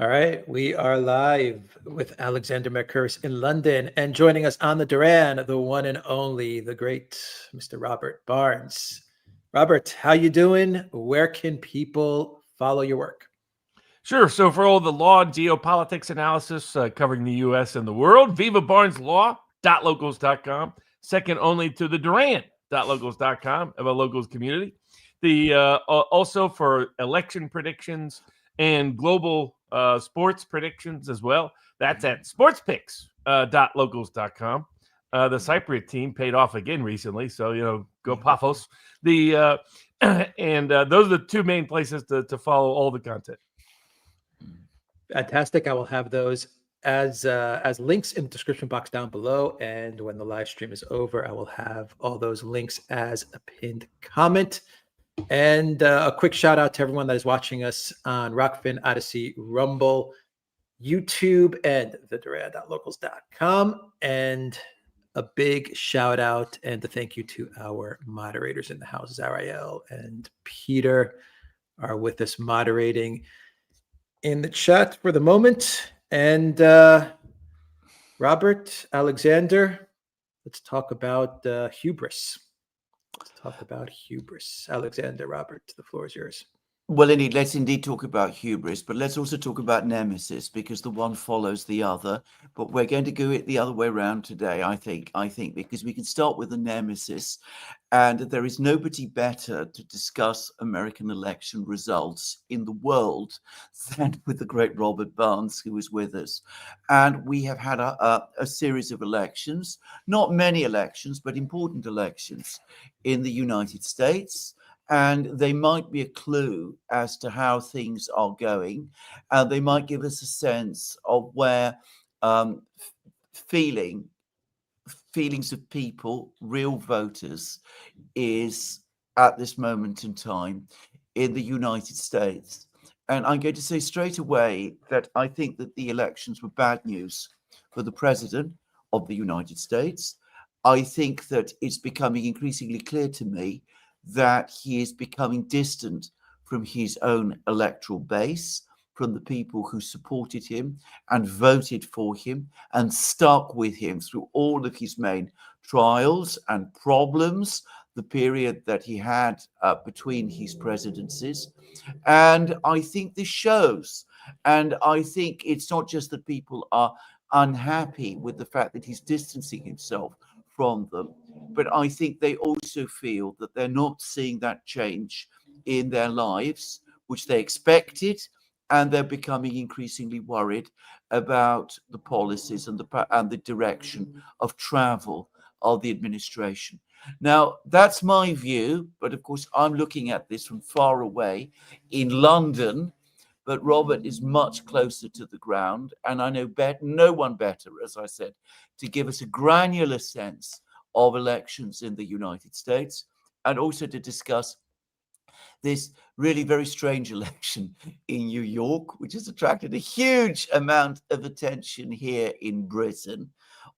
All right, we are live with Alexander Mercouris in London, and joining us on the Duran, the one and only, the great Mr. Robert Barnes. Robert, how you doing? Where can people follow your work? Sure. So for all the law and geopolitics analysis covering the U.S. and the world, vivabarneslaw.locals.com. Second only to the Duran.locals.com of a locals community. Also for election predictions and global sports predictions as well. That's at sportspicks.locals.com. The Cypriot team paid off again recently, so go Paphos. Those are the two main places to follow all the content. Fantastic. I will have those as links in the description box down below. And when the live stream is over, I will have all those links as a pinned comment. And a quick shout out to everyone that is watching us on Rockfin, Odyssey, Rumble, YouTube, and the Duran.locals.com. And a big shout out and a thank you to our moderators in the house. Zariel and Peter are with us moderating in the chat for the moment. And Robert, Alexander, let's talk about hubris. Let's talk about hubris. Alexander, Robert, the floor is yours. Well, let's indeed talk about hubris, but let's also talk about nemesis, because the one follows the other. But we're going to go it the other way around today, I think, because we can start with the nemesis, and there is nobody better to discuss American election results in the world than with the great Robert Barnes, who is with us. And we have had a series of elections, not many elections, but important elections in the United States. And they might be a clue as to how things are going. And they might give us a sense of where feelings of people, real voters, is at this moment in time in the United States. And I'm going to say straight away that I think that the elections were bad news for the president of the United States. I think that it's becoming increasingly clear to me that he is becoming distant from his own electoral base, from the people who supported him and voted for him and stuck with him through all of his main trials and problems, the period that he had between his presidencies. And I think this shows. And I think it's not just that people are unhappy with the fact that he's distancing himself from them, but I think they also feel that they're not seeing that change in their lives, which they expected, and they're becoming increasingly worried about the policies and the direction of travel of the administration. Now, that's my view, but of course, I'm looking at this from far away in London. But Robert is much closer to the ground, and I know no one better, as I said, to give us a granular sense of elections in the United States, and also to discuss this really very strange election in New York, which has attracted a huge amount of attention here in Britain.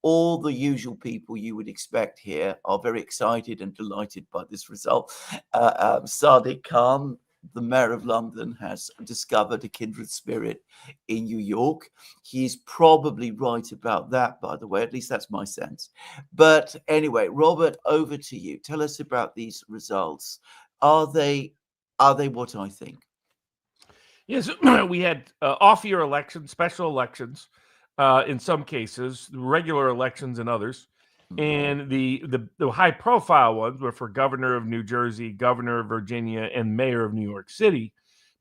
All the usual people you would expect here are very excited and delighted by this result. Sadiq Khan, the mayor of London, has discovered a kindred spirit in New York. He's probably right about that, by the way. At least that's my sense. But anyway, Robert, over to you. Tell us about these results. Are they what I think? Yes, we had off-year elections, special elections, in some cases, regular elections in others. And the high-profile ones were for governor of New Jersey, governor of Virginia, and mayor of New York City.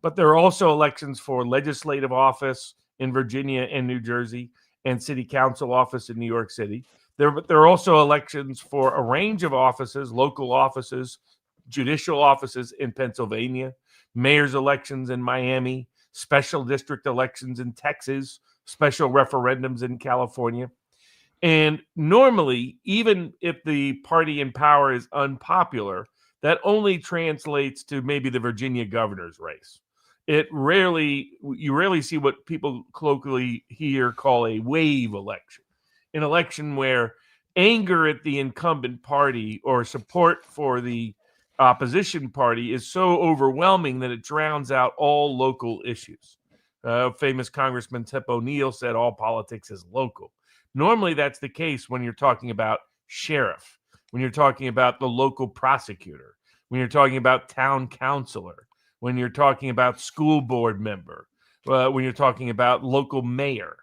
But there are also elections for legislative office in Virginia and New Jersey, and city council office in New York City. There are also elections for a range of offices, local offices, judicial offices in Pennsylvania, mayor's elections in Miami, special district elections in Texas, special referendums in California. And normally, even if the party in power is unpopular, that only translates to maybe the Virginia governor's race. You rarely see what people colloquially here call a wave election, an election where anger at the incumbent party or support for the opposition party is so overwhelming that it drowns out all local issues. Famous Congressman Tip O'Neill said all politics is local. Normally, that's the case when you're talking about sheriff, when you're talking about the local prosecutor, when you're talking about town councilor, when you're talking about school board member, when you're talking about local mayor,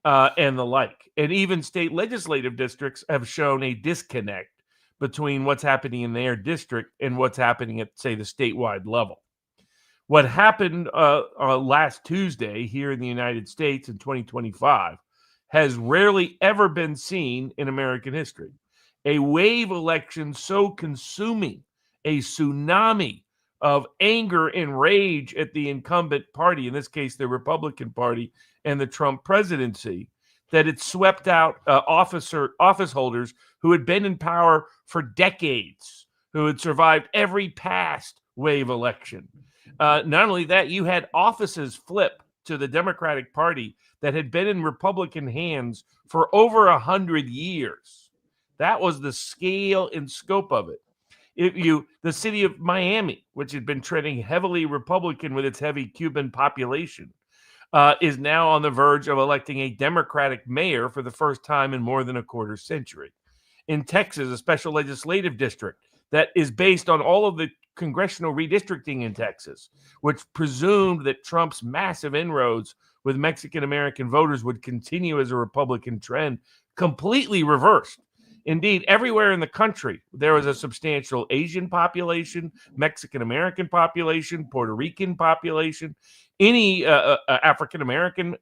and the like. And even state legislative districts have shown a disconnect between what's happening in their district and what's happening at, say, the statewide level. What happened last Tuesday here in the United States in 2025 has rarely ever been seen in American history. A wave election so consuming, a tsunami of anger and rage at the incumbent party, in this case, the Republican Party and the Trump presidency, that it swept out office holders who had been in power for decades, who had survived every past wave election. Not only that, you had offices flip to the Democratic Party that had been in Republican hands for over 100 years. That was the scale and scope of it. The city of Miami, which had been trending heavily Republican with its heavy Cuban population, is now on the verge of electing a Democratic mayor for the first time in more than a quarter century. In Texas, a special legislative district that is based on all of the congressional redistricting in Texas, which presumed that Trump's massive inroads with Mexican-American voters would continue as a Republican trend, completely reversed. Indeed, everywhere in the country, there was a substantial Asian population, Mexican-American population, Puerto Rican population, any African-American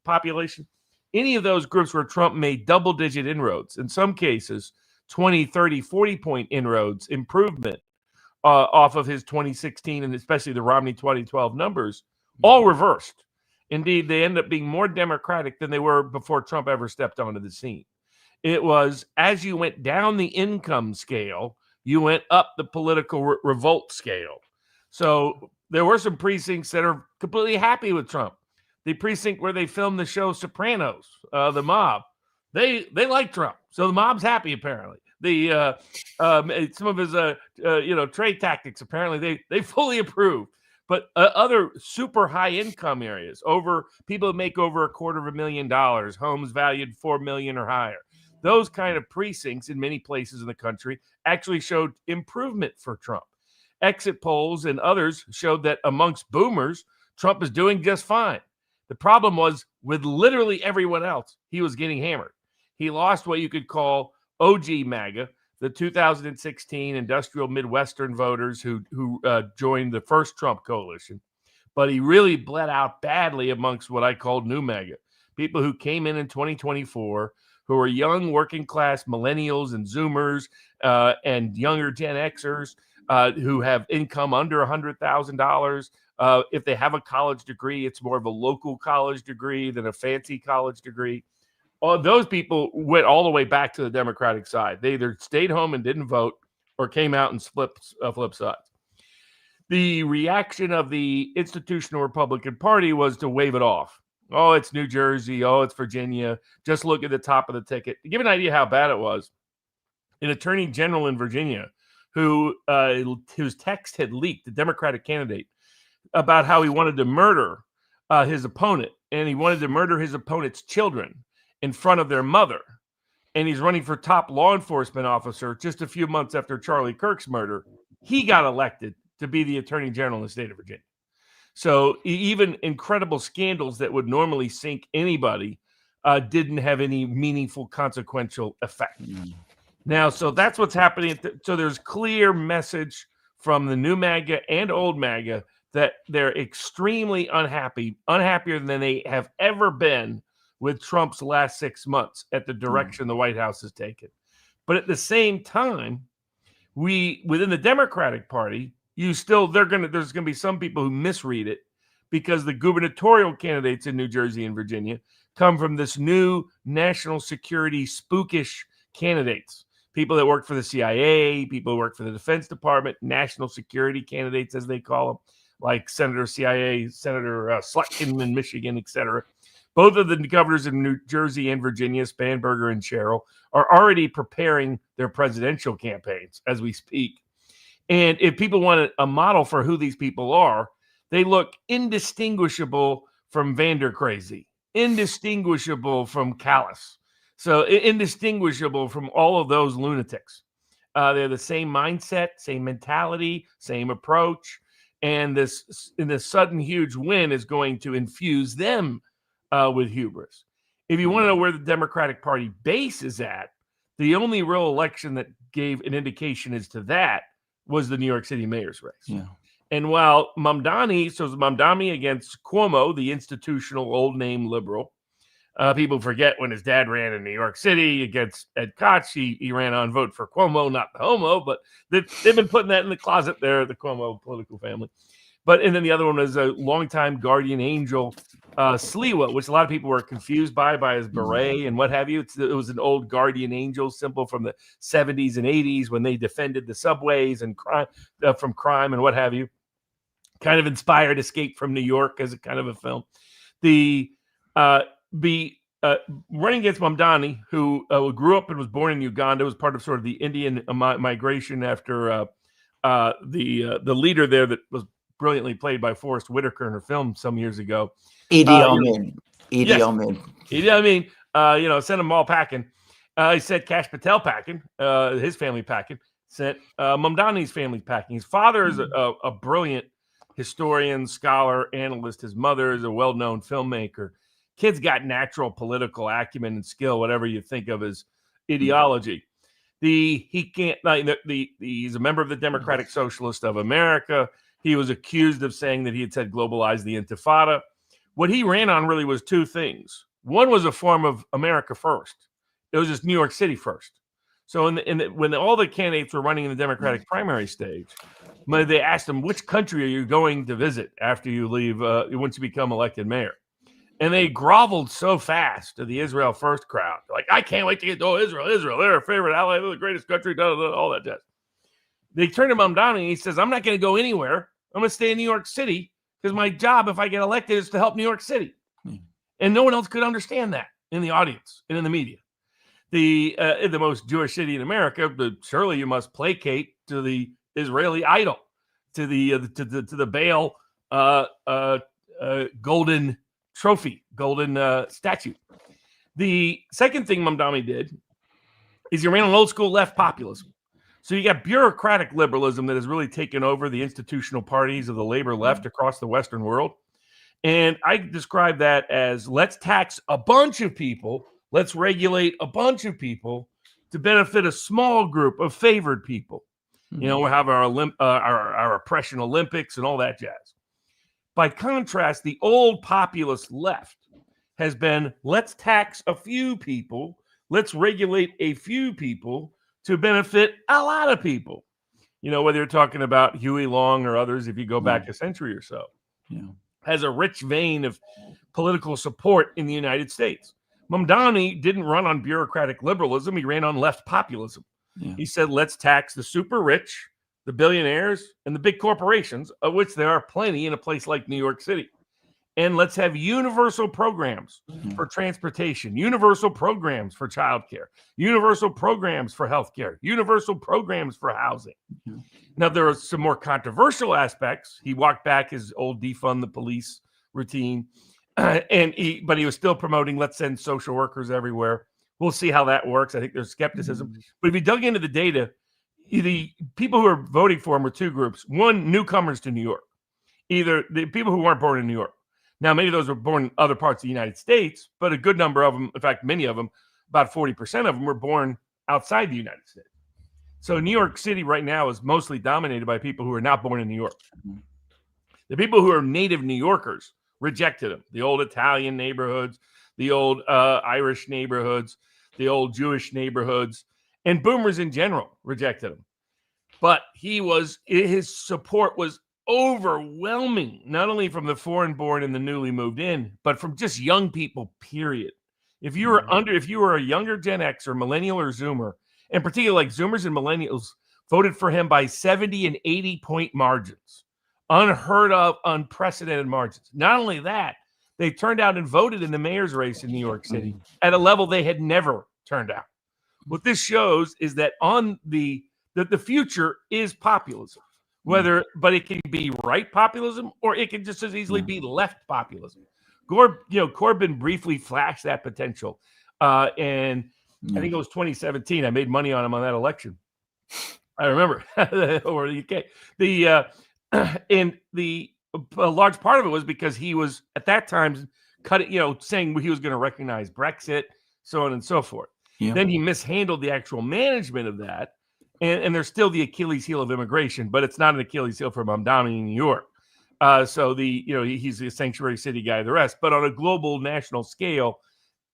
population, any of those groups where Trump made double-digit inroads, in some cases, 20, 30, 40-point inroads, improvement off of his 2016 and especially the Romney 2012 numbers, all reversed. Indeed, they end up being more Democratic than they were before Trump ever stepped onto the scene. It was as you went down the income scale, you went up the political revolt scale. So there were some precincts that are completely happy with Trump. The precinct where they filmed the show Sopranos, the mob, they like Trump. So the mob's happy, apparently. Some of his trade tactics, apparently they fully approve. But other super high income areas, people that make over $250,000, homes valued $4 million or higher, those kind of precincts in many places in the country actually showed improvement for Trump. Exit polls and others showed that amongst boomers, Trump is doing just fine. The problem was with literally everyone else, he was getting hammered. He lost what you could call OG MAGA, the 2016 industrial Midwestern voters who joined the first Trump coalition. But he really bled out badly amongst what I called new MAGA, people who came in 2024, who are young working class millennials and Zoomers and younger Gen Xers who have income under $100,000. If they have a college degree, it's more of a local college degree than a fancy college degree. All those people went all the way back to the Democratic side. They either stayed home and didn't vote or came out and flip sides. The reaction of the institutional Republican Party was to wave it off. Oh, it's New Jersey. Oh, it's Virginia. Just look at the top of the ticket. To give an idea how bad it was, an attorney general in Virginia whose text had leaked, the Democratic candidate, about how he wanted to murder his opponent, and he wanted to murder his opponent's children in front of their mother. And he's running for top law enforcement officer just a few months after Charlie Kirk's murder. He got elected to be the attorney general in the state of Virginia. So even incredible scandals that would normally sink anybody didn't have any meaningful consequential effect. Now, so that's what's happening. So there's clear message from the new MAGA and old MAGA that they're extremely unhappy, unhappier than they have ever been with Trump's last 6 months at the direction the White House has taken. But at the same time, within the Democratic Party, there's going to be some people who misread it because the gubernatorial candidates in New Jersey and Virginia come from this new national security spookish candidates, people that work for the CIA, people who work for the Defense Department, national security candidates, as they call them, like Senator Slutkin in Michigan, etc. Both of the governors in New Jersey and Virginia, Spanberger and Sherrill, are already preparing their presidential campaigns as we speak. And if people want a model for who these people are, they look indistinguishable from Vander Crazy, indistinguishable from Callus. So indistinguishable from all of those lunatics. They're the same mindset, same mentality, same approach. And this sudden huge win is going to infuse them with hubris. If you want to know where the Democratic Party base is at, the only real election that gave an indication as to that was the New York City mayor's race. Yeah. And while Mamdani, so it was Mamdani against Cuomo, the institutional old name liberal. People forget when his dad ran in New York City against Ed Koch, he ran on vote for Cuomo, not the homo, but they've been putting that in the closet there, the Cuomo political family. And then the other one was a longtime guardian angel, Sliwa, which a lot of people were confused by his beret and what have you. It was an old guardian angel symbol from the 70s and 80s when they defended the subways and crime from crime and what have you. Kind of inspired Escape from New York as a kind of a film. Running against Mamdani, who grew up and was born in Uganda, was part of sort of the Indian migration after the leader there that was brilliantly played by Forrest Whitaker in her film some years ago. Idi Amin. Idi Amin. Idi Amin, sent them all packing. He sent Cash Patel packing, his family packing, sent Mamdani's family packing. His father is a brilliant historian, scholar, analyst. His mother is a well-known filmmaker. Kid's got natural political acumen and skill, whatever you think of as ideology. He's a member of the Democratic Socialist of America. He was accused of saying that he had said globalize the Intifada. What he ran on really was two things. One was a form of America first. It was just New York City first. So when all the candidates were running in the Democratic primary stage, they asked him, which country are you going to visit after you leave, once you become elected mayor? And they groveled so fast to the Israel first crowd. Like, I can't wait to get to Israel. They're our favorite ally. They're the greatest country, all that jazz. They turned to Mamdani and he says, I'm not going to go anywhere. I'm going to stay in New York City because my job, if I get elected, is to help New York City. And no one else could understand that in the audience and in the media. The most Jewish city in America, but surely you must placate to the Israeli idol, to the Baal golden trophy, golden statue. The second thing Mamdani did is he ran an old school left populism. So you got bureaucratic liberalism that has really taken over the institutional parties of the labor left across the Western world. And I describe that as let's tax a bunch of people, let's regulate a bunch of people to benefit a small group of favored people. We have our oppression Olympics and all that jazz. By contrast, the old populist left has been, let's tax a few people, let's regulate a few people to benefit a lot of people. Whether you're talking about Huey Long or others, if you go back a century or so, has a rich vein of political support in the United States. Mamdani didn't run on bureaucratic liberalism. He ran on left populism. He said, let's tax the super rich, the billionaires, and the big corporations, of which there are plenty in a place like New York City. And let's have universal programs for transportation, universal programs for childcare, universal programs for healthcare, universal programs for housing. Now, there are some more controversial aspects. He walked back his old defund the police routine, but he was still promoting let's send social workers everywhere. We'll see how that works. I think there's skepticism. But if you dug into the data, the people who are voting for him were two groups. One, newcomers to New York. Either the people who weren't born in New York. Now, many of those were born in other parts of the United States, but a good number of them, in fact, many of them, about 40% of them were born outside the United States. So New York City right now is mostly dominated by people who are not born in New York. The people who are native New Yorkers rejected him. The old Italian neighborhoods, the old Irish neighborhoods, the old Jewish neighborhoods, and boomers in general rejected him. But his support was overwhelming, not only from the foreign born and the newly moved in, but from just young people, period. If you were a younger Gen X or millennial or Zoomer, and particularly like Zoomers and millennials voted for him by 70 and 80 point margins, unheard of, unprecedented margins. Not only that, they turned out and voted in the mayor's race in New York City at a level they had never turned out. What this shows is that the future is populism. But it can be right populism or it can just as easily be left populism. Corbyn briefly flashed that potential, and I think it was 2017. I made money on him on that election. I remember over the UK. And a large part of it was because he was at that time saying he was going to recognize Brexit, so on and so forth. Yeah. Then he mishandled the actual management of that, and there's still the Achilles heel of immigration, but it's not an Achilles heel for Mamdani in New York. So he's a sanctuary city guy, the rest. But on a global national scale,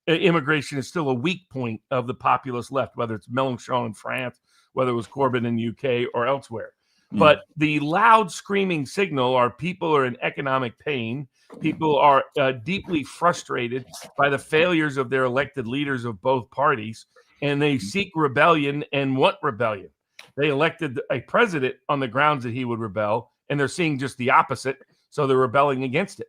immigration is still a weak point of the populist left, whether it's Mélenchon in France, whether it was Corbyn in the UK or elsewhere. Yeah. But the loud screaming signal are people are in economic pain. People are deeply frustrated by the failures of their elected leaders of both parties, and they seek rebellion and want rebellion. They elected a president on the grounds that he would rebel, and they're seeing just the opposite, so they're rebelling against it.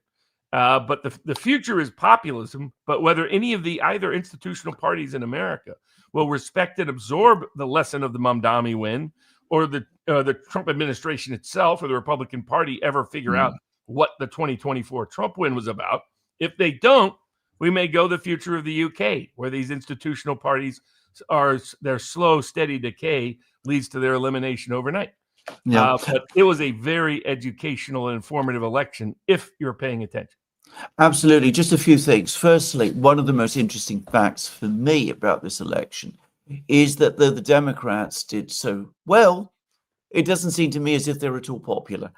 But the future is populism, but whether any of the either institutional parties in America will respect and absorb the lesson of the Mamdani win, or the Trump administration itself or the Republican Party ever figure out what the 2024 Trump win was about. If they don't, we may go the future of the UK, where these institutional parties their slow, steady decay leads to their elimination overnight. Yeah. But it was a very educational and informative election if you're paying attention. Absolutely. Just a few things. Firstly, one of the most interesting facts for me about this election is that though the Democrats did so well, it doesn't seem to me as if they're at all popular.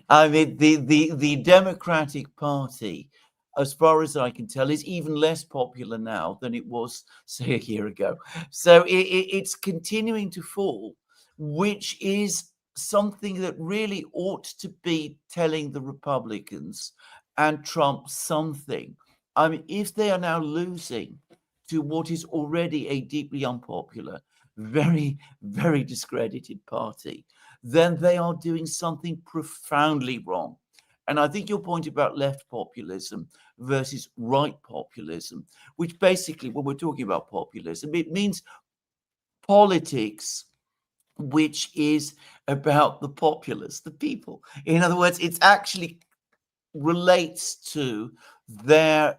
I mean, the Democratic Party, as far as I can tell, is even less popular now than it was, say, a year ago. So it's continuing to fall, which is something that really ought to be telling the Republicans and Trump something. I mean, if they are now losing to what is already a deeply unpopular, very, very discredited party, then they are doing something profoundly wrong. And I think your point about left populism versus right populism, which basically, when we're talking about populism, it means politics which is about the populace, the people. In other words, it's actually relates to their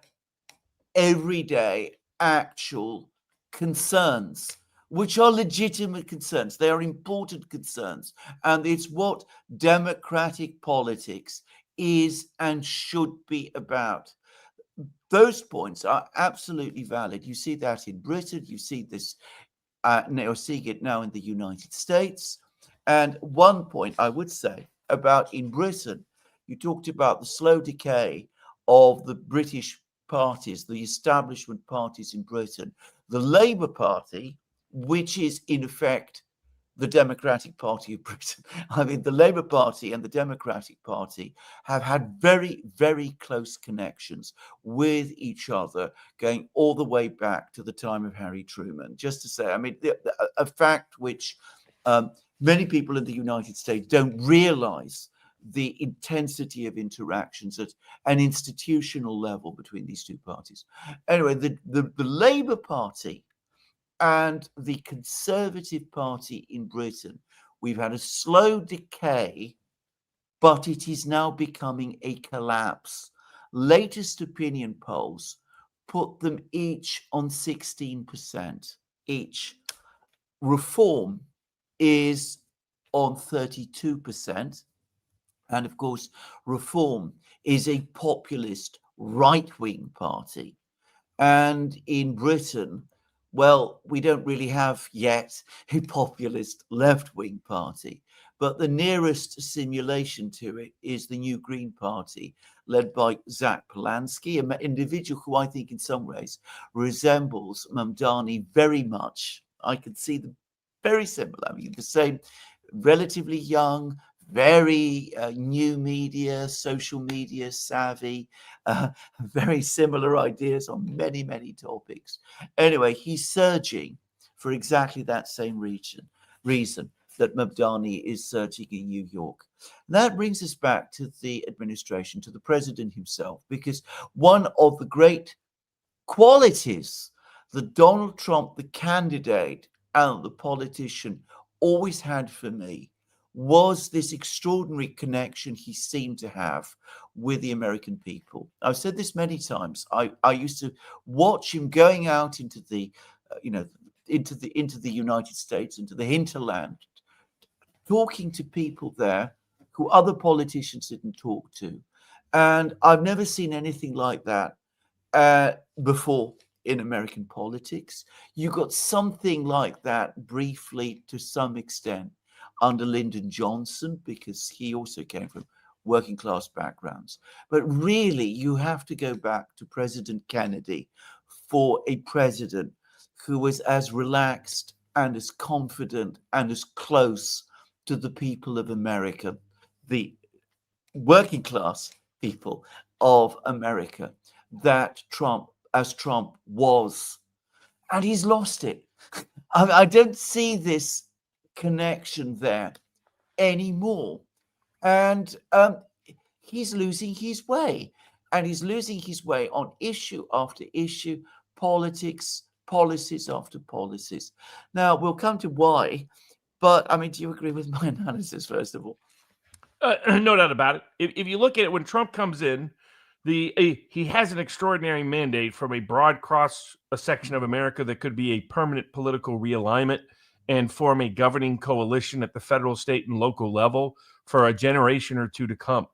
everyday actual concerns, which are legitimate concerns. They are important concerns. And it's what democratic politics is and should be about. Those points are absolutely valid. You see that in Britain. You see this seeing it now in the United States. And one point I would say about in Britain, you talked about the slow decay of the British parties, the establishment parties in Britain. The Labour Party, which is in effect the Democratic Party of Britain. I mean, the Labour Party and the Democratic Party have had very, very close connections with each other going all the way back to the time of Harry Truman. Just to say, I mean, a fact which many people in the United States don't realize the intensity of interactions at an institutional level between these two parties. Anyway, the Labour Party and the Conservative Party in Britain, we've had a slow decay, but it is now becoming a collapse. Latest opinion polls put them each on 16% each. Reform is on 32%. And of course, Reform is a populist right-wing party. And in Britain, well, we don't really have yet a populist left-wing party, but the nearest simulation to it is the New Green Party, led by Zach Polanski, an individual who I think in some ways resembles Mamdani very much. I could see them very similar. I mean, the same, relatively young, very new media, social media savvy, very similar ideas on many, many topics. Anyway, he's surging for exactly that same reason that Mamdani is surging in New York. And that brings us back to the administration, to the president himself, because one of the great qualities that Donald Trump, the candidate and the politician, always had for me was this extraordinary connection he seemed to have with the American people. I've said this many times. I used to watch him going out into the, into the United States, into the hinterland, talking to people there who other politicians didn't talk to. And I've never seen anything like that before in American politics. You got something like that briefly to some extent under Lyndon Johnson, because he also came from working class backgrounds. But really, you have to go back to President Kennedy for a president who was as relaxed and as confident and as close to the people of America, the working class people of America, that Trump was. And he's lost it. I don't see this connection there anymore. And he's losing his way. And he's losing his way on issue after issue, politics, policies after policies. Now, we'll come to why. But, I mean, do you agree with my analysis, first of all? No doubt about it. If you look at it, when Trump comes in, he has an extraordinary mandate from a broad section of America that could be a permanent political realignment and form a governing coalition at the federal, state, and local level for a generation or two to come.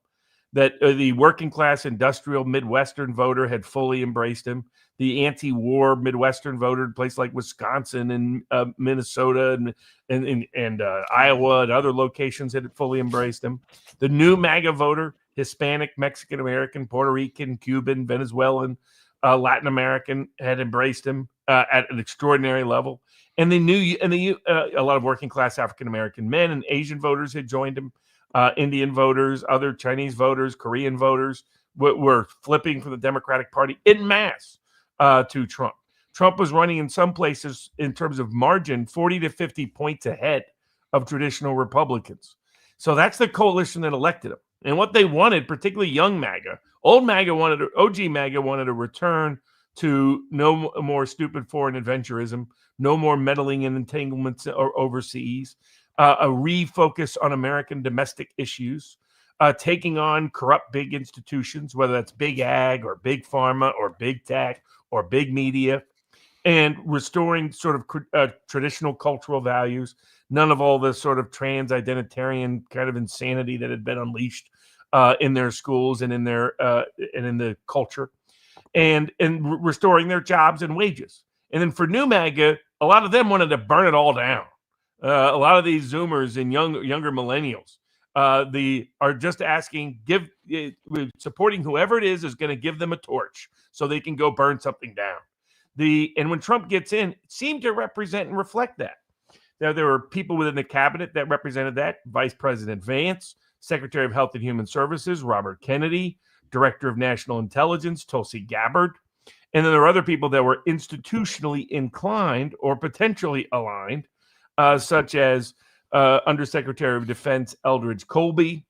That the working class industrial Midwestern voter had fully embraced him. The anti-war Midwestern voter in places like Wisconsin and Minnesota and Iowa and other locations had fully embraced him. The new MAGA voter, Hispanic, Mexican American, Puerto Rican, Cuban, Venezuelan, Latin American, had embraced him at an extraordinary level. And a lot of working class African American men and Asian voters had joined him. Indian voters, other Chinese voters, Korean voters were flipping from the Democratic Party en masse to Trump. Trump was running in some places in terms of margin 40 to 50 points ahead of traditional Republicans. So that's the coalition that elected him. And what they wanted, particularly young MAGA, OG MAGA wanted a return to no more stupid foreign adventurism, no more meddling in entanglements or overseas, a refocus on American domestic issues, taking on corrupt big institutions, whether that's big ag or big pharma or big tech or big media, and restoring sort of traditional cultural values. None of all this sort of trans-identitarian kind of insanity that had been unleashed in their schools and in their and in the culture, and restoring their jobs and wages. And then for new MAGA, a lot of them wanted to burn it all down. A lot of these Zoomers and younger millennials, are just asking, supporting whoever it is going to give them a torch so they can go burn something down. And when Trump gets in, it seemed to represent and reflect that. Now, there were people within the cabinet that represented that: Vice President Vance, Secretary of Health and Human Services Robert Kennedy, Director of National Intelligence Tulsi Gabbard. And then there were other people that were institutionally inclined or potentially aligned, such as Undersecretary of Defense Eldridge Colby,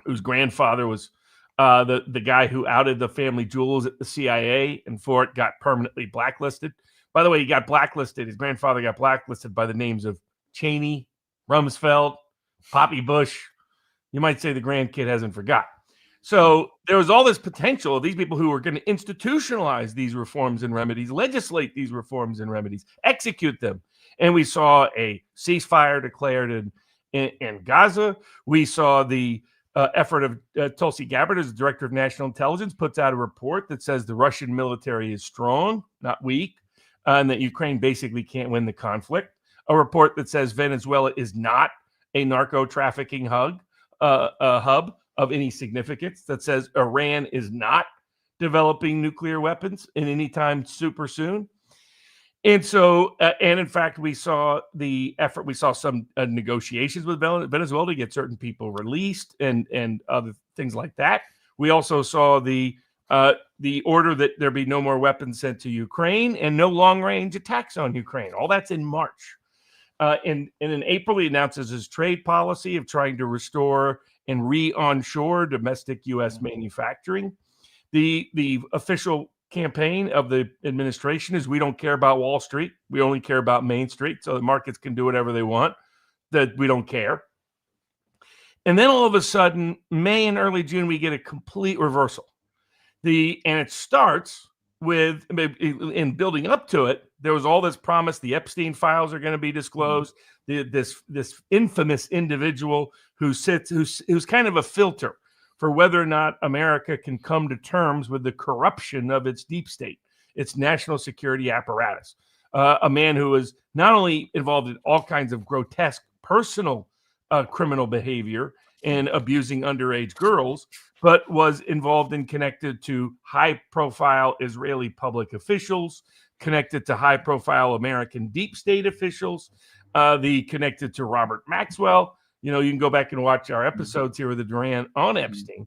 whose grandfather was the guy who outed the family jewels at the CIA and for it got permanently blacklisted. By the way, he got blacklisted. His grandfather got blacklisted by the names of Cheney, Rumsfeld, Poppy Bush. You might say the grandkid hasn't forgot. So there was all this potential of these people who were going to institutionalize these reforms and remedies, legislate these reforms and remedies, execute them. And we saw a ceasefire declared in Gaza. We saw the effort of Tulsi Gabbard, as the Director of National Intelligence, puts out a report that says the Russian military is strong, not weak, and that Ukraine basically can't win the conflict. A report that says Venezuela is not a narco trafficking hub of any significance, that says Iran is not developing nuclear weapons in any time super soon. And so, and in fact, we saw some negotiations with Venezuela to get certain people released and other things like that. We also saw the order that there be no more weapons sent to Ukraine and no long-range attacks on Ukraine. All that's in March. And in April, he announces his trade policy of trying to restore and re-onshore domestic U.S. manufacturing. The official campaign of the administration is, we don't care about Wall Street. We only care about Main Street, so the markets can do whatever they want, that we don't care. And then all of a sudden, May and early June, we get a complete reversal. And it starts with, in building up to it, there was all this promise the Epstein files are going to be disclosed. This infamous individual who's kind of a filter for whether or not America can come to terms with the corruption of its deep state, its national security apparatus. A man who was not only involved in all kinds of grotesque personal criminal behavior and abusing underage girls, but was involved and connected to high-profile Israeli public officials, connected to high-profile American deep state officials, connected to Robert Maxwell. You know, you can go back and watch our episodes here with the Duran on Epstein.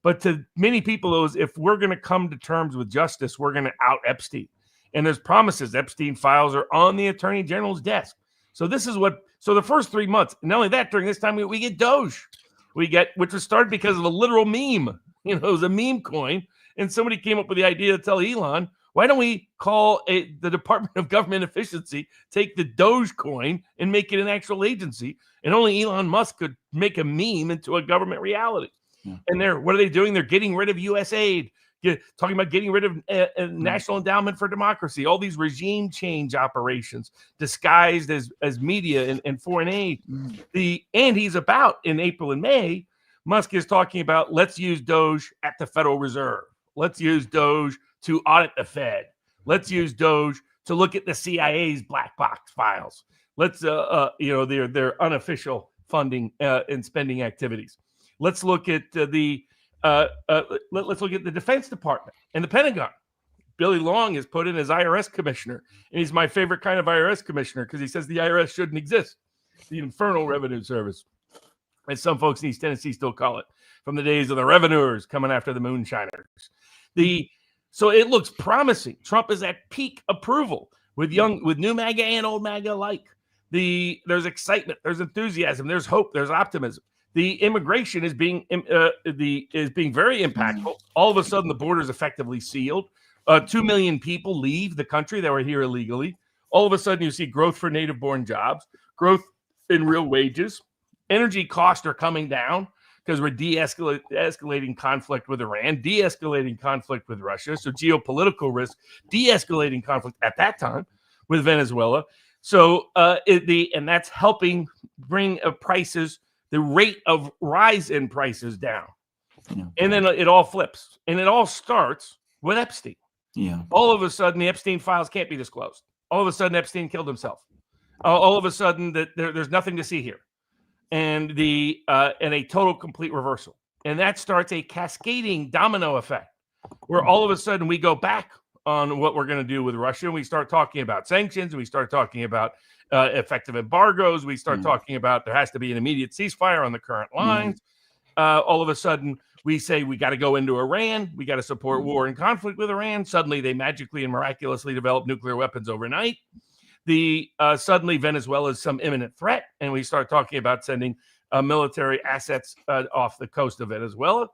But to many people, it was, if we're going to come to terms with justice, we're going to out Epstein. And there's promises. Epstein files are on the Attorney General's desk. So this is so the first 3 months, not only that, during this time, we get Doge. Which was started because of a literal meme. You know, it was a meme coin. And somebody came up with the idea to tell Elon, why don't we call the Department of Government Efficiency, take the Doge coin and make it an actual agency? And only Elon Musk could make a meme into a government reality. Yeah. And what are they doing? They're getting rid of U.S. aid, talking about getting rid of National Endowment for Democracy, all these regime change operations disguised as media and foreign aid. And he's about, in April and May, Musk is talking about, let's use Doge at the Federal Reserve. Let's use Doge to audit the Fed. Let's use Doge to look at the CIA's black box files. Let's, their unofficial funding and spending activities. Let's look at let's look at the Defense Department and the Pentagon. Billy Long is put in as IRS commissioner, and he's my favorite kind of IRS commissioner because he says the IRS shouldn't exist. The Infernal Revenue Service, as some folks in East Tennessee still call it, from the days of the revenuers coming after the moonshiners. So it looks promising. Trump is at peak approval with new MAGA and old MAGA alike. There's excitement, there's enthusiasm, there's hope, there's optimism. The immigration is being very impactful. All of a sudden, the border is effectively sealed. 2 million people leave the country that were here illegally. All of a sudden, you see growth for native-born jobs, growth in real wages. Energy costs are coming down because we're de-escalating conflict with Iran, de-escalating conflict with Russia. So geopolitical risk, de-escalating conflict at that time with Venezuela. So and that's helping bring prices, the rate of rise in prices down. Yeah. And then it all flips. And it all starts with Epstein. Yeah. All of a sudden, the Epstein files can't be disclosed. All of a sudden, Epstein killed himself. All of a sudden, that there's nothing to see here. And a total complete reversal. And that starts a cascading domino effect where all of a sudden we go back on what we're going to do with Russia. And we start talking about sanctions, and we start talking about effective embargoes. We start talking about there has to be an immediate ceasefire on the current lines. All of a sudden, we say we got to go into Iran. We got to support war and conflict with Iran. Suddenly, they magically and miraculously develop nuclear weapons overnight. Suddenly, Venezuela is some imminent threat, and we start talking about sending military assets off the coast of Venezuela.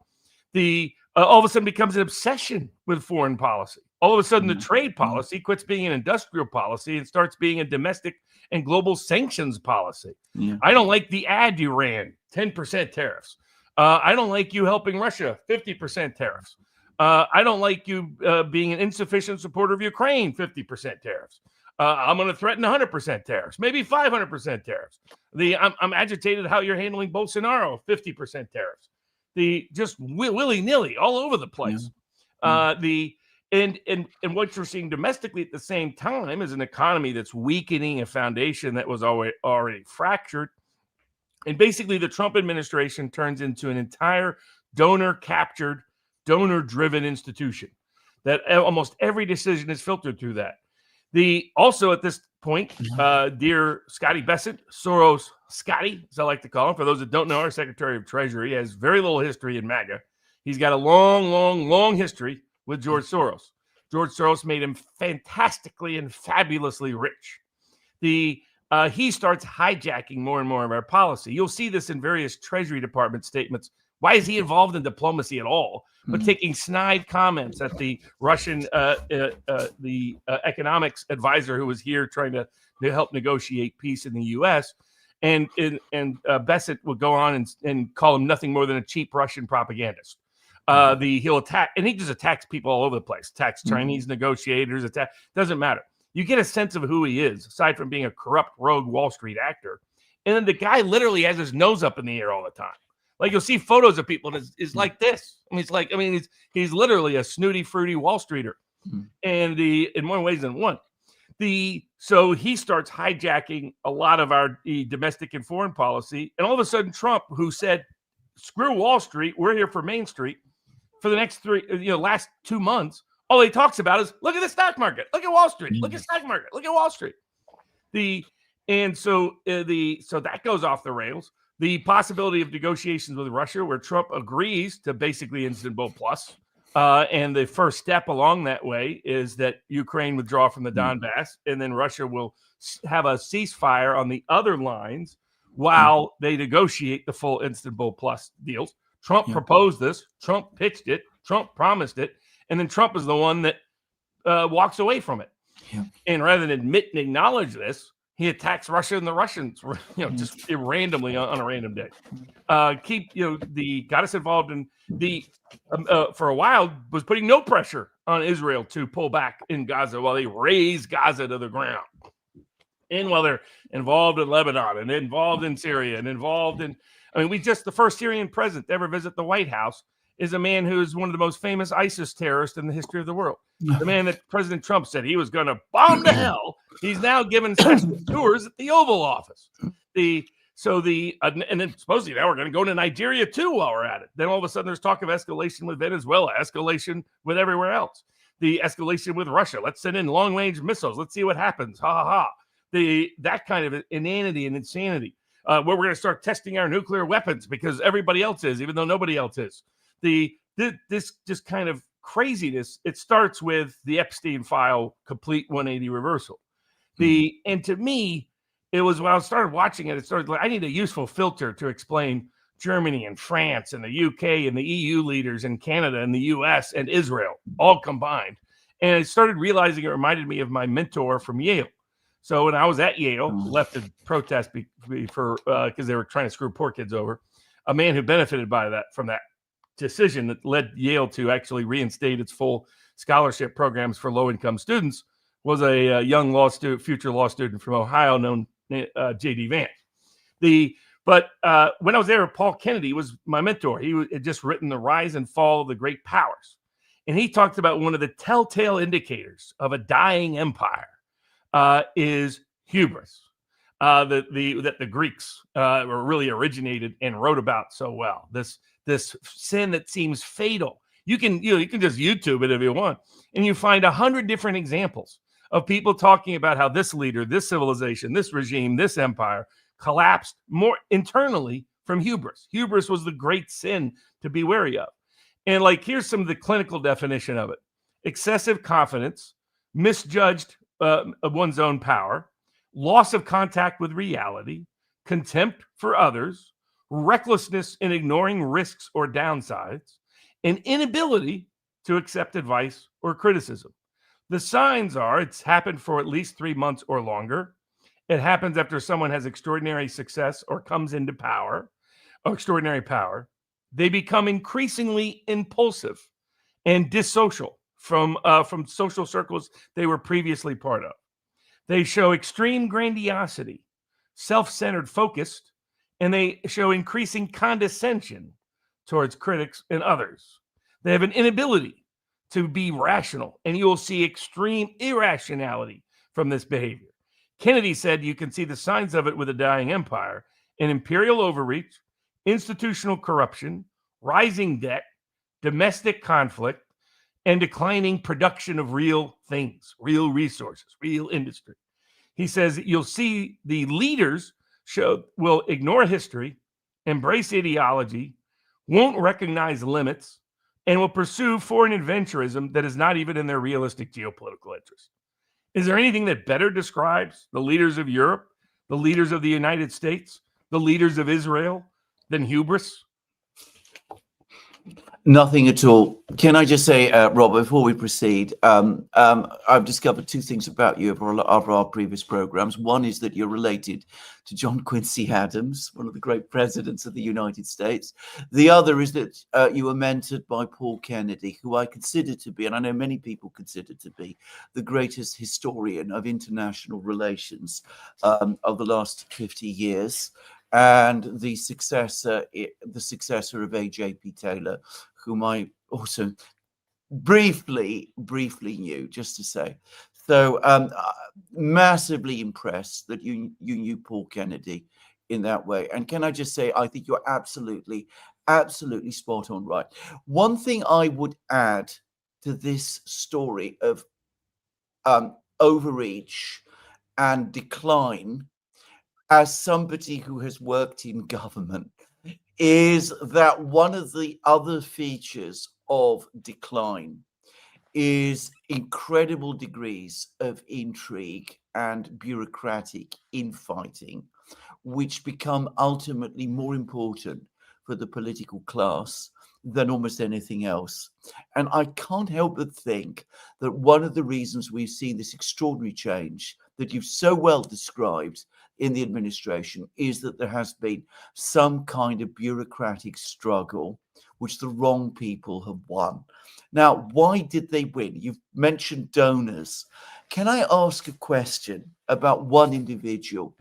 All of a sudden becomes an obsession with foreign policy. All of a sudden, the trade policy quits being an industrial policy and starts being a domestic and global sanctions policy. Yeah. I don't like the ad you ran, 10% tariffs. I don't like you helping Russia, 50% tariffs. I don't like you being an insufficient supporter of Ukraine, 50% tariffs. I'm going to threaten 100% tariffs, maybe 500% tariffs. I'm agitated how you're handling Bolsonaro, 50% tariffs. Just willy-nilly all over the place. And what you're seeing domestically at the same time is an economy that's weakening a foundation that was already fractured. And basically, the Trump administration turns into an entire donor-captured, donor-driven institution that almost every decision is filtered through that. Also at this point, dear Scotty Bessent, Soros Scotty, as I like to call him, for those that don't know, our Secretary of Treasury has very little history in MAGA. He's got a long history with George Soros. George Soros made him fantastically and fabulously rich. He starts hijacking more and more of our policy. You'll see this in various Treasury Department statements. Why is he involved in diplomacy at all? But taking snide comments at the Russian economics advisor who was here trying to help negotiate peace in the U.S. And Bessett would go on and call him nothing more than a cheap Russian propagandist. He'll attack, and he just attacks people all over the place. Attacks Chinese negotiators. Doesn't matter. You get a sense of who he is, aside from being a corrupt rogue Wall Street actor. And then the guy literally has his nose up in the air all the time. Like, you'll see photos of people, and it's like this. He's literally a snooty, fruity Wall Streeter, and in more ways than one. So he starts hijacking a lot of our domestic and foreign policy, and all of a sudden Trump, who said, "Screw Wall Street, we're here for Main Street," for the next last 2 months, all he talks about is, look at the stock market, look at Wall Street, look at stock market, look at Wall Street. So that goes off the rails. The possibility of negotiations with Russia, where Trump agrees to basically Istanbul Plus. And the first step along that way is that Ukraine withdraw from the Donbass, and then Russia will have a ceasefire on the other lines while they negotiate the full Istanbul Plus deals. Trump proposed this. Trump pitched it. Trump promised it. And then Trump is the one that walks away from it. Yeah. And rather than admit and acknowledge this, he attacks Russia and the Russians, just randomly on a random day. Got us involved in for a while, was putting no pressure on Israel to pull back in Gaza while they raze Gaza to the ground. And while they're involved in Lebanon and involved in Syria and involved in, the first Syrian president to ever visit the White House is a man who is one of the most famous ISIS terrorists in the history of the world. The man that President Trump said he was going to bomb to hell. He's now given special tours at the Oval Office. And then supposedly now we're going to go to Nigeria too while we're at it. Then all of a sudden there's talk of escalation with Venezuela, escalation with everywhere else. The escalation with Russia. Let's send in long-range missiles. Let's see what happens. Ha ha ha. That kind of inanity and insanity. Where we're going to start testing our nuclear weapons because everybody else is, even though nobody else is. This just kind of craziness. It starts with the Epstein file, complete 180 reversal. And to me, it was when I started watching it, it started like, I need a useful filter to explain Germany and France and the UK and the EU leaders and Canada and the US and Israel all combined. And I started realizing it reminded me of my mentor from Yale. So when I was at Yale, left to protest because they were trying to screw poor kids over, a man who benefited from that decision that led Yale to actually reinstate its full scholarship programs for low-income students was a young future law student from Ohio named J.D. Vance. But when I was there, Paul Kennedy was my mentor. He had just written The Rise and Fall of the Great Powers. And he talked about one of the telltale indicators of a dying empire is hubris, that the Greeks really originated and wrote about so well. This sin that seems fatal. You can just YouTube it if you want, and you find 100 different examples of people talking about how this leader, this civilization, this regime, this empire collapsed more internally from hubris. Hubris was the great sin to be wary of. And here's some of the clinical definition of it: excessive confidence, misjudged of one's own power, loss of contact with reality, contempt for others, recklessness in ignoring risks or downsides, and inability to accept advice or criticism. The signs are it's happened for at least 3 months or longer. It happens after someone has extraordinary success or comes into power, or extraordinary power. They become increasingly impulsive and dissocial from social circles they were previously part of. They show extreme grandiosity, self-centered focus, and they show increasing condescension towards critics and others. They have an inability to be rational, and you will see extreme irrationality from this behavior. Kennedy said you can see the signs of it with a dying empire: an imperial overreach, institutional corruption, rising debt, domestic conflict, and declining production of real things, real resources, real industry. He says you'll see the leaders will ignore history, embrace ideology, won't recognize limits, and will pursue foreign adventurism that is not even in their realistic geopolitical interest. Is there anything that better describes the leaders of Europe, the leaders of the United States, the leaders of Israel than hubris? Nothing at all. Can I just say, Rob, before we proceed, I've discovered two things about you over our previous programs. One is that you're related to John Quincy Adams, one of the great presidents of the United States. The other is that you were mentored by Paul Kennedy, who I consider to be, and I know many people consider to be, the greatest historian of international relations of the last 50 years. And the successor of A.J.P. Taylor, whom I also briefly knew, just to say. So massively impressed that you knew Paul Kennedy in that way. And can I just say, I think you're absolutely spot on right. One thing I would add to this story of overreach and decline, as somebody who has worked in government, is that one of the other features of decline is incredible degrees of intrigue and bureaucratic infighting, which become ultimately more important for the political class than almost anything else. And I can't help but think that one of the reasons we've seen this extraordinary change that you've so well described in the administration is that there has been some kind of bureaucratic struggle which the wrong people have won. Now, why did they win? You've mentioned donors. Can I ask a question about one individual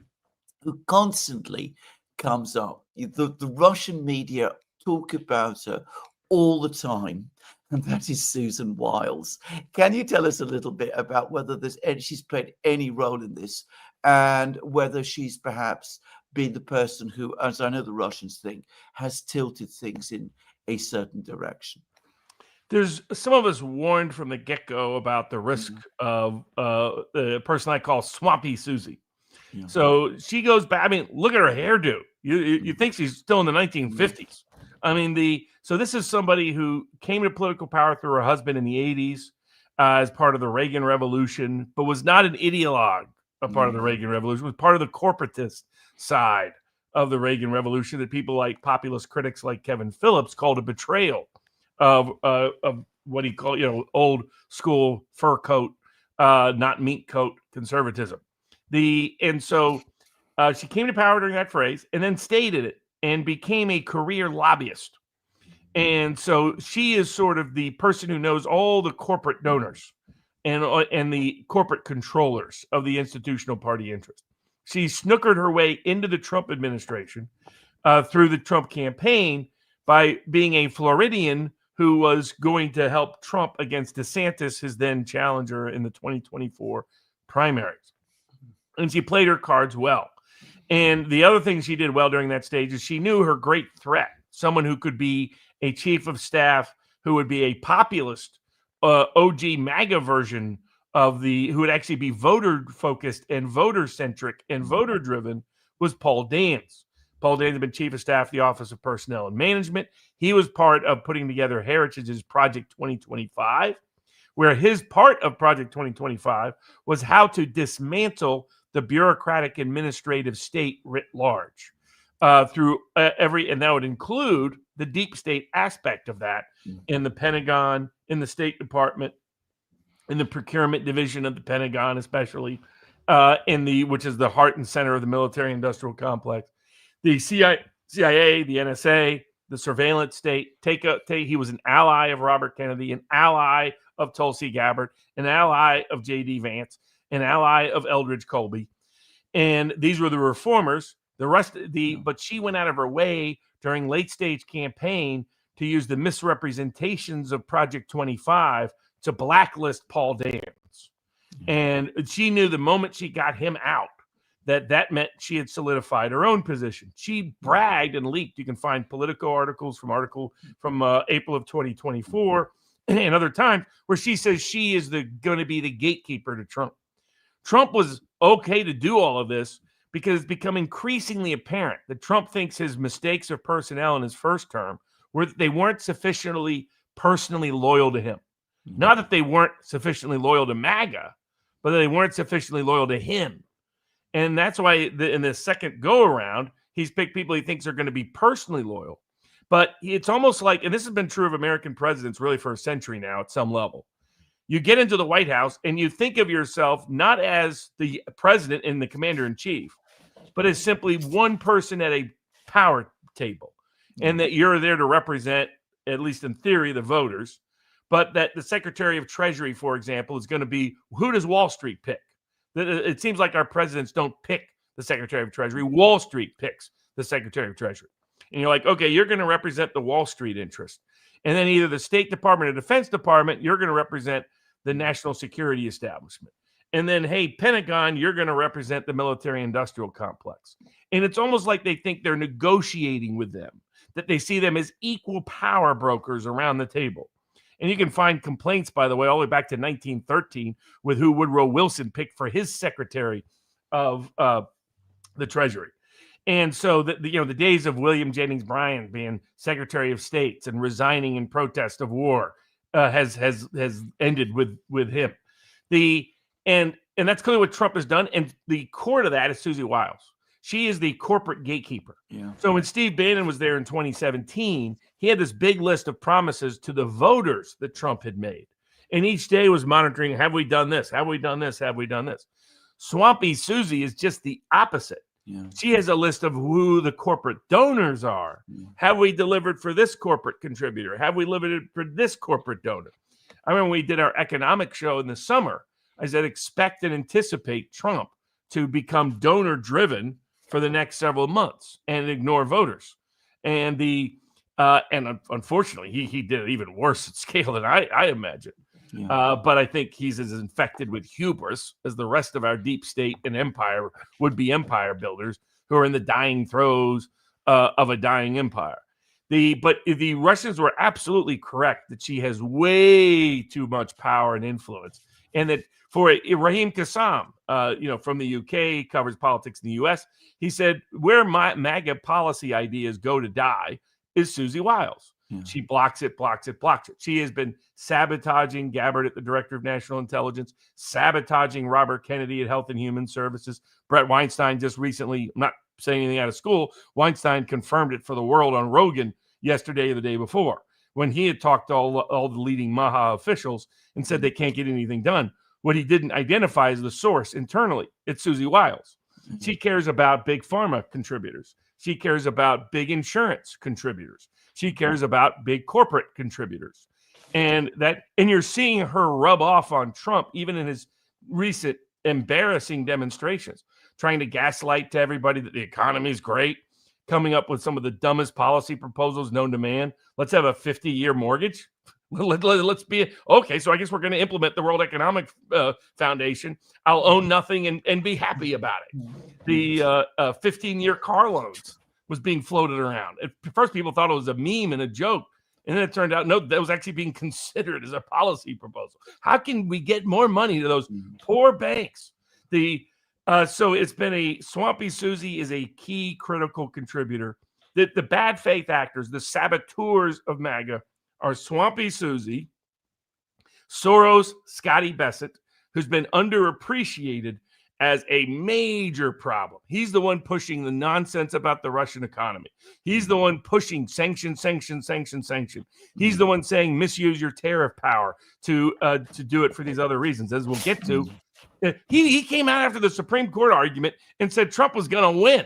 who constantly comes up? The Russian media talk about her all the time, and that is Susan Wiles. Can you tell us a little bit about whether she's played any role in this, and whether she's perhaps been the person who, as I know the Russians think, has tilted things in a certain direction? There's some of us warned from the get-go about the risk of the person I call Swampy Susie. Yeah. So she goes back. I mean, look at her hairdo. You think she's still in the 1950s. I mean, so this is somebody who came to political power through her husband in the 80s as part of the Reagan Revolution, but was not an ideologue of part of the Reagan Revolution, was part of the corporatist side of the Reagan Revolution that people like populist critics like Kevin Phillips called a betrayal of what he called, old school fur coat, not mink coat conservatism. So she came to power during that phrase and then stayed in it and became a career lobbyist. And so she is sort of the person who knows all the corporate donors and the corporate controllers of the institutional party interest. She snookered her way into the Trump administration through the Trump campaign by being a Floridian who was going to help Trump against DeSantis, his then challenger in the 2024 primaries. And she played her cards well. And the other thing she did well during that stage is she knew her great threat, someone who could be a chief of staff, who would be a populist, OG MAGA version of who would actually be voter focused and voter centric and voter driven, was Paul Dance. Paul Dance had been chief of staff, the Office of Personnel and Management. He was part of putting together Heritage's Project 2025, where his part of Project 2025 was how to dismantle the bureaucratic administrative state writ large through and that would include the deep state aspect of that in the Pentagon, in the State Department, in the procurement division of the Pentagon, especially which is the heart and center of the military industrial complex, the CIA, the NSA, the surveillance state. He was an ally of Robert Kennedy, an ally of Tulsi Gabbard, an ally of J.D. Vance, an ally of Eldridge Colby. And these were the reformers. But she went out of her way during late stage campaign to use the misrepresentations of Project 25 to blacklist Paul Dance. And she knew the moment she got him out, that meant she had solidified her own position. She bragged and leaked. You can find Politico articles from April of 2024 and other times where she says she is going to be the gatekeeper to Trump. Trump was okay to do all of this because it's become increasingly apparent that Trump thinks his mistakes of personnel in his first term were that they weren't sufficiently personally loyal to him. Not that they weren't sufficiently loyal to MAGA, but that they weren't sufficiently loyal to him. And that's why in the second go around, he's picked people he thinks are going to be personally loyal. But it's almost like, and this has been true of American presidents really for a century now at some level. You get into the White House and you think of yourself not as the president and the commander-in-chief, but as simply one person at a power table, and that you're there to represent, at least in theory, the voters, but that the Secretary of Treasury, for example, is going to be, who does Wall Street pick? It seems like our presidents don't pick the Secretary of Treasury. Wall Street picks the Secretary of Treasury. And you're like, okay, you're going to represent the Wall Street interest. And then either the State Department or Defense Department, you're going to represent the national security establishment. And then, hey, Pentagon, you're going to represent the military-industrial complex. And it's almost like they think they're negotiating with them, that they see them as equal power brokers around the table. And you can find complaints, by the way, all the way back to 1913 with who Woodrow Wilson picked for his Secretary of the Treasury. And so the days of William Jennings Bryan being Secretary of State and resigning in protest of war has ended with him. And that's clearly what Trump has done. And the core to that is Susie Wiles. She is the corporate gatekeeper. Yeah. So when Steve Bannon was there in 2017, he had this big list of promises to the voters that Trump had made. And each day was monitoring, have we done this? Have we done this? Have we done this? Swampy Susie is just the opposite. Yeah. She has a list of who the corporate donors are. Yeah. Have we delivered for this corporate contributor? Have we delivered for this corporate donor? I remember we did our economic show in the summer. I said, expect and anticipate Trump to become donor-driven for the next several months and ignore voters. And unfortunately, he did it even worse at scale than I imagine. Yeah. But I think he's as infected with hubris as the rest of our deep state and empire would-be empire builders who are in the dying throes of a dying empire. But the Russians were absolutely correct that she has way too much power and influence, and that for Raheem Kassam, from the UK, covers politics in the US, he said where my MAGA policy ideas go to die is Susie Wiles. Yeah. She blocks it. She has been sabotaging Gabbard at the Director of National Intelligence, sabotaging Robert Kennedy at Health and Human Services. Brett Weinstein just recently, I'm not saying anything out of school, Weinstein confirmed it for the world on Rogan yesterday or the day before, when he had talked to all the leading MAHA officials and said they can't get anything done. What he didn't identify as the source internally, it's Susie Wiles. Mm-hmm. She cares about big pharma contributors. She cares about big insurance contributors. She cares about big corporate contributors. And you're seeing her rub off on Trump, even in his recent embarrassing demonstrations, trying to gaslight to everybody that the economy is great, coming up with some of the dumbest policy proposals known to man. Let's have a 50-year mortgage. Let's be okay. So I guess we're going to implement the World Economic Foundation. I'll own nothing and be happy about it. The 15-year car loans was being floated around. At first, people thought it was a meme and a joke, and then it turned out no, that was actually being considered as a policy proposal. How can we get more money to those poor banks? So it's been Swampy Susie is a key critical contributor. The bad faith actors, the saboteurs of MAGA, are Swampy Susie, Soros, Scotty Bessent, who's been underappreciated as a major problem. He's the one pushing the nonsense about the Russian economy. He's the one pushing sanction. He's the one saying misuse your tariff power to do it for these other reasons, as we'll get to. He came out after the Supreme Court argument and said Trump was going to win.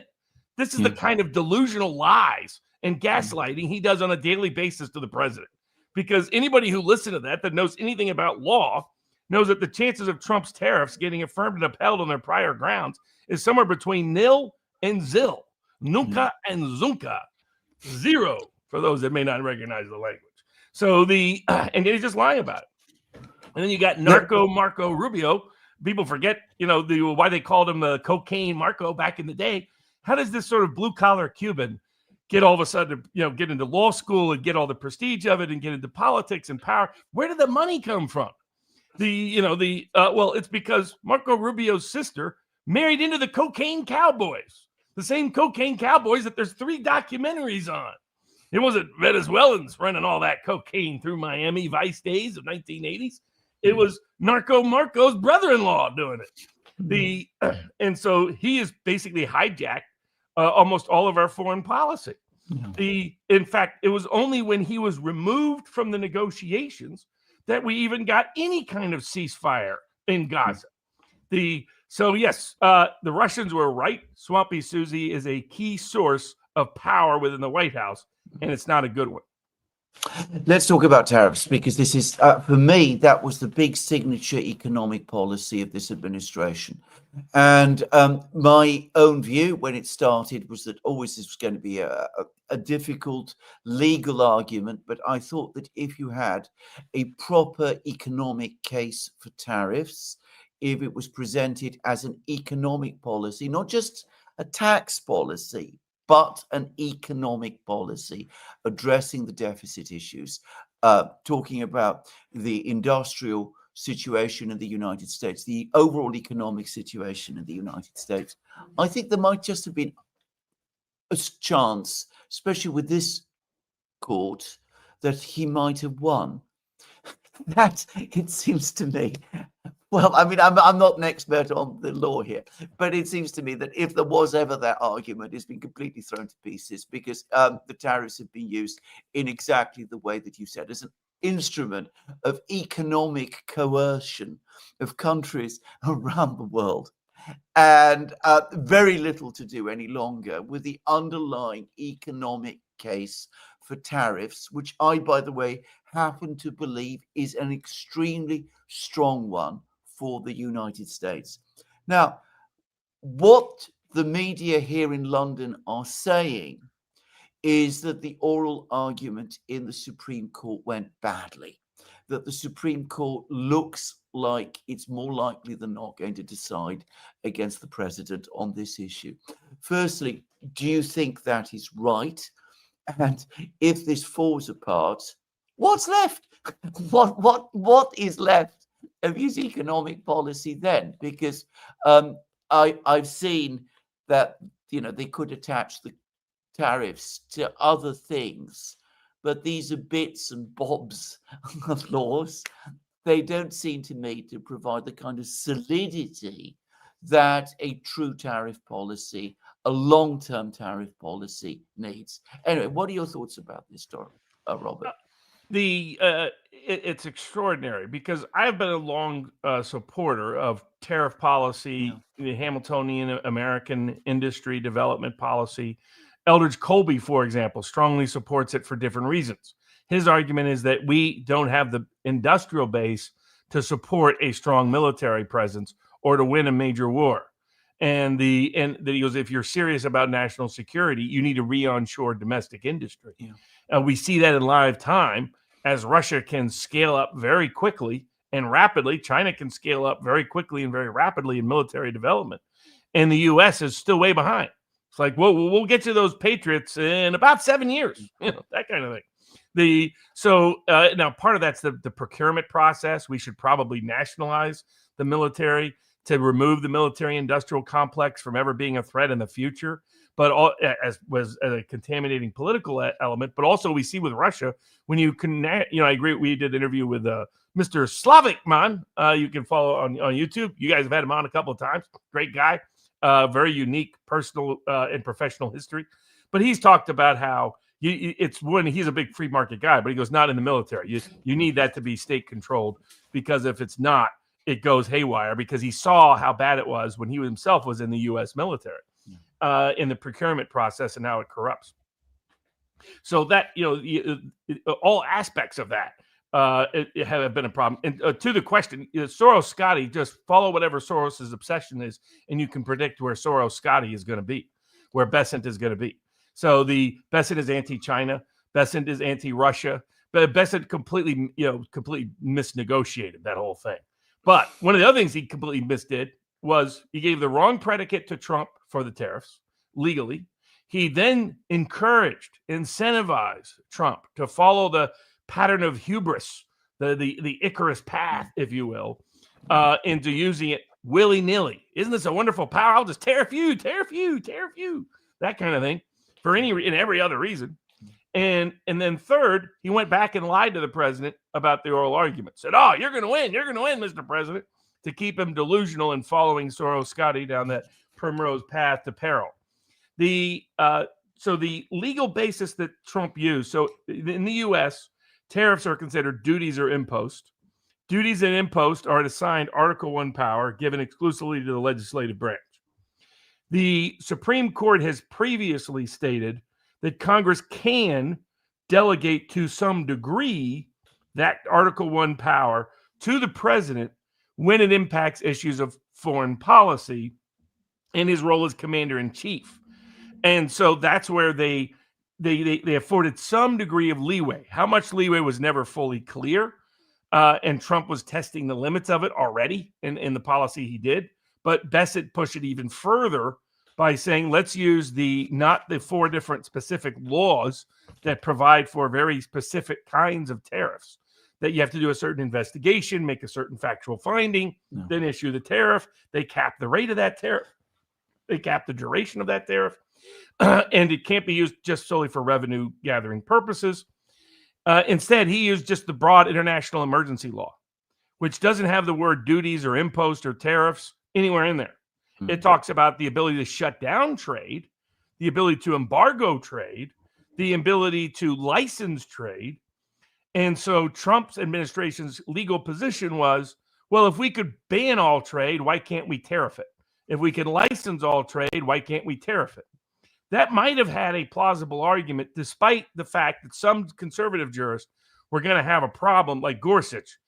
This is the kind of delusional lies and gaslighting he does on a daily basis to the president. Because anybody who listened to that knows anything about law knows that the chances of Trump's tariffs getting affirmed and upheld on their prior grounds is somewhere between nil and zil. Nunca and zunca. Zero, for those that may not recognize the language. So and he's just lying about it. And then you got Narco Marco Rubio. People forget, why they called him the cocaine Marco back in the day. How does this sort of blue-collar Cuban get all of a sudden, get into law school and get all the prestige of it and get into politics and power? Where did the money come from? It's because Marco Rubio's sister married into the cocaine cowboys, the same cocaine cowboys that there's 3 documentaries on. It wasn't Venezuelans running all that cocaine through Miami Vice days of 1980s. It was Narco Marco's brother-in-law doing it. And so he has basically hijacked almost all of our foreign policy. In fact, it was only when he was removed from the negotiations that we even got any kind of ceasefire in Gaza. So yes, the Russians were right. Swampy Susie is a key source of power within the White House, and it's not a good one. Let's talk about tariffs, because this is, for me, that was the big signature economic policy of this administration. And my own view when it started was that always this was going to be a difficult legal argument. But I thought that if you had a proper economic case for tariffs, if it was presented as an economic policy, not just a tax policy, but an economic policy addressing the deficit issues, talking about the industrial situation in the United States, the overall economic situation in the United States, I think there might just have been a chance, especially with this court, that he might have won. That, it seems to me, well, I mean, I'm not an expert on the law here, but it seems to me that if there was ever that argument, it's been completely thrown to pieces, because the tariffs have been used in exactly the way that you said, as an instrument of economic coercion of countries around the world, and very little to do any longer with the underlying economic case for tariffs, which I, by the way, happen to believe is an extremely strong one for the United States. Now, what the media here in London are saying is that the oral argument in the Supreme Court went badly, that the Supreme Court looks like it's more likely than not going to decide against the president on this issue. Firstly, do you think that is right? And if this falls apart, what's left? What is left of his economic policy then? Because I've seen that, you know, they could attach the tariffs to other things, but these are bits and bobs of laws. They don't seem to me to provide the kind of solidity that a true tariff policy, a long-term tariff policy needs. Anyway, what are your thoughts about this, Robert? It's extraordinary, because I've been a long supporter of tariff policy, the Hamiltonian American industry development policy. Eldridge Colby, for example, strongly supports it for different reasons. His argument is that we don't have the industrial base to support a strong military presence or to win a major war. And that he goes, if you're serious about national security, you need to re-onshore domestic industry. We see that in live time as Russia can scale up very quickly and rapidly. China can scale up very quickly and very rapidly in military development. And the U.S. is still way behind. It's like, well, we'll get to those Patriots in about 7 years, that kind of thing. Now part of that's the procurement process. We should probably nationalize the military to remove the military industrial complex from ever being a threat in the future, but as was a contaminating political element. But also we see with Russia, when you connect, I agree. We did an interview with Mr. Slavik-Man. You can follow on YouTube. You guys have had him on a couple of times. Great guy, very unique personal and professional history. But he's talked about how it's when he's a big free market guy, but he goes, not in the military. You need that to be state controlled, because if it's not, it goes haywire, because he saw how bad it was when he himself was in the U.S. military in the procurement process and how it corrupts. So that, all aspects of that have been a problem. And to the question, Soros-Scotty, just follow whatever Soros's obsession is, and you can predict where Soros-Scotty is going to be, where Bessent is going to be. So the Bessent is anti-China, Bessent is anti-Russia, but Bessent completely misnegotiated that whole thing. But one of the other things he completely misdid was he gave the wrong predicate to Trump for the tariffs legally. He then incentivized Trump to follow the pattern of hubris, the Icarus path, if you will, into using it willy-nilly. Isn't this a wonderful power? I'll just tariff you, that kind of thing, for every other reason. And then third, he went back and lied to the president about the oral argument. Said, "Oh, you're going to win, Mr. President," to keep him delusional and following Soros-Scotty down that primrose path to peril. The the legal basis that Trump used. So in the U.S., tariffs are considered duties or impost. Duties and impost are assigned Article 1 power given exclusively to the legislative branch. The Supreme Court has previously stated that Congress can delegate to some degree that Article 1 power to the president when it impacts issues of foreign policy in his role as commander-in-chief. And so that's where they afforded some degree of leeway. How much leeway was never fully clear. And Trump was testing the limits of it already in the policy he did. But Bessent pushed it even further by saying, let's use not the 4 different specific laws that provide for very specific kinds of tariffs, that you have to do a certain investigation, make a certain factual finding, then issue the tariff. They cap the rate of that tariff. They cap the duration of that tariff. And it can't be used just solely for revenue gathering purposes. Instead, he used just the broad international emergency law, which doesn't have the word duties or impost or tariffs anywhere in there. Mm-hmm. It talks about the ability to shut down trade, the ability to embargo trade, the ability to license trade. And so Trump's administration's legal position was, well, if we could ban all trade, why can't we tariff it? If we can license all trade, why can't we tariff it? That might have had a plausible argument, despite the fact that some conservative jurists were going to have a problem, like Gorsuch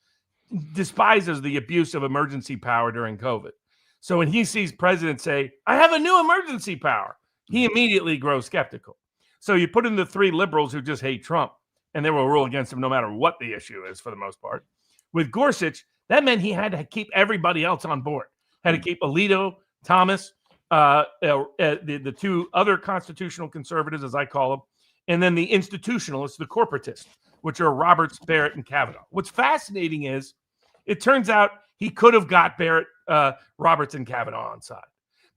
despises the abuse of emergency power during COVID. So when he sees presidents say, I have a new emergency power, he immediately grows skeptical. So you put in the 3 liberals who just hate Trump, and they will rule against him no matter what the issue is for the most part. With Gorsuch, that meant he had to keep everybody else on board. Had to keep Alito, Thomas, the 2 other constitutional conservatives, as I call them, and then the institutionalists, the corporatists, which are Roberts, Barrett, and Kavanaugh. What's fascinating is it turns out he could have got Barrett, Roberts, and Kavanaugh on side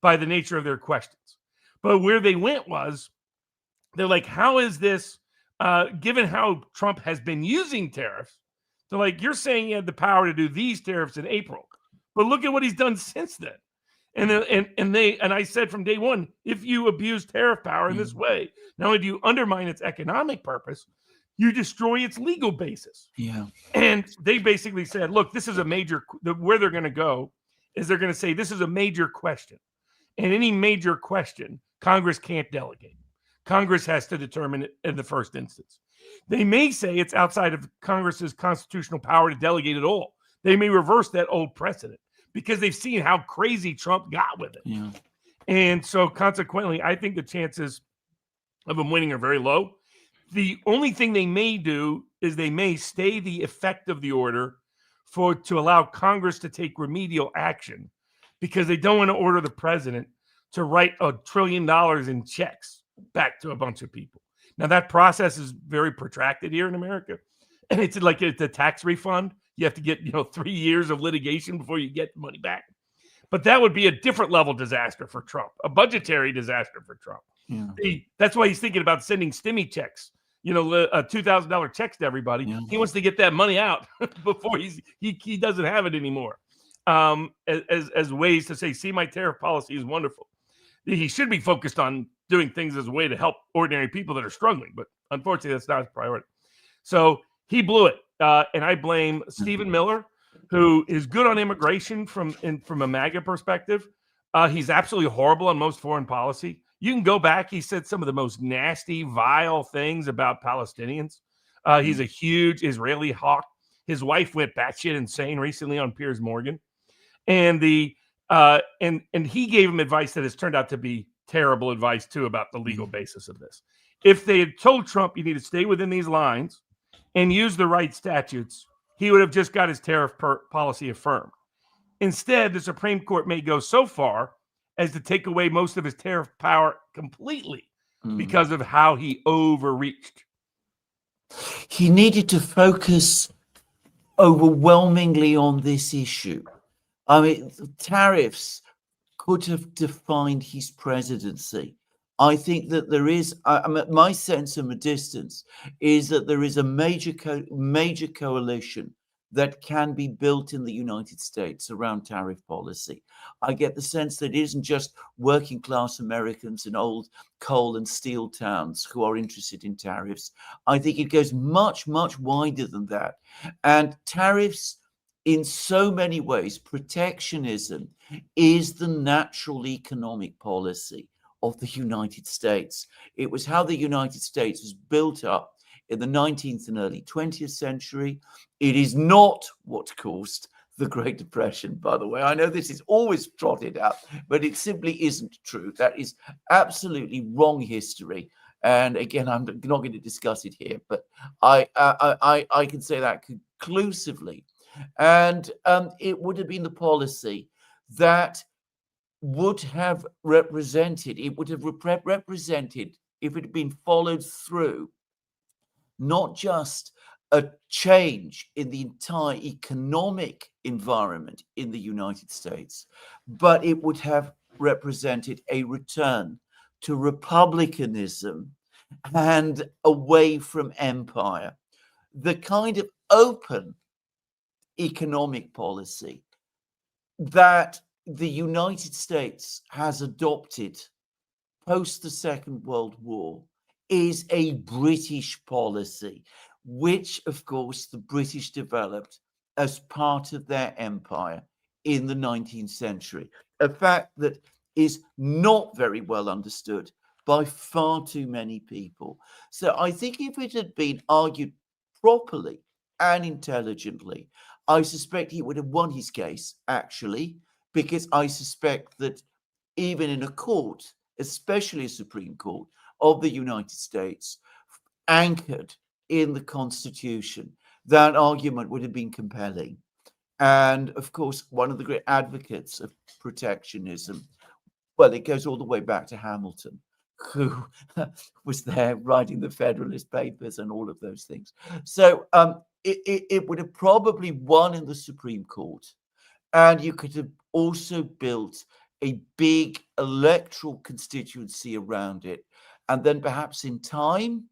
by the nature of their questions. But where they went was, they're like, how is this, given how Trump has been using tariffs, they're like, you're saying he had the power to do these tariffs in April, but look at what he's done since then. And I said from day one, if you abuse tariff power in this way, not only do you undermine its economic purpose, you destroy its legal basis. Yeah. And they basically said, look, this is a major, where they're going to go is they're going to say, this is a major question. And any major question, Congress can't delegate. Congress has to determine it in the first instance. They may say it's outside of Congress's constitutional power to delegate at all. They may reverse that old precedent, because they've seen how crazy Trump got with it. Yeah. And so consequently, I think the chances of him winning are very low. The only thing they may do is they may stay the effect of the order to allow Congress to take remedial action, because they don't want to order the president to write $1 trillion in checks back to a bunch of people. Now, that process is very protracted here in America. And it's like it's a tax refund. You have to get 3 years of litigation before you get the money back. But that would be a different level disaster for Trump, a budgetary disaster for Trump. Yeah. That's why he's thinking about sending stimmy checks, $2,000 checks to everybody. Yeah. He wants to get that money out before he doesn't have it anymore. As ways to say, see, my tariff policy is wonderful. He should be focused on doing things as a way to help ordinary people that are struggling. But unfortunately, that's not his priority. So he blew it. And I blame Stephen Miller, who is good on immigration from a MAGA perspective. He's absolutely horrible on most foreign policy. You can go back. He said some of the most nasty, vile things about Palestinians. He's a huge Israeli hawk. His wife went batshit insane recently on Piers Morgan. And and he gave him advice that has turned out to be terrible advice, too, about the legal basis of this. If they had told Trump you need to stay within these lines and use the right statutes, he would have just got his tariff policy affirmed. Instead, the Supreme Court may go so far as to take away most of his tariff power completely because of how he overreached. He needed to focus overwhelmingly on this issue. I mean, tariffs could have defined his presidency. I think that there is, my sense from a distance is that there is a major coalition that can be built in the United States around tariff policy. I get the sense that it isn't just working class Americans in old coal and steel towns who are interested in tariffs. I think it goes much, much wider than that. And tariffs, in so many ways, protectionism is the natural economic policy of the United States. It was how the United States was built up in the 19th and early 20th century. It is not what caused the Great Depression, by the way. I know this is always trotted out, but it simply isn't true. That is absolutely wrong history. And again, I'm not going to discuss it here, but I can say that conclusively. And it would have been the policy that would have represented, it would have represented, if it had been followed through, not just a change in the entire economic environment in the United States, but it would have represented a return to republicanism and away from empire. The kind of open economic policy that the United States has adopted post the Second World War is a British policy, which, of course, the British developed as part of their empire in the 19th century, a fact that is not very well understood by far too many people. So I think if it had been argued properly and intelligently, I suspect he would have won his case, actually, because I suspect that even in a court, especially a Supreme Court of the United States, anchored in the Constitution, that argument would have been compelling. And of course, one of the great advocates of protectionism, well, it goes all the way back to Hamilton, who was there writing the Federalist Papers and all of those things. So it would have probably won in the Supreme Court. And you could have also built a big electoral constituency around it. And then perhaps in time,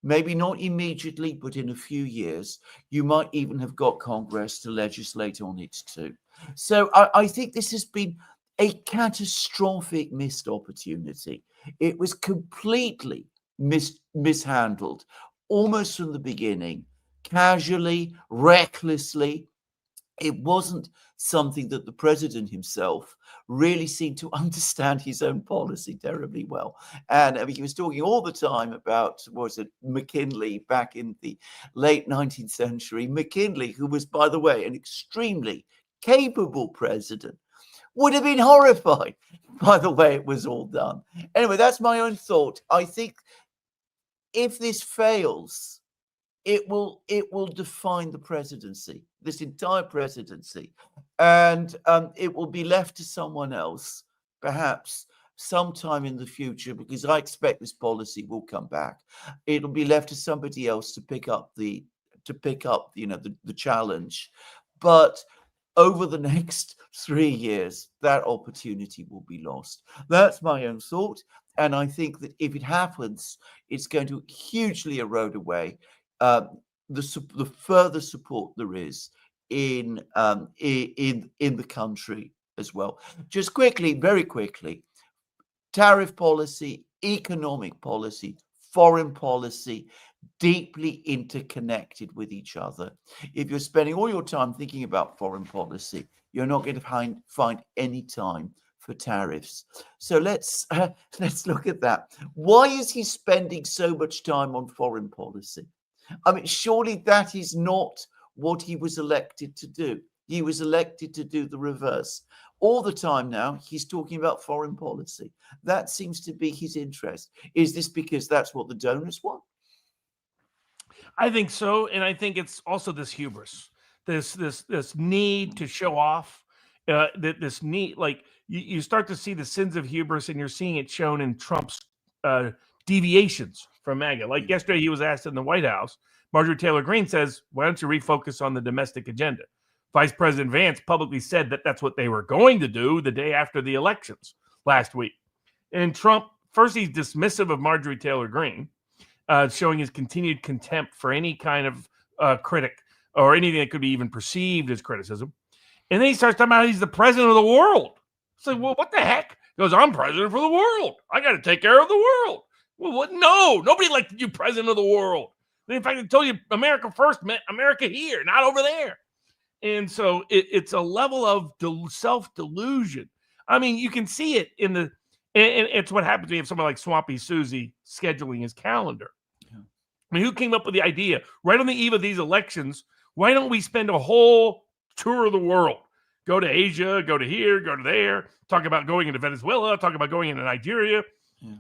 maybe not immediately, but in a few years, you might even have got Congress to legislate on it too. So I think this has been a catastrophic missed opportunity. It was completely mishandled, almost from the beginning, casually, recklessly. It wasn't something that the president himself really seemed to understand his own policy terribly well. And I mean, he was talking all the time about, was it McKinley back in the late 19th century? McKinley, who was, by the way, an extremely capable president, would have been horrified by the way it was all done. Anyway, that's my own thought. I think if this fails, it will define the presidency, this entire presidency, and it will be left to someone else, perhaps sometime in the future, because I expect this policy will come back. It'll be left to somebody else to pick up the challenge, but over the next 3 years, that opportunity will be lost. That's my own thought, and I think that if it happens, it's going to hugely erode away the further support there is in the country as well. Just quickly, very quickly, tariff policy, economic policy, foreign policy, deeply interconnected with each other. If you're spending all your time thinking about foreign policy, you're not going to find any time for tariffs. So let's look at that. Why is he spending so much time on foreign policy? I mean, surely that is not what he was elected to do. He was elected to do the reverse. All the time now, he's talking about foreign policy. That seems to be his interest. Is this because that's what the donors want? I think so, and I think it's also this hubris, this need to show off, this need, like you start to see the sins of hubris, and you're seeing it shown in Trump's deviations from MAGA. Like yesterday, he was asked in the White House. Marjorie Taylor Greene says, "Why don't you refocus on the domestic agenda?" Vice President Vance publicly said that that's what they were going to do the day after the elections last week. And Trump, first, he's dismissive of Marjorie Taylor Greene, showing his continued contempt for any kind of critic or anything that could be even perceived as criticism. And then he starts talking about he's the president of the world. It's like, well, what the heck? He goes, I'm president for the world. I got to take care of the world. Well, what? No, nobody elected you president of the world. In fact, I told you America first meant America here, not over there. And so it's a level of self-delusion. I mean, you can see it in the, and it's what happens when you have someone like Swampy Susie scheduling his calendar. Yeah. I mean, who came up with the idea right on the eve of these elections? Why don't we spend a whole tour of the world? Go to Asia, go to here, go to there, talk about going into Venezuela, talk about going into Nigeria. Yeah.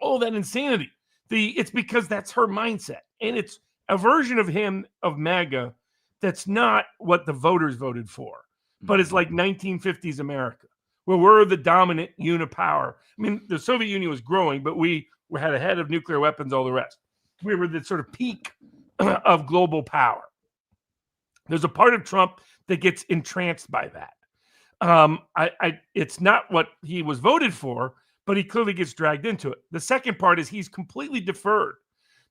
All that insanity. It's because that's her mindset. And it's a version of him, of MAGA, that's not what the voters voted for, but it's like 1950s America, where we're the dominant unipower. I mean, the Soviet Union was growing, but we had a head of nuclear weapons, all the rest. We were the sort of peak of global power. There's a part of Trump that gets entranced by that. It's not what he was voted for, but he clearly gets dragged into it. The second part is he's completely deferred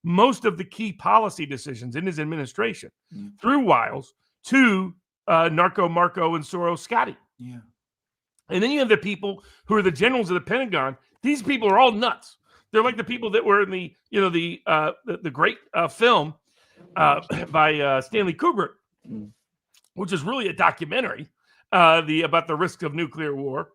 most of the key policy decisions in his administration through Wiles to Narco Marco and Soros Scotty. Yeah. And then you have the people who are the generals of the Pentagon. These people are all nuts. They're like the people that were in the great film by Stanley Kubrick, which is really a documentary about the risk of nuclear war.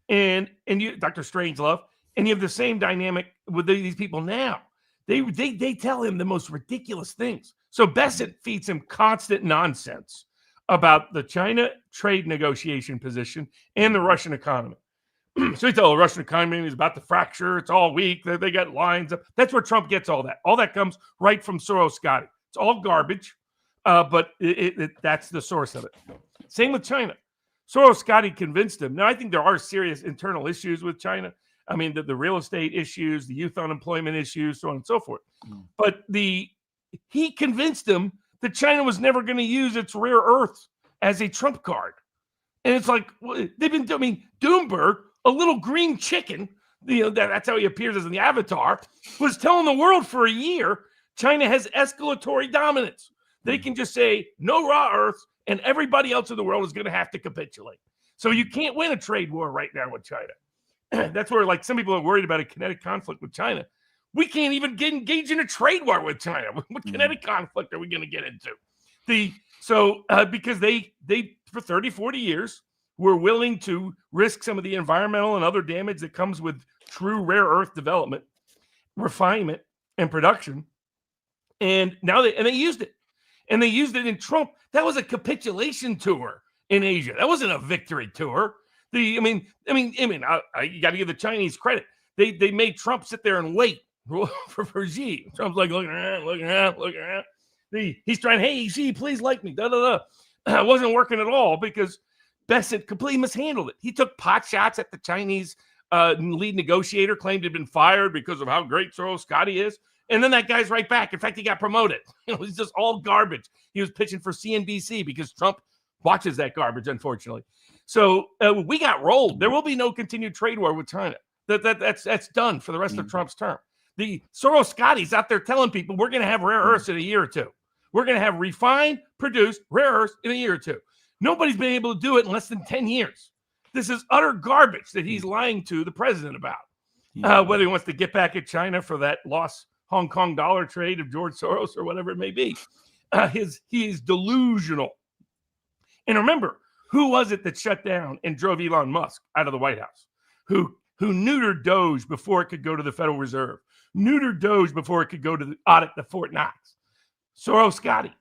And you, Dr. Strangelove, and you have the same dynamic with these people now. They tell him the most ridiculous things. So Bessent feeds him constant nonsense about the China trade negotiation position and the Russian economy. So he tells the Russian economy is about to fracture. It's all weak. They got lines up. That's where Trump gets all that. All that comes right from Soros Scotty. It's all garbage, but that's the source of it. Same with China. Soros Scotty convinced him. Now, I think there are serious internal issues with China. I mean, the real estate issues, the youth unemployment issues, so on and so forth. But he convinced him that China was never going to use its rare earths as a trump card. And it's like, they've been, Doomberg, a little green chicken, that's how he appears as in the Avatar, was telling the world for a year, China has escalatory dominance. They can just say, no raw earths, and everybody else in the world is going to have to capitulate. So you can't win a trade war right now with China. That's where, like, some people are worried about a kinetic conflict with China. We can't even engage in a trade war with China. What kinetic conflict are we going to get into? Because they for 30, 40 years were willing to risk some of the environmental and other damage that comes with true rare earth development, refinement, and production. And now they used it. And they used it in Trump. That was a capitulation tour in Asia. That wasn't a victory tour. You got to give the Chinese credit. They made Trump sit there and wait for Xi. Trump's like looking around. He's trying, hey, Xi, please like me. It wasn't working at all because Bessent completely mishandled it. He took pot shots at the Chinese lead negotiator, claimed he'd been fired because of how great Soros Scotty is. And then that guy's right back. In fact, he got promoted. It's just all garbage. He was pitching for CNBC because Trump watches that garbage, unfortunately. So we got rolled. There will be no continued trade war with China. That's done for the rest of Trump's term. The Soros Scotty's out there telling people we're going to have rare earths in a year or two. We're going to have refined, produced rare earths in a year or two. Nobody's been able to do it in less than 10 years. This is utter garbage that he's lying to the president about. Whether he wants to get back at China for that lost Hong Kong dollar trade of George Soros or whatever it may be. He is delusional. And remember, who was it that shut down and drove Elon Musk out of the White House? Who neutered Doge before it could go to the Federal Reserve? Neutered Doge before it could go to the audit the Fort Knox? Soros Scotty.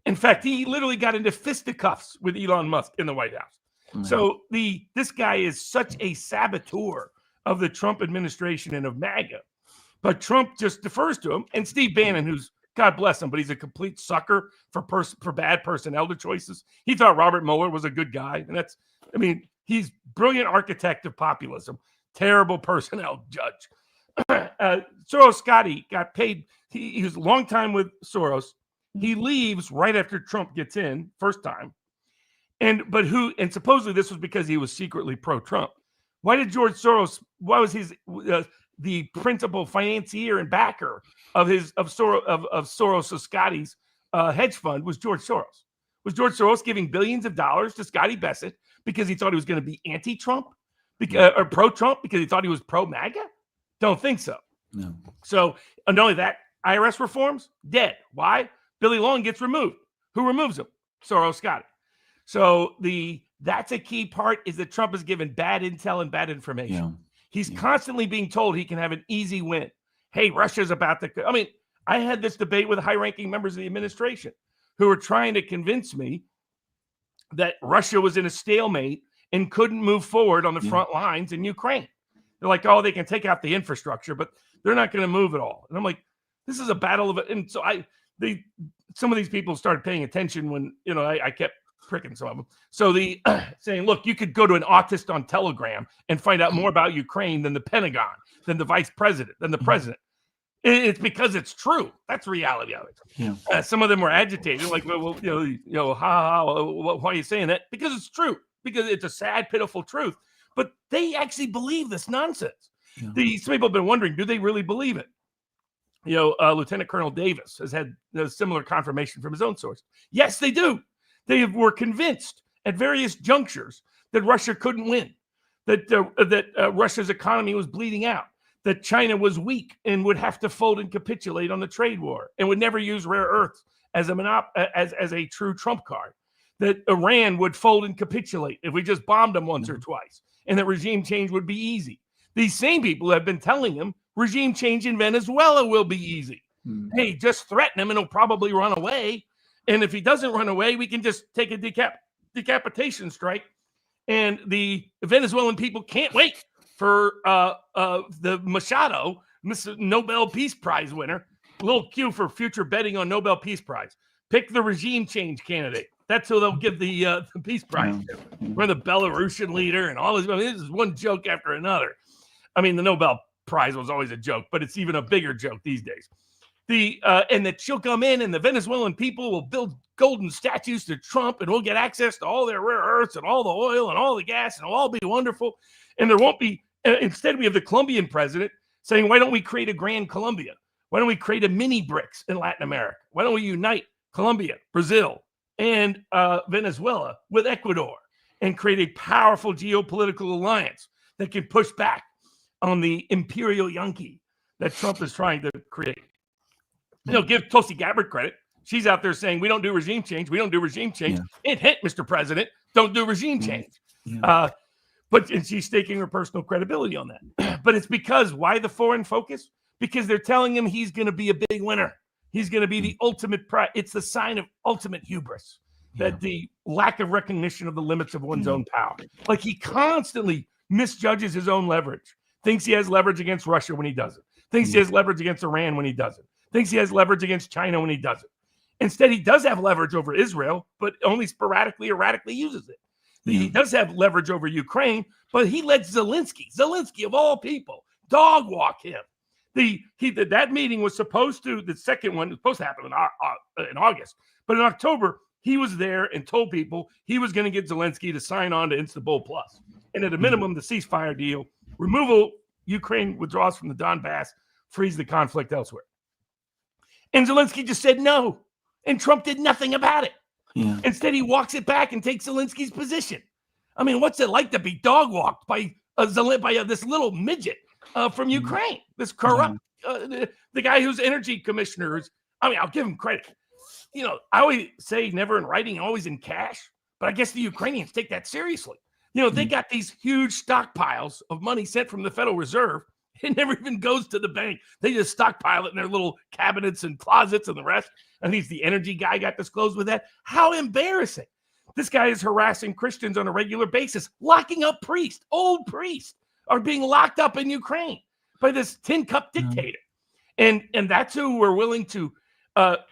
In fact, he literally got into fisticuffs with Elon Musk in the White House. Mm-hmm. So this guy is such a saboteur of the Trump administration and of MAGA. But Trump just defers to him. And Steve Bannon, who's, God bless him, but he's a complete sucker for bad personnel choices. He thought Robert Mueller was a good guy. And he's brilliant architect of populism. Terrible personnel judge. Soros Scotty got paid. He was a long time with Soros. He leaves right after Trump gets in, first time. And supposedly this was because he was secretly pro-Trump. Why was his the principal financier and backer of Soros Scotty's hedge fund was George Soros. Was George Soros giving billions of dollars to Scotty Bessett because he thought he was going to be anti-Trump or pro-Trump because he thought he was pro-MAGA? Don't think so. No. So not only that, IRS reforms, dead. Why? Billy Long gets removed. Who removes him? Soros Scotty. So that's a key part, is that Trump is given bad intel and bad information. Yeah. He's constantly being told he can have an easy win. Hey, Russia's about to... I mean, I had this debate with high-ranking members of the administration who were trying to convince me that Russia was in a stalemate and couldn't move forward on the front lines in Ukraine. They're like, oh, they can take out the infrastructure, but they're not going to move at all. And I'm like, this is a battle of it. And so some of these people started paying attention when, I kept pricking some of them. So saying, look, you could go to an autist on Telegram and find out more about Ukraine than the Pentagon, than the vice president, than the president. It's because it's true. That's the reality of it. Yeah. Some of them were agitated, like, well, why are you saying that? Because it's true. Because it's a sad, pitiful truth. But they actually believe this nonsense. Yeah. Some people have been wondering, do they really believe it? Lieutenant Colonel Davis has had a similar confirmation from his own source. Yes, they do. They were convinced at various junctures that Russia couldn't win, that Russia's economy was bleeding out, that China was weak and would have to fold and capitulate on the trade war and would never use rare earths as a true trump card, that Iran would fold and capitulate if we just bombed them once or twice, and that regime change would be easy. These same people have been telling him regime change in Venezuela will be easy. Hey, just threaten him and he'll probably run away. And if he doesn't run away, we can just take a decapitation strike. And the Venezuelan people can't wait for the Machado, Nobel Peace Prize winner. A little cue for future betting on Nobel Peace Prize. Pick the regime change candidate. That's who they'll give the Peace Prize to. We're the Belarusian leader and all this. I mean, this is one joke after another. I mean, the Nobel Prize was always a joke, but it's even a bigger joke these days. And that she'll come in and the Venezuelan people will build golden statues to Trump and we'll get access to all their rare earths and all the oil and all the gas and it'll all be wonderful. And there won't be, instead we have the Colombian president saying, why don't we create a Grand Colombia? Why don't we create a mini BRICS in Latin America? Why don't we unite Colombia, Brazil, and Venezuela with Ecuador and create a powerful geopolitical alliance that can push back on the imperial Yankee that Trump is trying to create? Give Tulsi Gabbard credit. She's out there saying, we don't do regime change. We don't do regime change. Yeah. It hit, Mr. President. Don't do regime change. Yeah. And she's staking her personal credibility on that. But it's because, why the foreign focus? Because they're telling him he's going to be a big winner. He's going to be the ultimate it's the sign of ultimate hubris, that the lack of recognition of the limits of one's own power. Like, he constantly misjudges his own leverage. Thinks he has leverage against Russia when he doesn't. Thinks he has leverage against Iran when he doesn't. Thinks he has leverage against China when he doesn't. Instead, he does have leverage over Israel, but only sporadically, erratically uses it. He does have leverage over Ukraine, but he let Zelensky of all people, dog walk him. That meeting was supposed to, the second one was supposed to happen in August, but in October, he was there and told people he was going to get Zelensky to sign on to Istanbul Plus. And at a minimum, the ceasefire deal, removal, Ukraine withdraws from the Donbass, frees the conflict elsewhere. And Zelensky just said no. And Trump did nothing about it. Yeah. Instead, he walks it back and takes Zelensky's position. I mean, what's it like to be dog walked by this little midget from Ukraine? This corrupt, the guy who's energy commissioner. I'll give him credit. I always say never in writing, always in cash. But I guess the Ukrainians take that seriously. They got these huge stockpiles of money sent from the Federal Reserve. It never even goes to the bank. They just stockpile it in their little cabinets and closets and the rest. And he's the energy guy, got disclosed with that. How embarrassing. This guy is harassing Christians on a regular basis, locking up priests. Old priests are being locked up in Ukraine by this tin cup dictator. And that's who we're willing to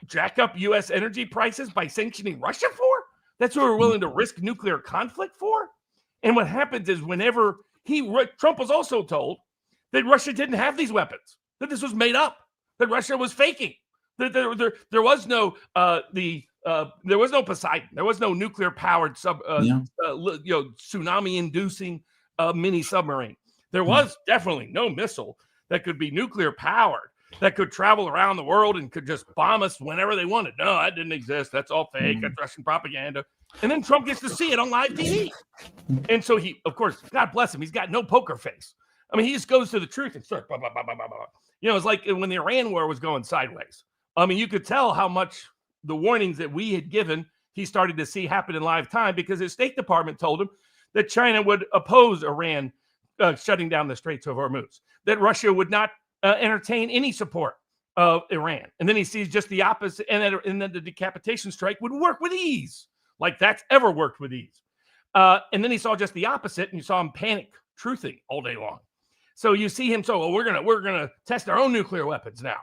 jack up U.S. energy prices by sanctioning Russia for? That's who we're willing to risk nuclear conflict for? And what happens is whenever Trump was also told that Russia didn't have these weapons, that this was made up, that Russia was faking, that there was no there was no Poseidon, there was no nuclear powered tsunami inducing mini submarine. There was definitely no missile that could be nuclear powered that could travel around the world and could just bomb us whenever they wanted. No, that didn't exist. That's all fake. That's Russian propaganda. And then Trump gets to see it on live TV. And so he, of course, God bless him, he's got no poker face. I mean, he just goes to the truth and starts, blah, blah, blah, blah, blah, blah. You know, it's like when the Iran war was going sideways. I mean, you could tell how much the warnings that we had given, he started to see happen in live time, because his State Department told him that China would oppose Iran shutting down the Straits of Hormuz, that Russia would not entertain any support of Iran. And then he sees just the opposite, and then the decapitation strike would work with ease, like that's ever worked with ease. And then he saw just the opposite, and you saw him panic truthing all day long. So you see him, so we're gonna test our own nuclear weapons now.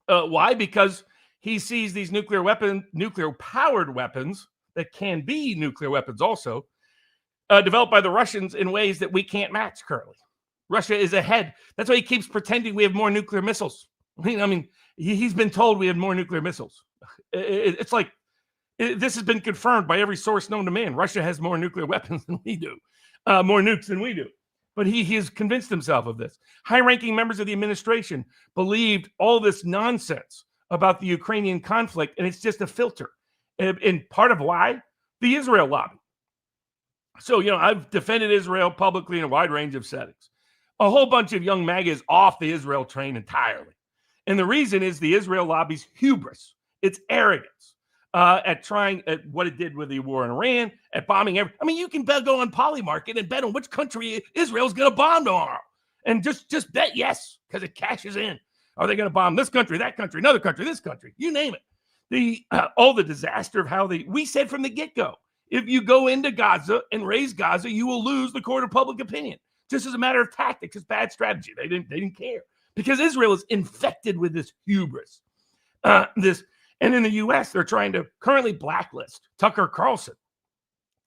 Why? Because he sees these nuclear-powered weapons that can be nuclear weapons also, developed by the Russians in ways that we can't match currently. Russia is ahead. That's why he keeps pretending we have more nuclear missiles. I mean, he's been told we have more nuclear missiles. It's like, this has been confirmed by every source known to man. Russia has more nuclear weapons than we do, more nukes than we do. But he has convinced himself of this. High-ranking members of the administration believed all this nonsense about the Ukrainian conflict, and it's just a filter. And part of why? The Israel lobby. So, you know, I've defended Israel publicly in a wide range of settings. A whole bunch of young MAGA is off the Israel train entirely. And the reason is the Israel lobby's hubris, its arrogance, at trying at what it did with the war in Iran, at bombing I mean, you can go on Polymarket and bet on which country Israel's going to bomb tomorrow. And just bet yes, because it cashes in. Are they going to bomb this country, that country, another country, this country? You name it. All the disaster of how we said from the get-go, if you go into Gaza and raise Gaza, you will lose the court of public opinion. Just as a matter of tactics, it's bad strategy. They didn't care, because Israel is infected with this hubris. And in the U.S., they're trying to currently blacklist Tucker Carlson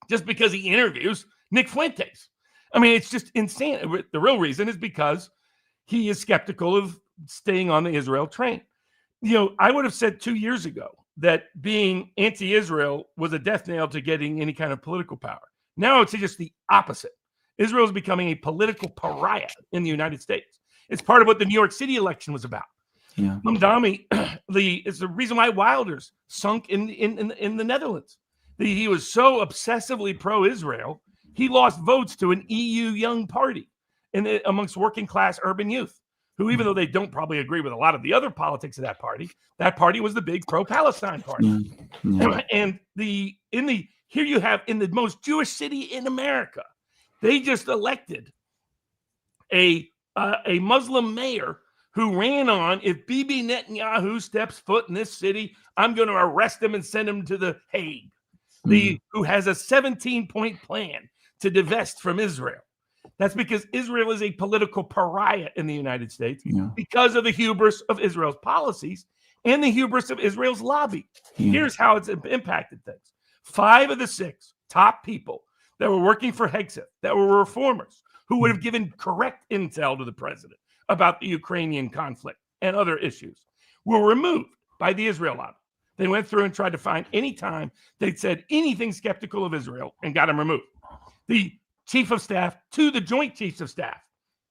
just because he interviews Nick Fuentes. I mean, it's just insane. The real reason is because he is skeptical of staying on the Israel train. You know, I would have said 2 years ago that being anti-Israel was a death nail to getting any kind of political power. Now it's just the opposite. Israel is becoming a political pariah in the United States. It's part of what the New York City election was about. Yeah. Mamdani is the reason why Wilders sunk in the Netherlands. He was so obsessively pro-Israel, he lost votes to an EU young party amongst working class urban youth, who, even though they don't probably agree with a lot of the other politics of that party was the big pro-Palestine party. Yeah. And here you have, in the most Jewish city in America, they just elected a Muslim mayor who ran on, if Bibi Netanyahu steps foot in this city, I'm going to arrest him and send him to The Hague. Who has a 17-point plan to divest from Israel. That's because Israel is a political pariah in the United States because of the hubris of Israel's policies and the hubris of Israel's lobby. Here's how it's impacted things. 5 of the 6 top people that were working for Hegseth, that were reformers, who would have given correct intel to the president about the Ukrainian conflict and other issues, were removed by the Israel lobby. They went through and tried to find any time they'd said anything skeptical of Israel and got them removed. The chief of staff to the joint chiefs of staff,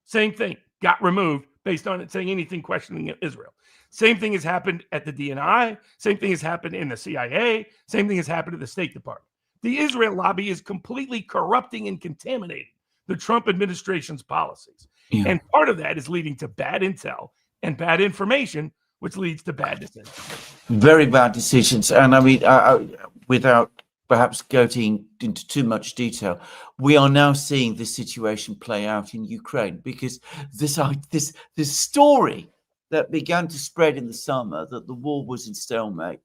same thing, got removed based on it saying anything questioning Israel. Same thing has happened at the DNI. Same thing has happened in the CIA. Same thing has happened at the State Department. The Israel lobby is completely corrupting and contaminating the Trump administration's policies. Yeah. And part of that is leading to bad intel and bad information, which leads to bad decisions. Very bad decisions. And I mean, without perhaps going into too much detail, we are now seeing this situation play out in Ukraine, because this story that began to spread in the summer, that the war was in stalemate,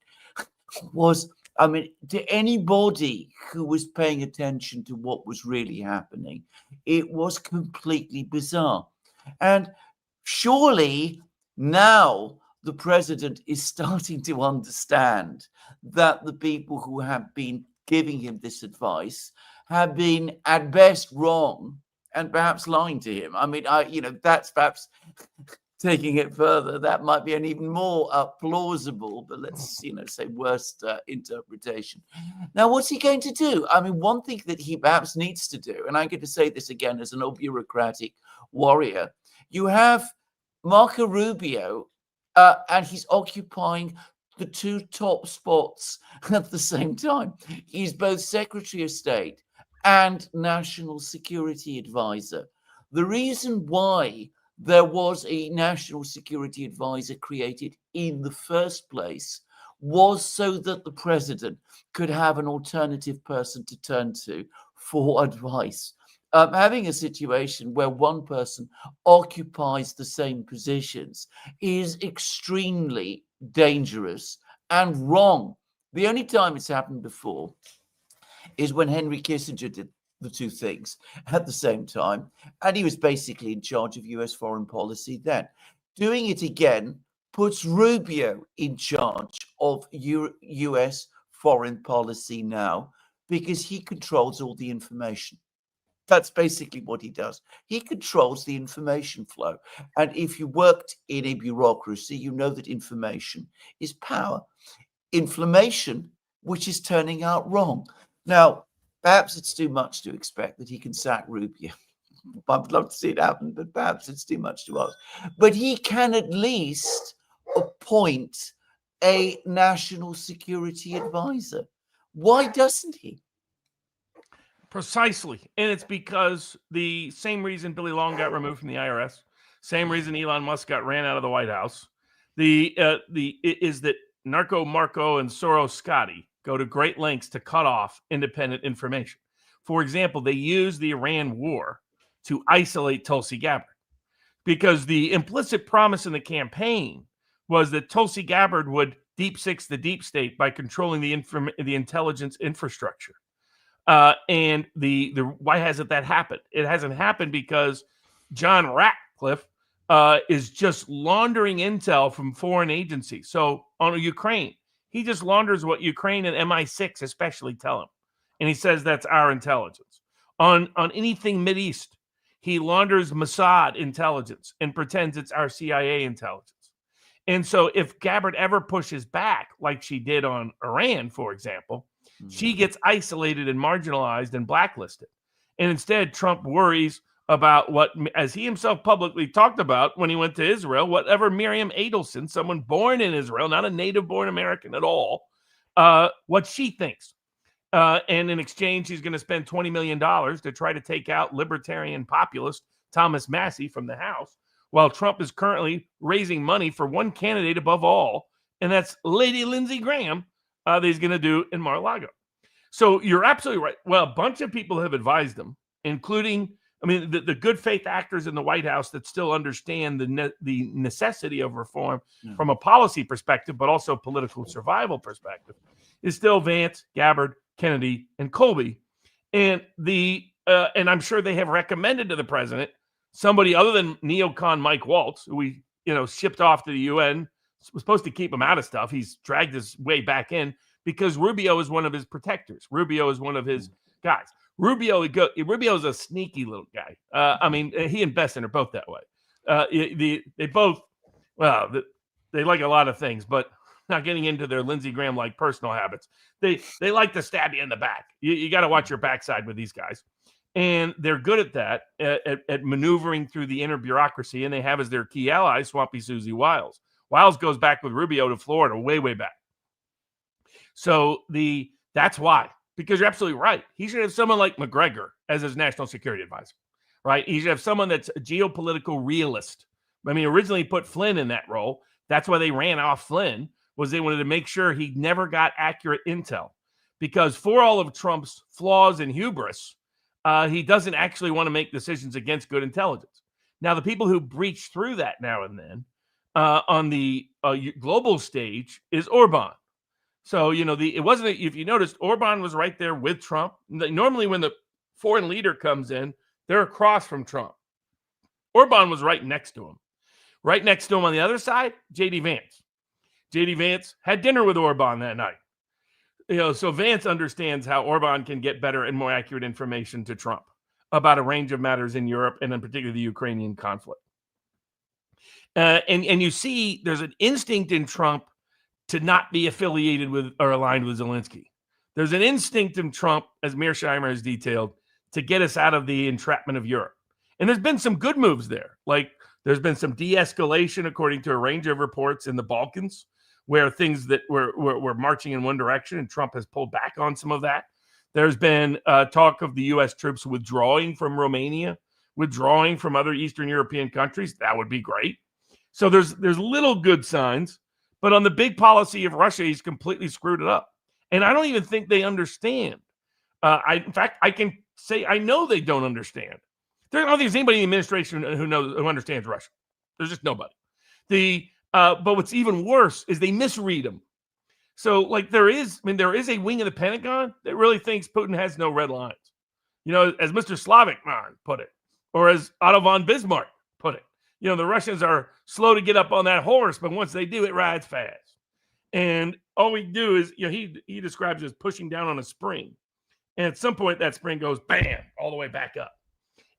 was, I mean, to anybody who was paying attention to what was really happening, it was completely bizarre. And surely now the president is starting to understand that the people who have been giving him this advice have been at best wrong and perhaps lying to him. I mean, that's perhaps taking it further. That might be an even more plausible, but let's, say worst interpretation. Now, what's he going to do? I mean, one thing that he perhaps needs to do, and I'm going to say this again as an old bureaucratic warrior, you have Marco Rubio, and he's occupying the two top spots at the same time. He's both Secretary of State and National Security Advisor. The reason why there was a National Security Advisor created in the first place was so that the president could have an alternative person to turn to for advice. Having a situation where one person occupies the same positions is extremely dangerous and wrong. The only time it's happened before is when Henry Kissinger did the two things at the same time, and he was basically in charge of US foreign policy then. Doing it again puts Rubio in charge of US foreign policy now because he controls all the information. That's basically what he does. He controls the information flow. And if you worked in a bureaucracy, you know that information is power. Inflammation, which is turning out wrong. Now, perhaps it's too much to expect that he can sack Rubio. I'd love to see it happen, but perhaps it's too much to ask. But he can at least appoint a national security advisor. Why doesn't he? Precisely. And it's because the same reason Billy Long got removed from the IRS, same reason Elon Musk got ran out of the White House, is that Narco Marco and Soros Scotty go to great lengths to cut off independent information. For example, they used the Iran war to isolate Tulsi Gabbard because the implicit promise in the campaign was that Tulsi Gabbard would deep six the deep state by controlling the intelligence infrastructure. And why hasn't that happened? It hasn't happened because John Ratcliffe is just laundering intel from foreign agencies. So on Ukraine, he just launders what Ukraine and MI6 especially tell him. And he says that's our intelligence. On anything Mideast, he launders Mossad intelligence and pretends it's our CIA intelligence. And so if Gabbard ever pushes back, like she did on Iran, for example, she gets isolated and marginalized and blacklisted. And instead, Trump worries about what, as he himself publicly talked about when he went to Israel, whatever Miriam Adelson, someone born in Israel, not a native-born American at all, what she thinks. And in exchange, he's going to spend $20 million to try to take out libertarian populist Thomas Massie from the House, while Trump is currently raising money for one candidate above all, and that's Lady Lindsey Graham, that he's going to do in Mar-a-Lago. So you're absolutely right. Well, a bunch of people have advised him, including, the good faith actors in the White House that still understand the necessity of reform from a policy perspective, but also political survival perspective, is still Vance, Gabbard, Kennedy, and Colby. And and I'm sure they have recommended to the president somebody other than neocon Mike Waltz, who we shipped off to the UN. Was supposed to keep him out of stuff. He's dragged his way back in because Rubio is one of his protectors. Rubio is one of his guys. Rubio is a sneaky little guy. He and Besson are both that way. They both, they like a lot of things, but not getting into their Lindsey Graham-like personal habits. They like to stab you in the back. You got to watch your backside with these guys. And they're good at that, at maneuvering through the inner bureaucracy, and they have as their key ally Swampy Susie Wiles. Wiles goes back with Rubio to Florida, way, way back. So that's why, because you're absolutely right. He should have someone like McGregor as his national security advisor, right? He should have someone that's a geopolitical realist. Originally put Flynn in that role. That's why they ran off Flynn, was they wanted to make sure he never got accurate intel, because for all of Trump's flaws and hubris, he doesn't actually want to make decisions against good intelligence. Now, the people who breach through that now and then on the global stage is Orban. So, it wasn't, if you noticed, Orban was right there with Trump. Normally when the foreign leader comes in, they're across from Trump. Orban was right next to him. Right next to him on the other side, J.D. Vance. J.D. Vance had dinner with Orban that night. So Vance understands how Orban can get better and more accurate information to Trump about a range of matters in Europe and in particular the Ukrainian conflict. And you see there's an instinct in Trump to not be affiliated with or aligned with Zelensky. There's an instinct in Trump, as Mearsheimer has detailed, to get us out of the entrapment of Europe. And there's been some good moves there. Like There's been some de-escalation, according to a range of reports, in the Balkans, where things that were marching in one direction, and Trump has pulled back on some of that. There's been talk of the U.S. troops withdrawing from Romania, withdrawing from other Eastern European countries. That would be great. So there's little good signs, but on the big policy of Russia, he's completely screwed it up. And I don't even think they understand. In fact, I can say I know they don't understand. I don't think there's anybody in the administration who understands Russia. There's just nobody. But what's even worse is they misread them. So, like, there is a wing of the Pentagon that really thinks Putin has no red lines. You know, as Mr. Slavik put it, or as Otto von Bismarck put it. You know, the Russians are slow to get up on that horse, but once they do, it rides fast. And all we do is, you know, he describes it as pushing down on a spring. And at some point, that spring goes bam, all the way back up.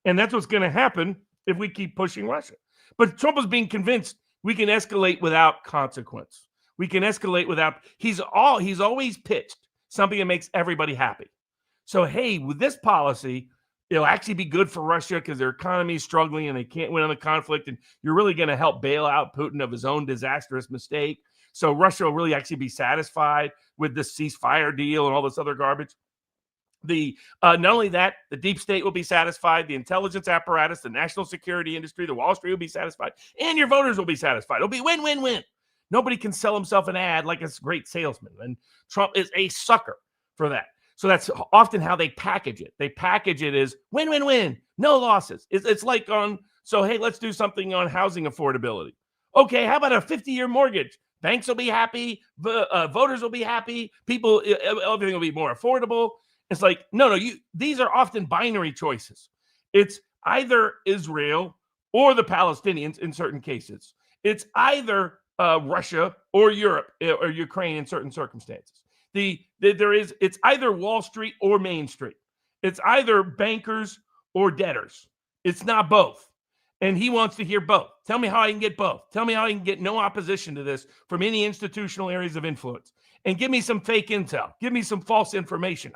And that's what's going to happen if we keep pushing Russia. But Trump is being convinced we can escalate without consequence. We can escalate without, he's always pitched something that makes everybody happy. So, hey, with this policy, it'll actually be good for Russia because their economy is struggling and they can't win on the conflict. And you're really going to help bail out Putin of his own disastrous mistake. So Russia will really actually be satisfied with this ceasefire deal and all this other garbage. Not only that, the deep state will be satisfied, the intelligence apparatus, the national security industry, the Wall Street will be satisfied, and your voters will be satisfied. It'll be win, win, win. Nobody can sell himself an ad like a great salesman, and Trump is a sucker for that. So that's often how they package it. They package it as win, win, win, no losses. It's like hey, let's do something on housing affordability. Okay, how about a 50-year mortgage? Banks will be happy, voters will be happy, people, everything will be more affordable. It's like, no, these are often binary choices. It's either Israel or the Palestinians in certain cases. It's either Russia or Europe or Ukraine in certain circumstances. It's either Wall Street or Main Street. It's either bankers or debtors. It's not both. And he wants to hear both. Tell me how I can get both. Tell me how I can get no opposition to this from any institutional areas of influence. And give me some fake intel. Give me some false information.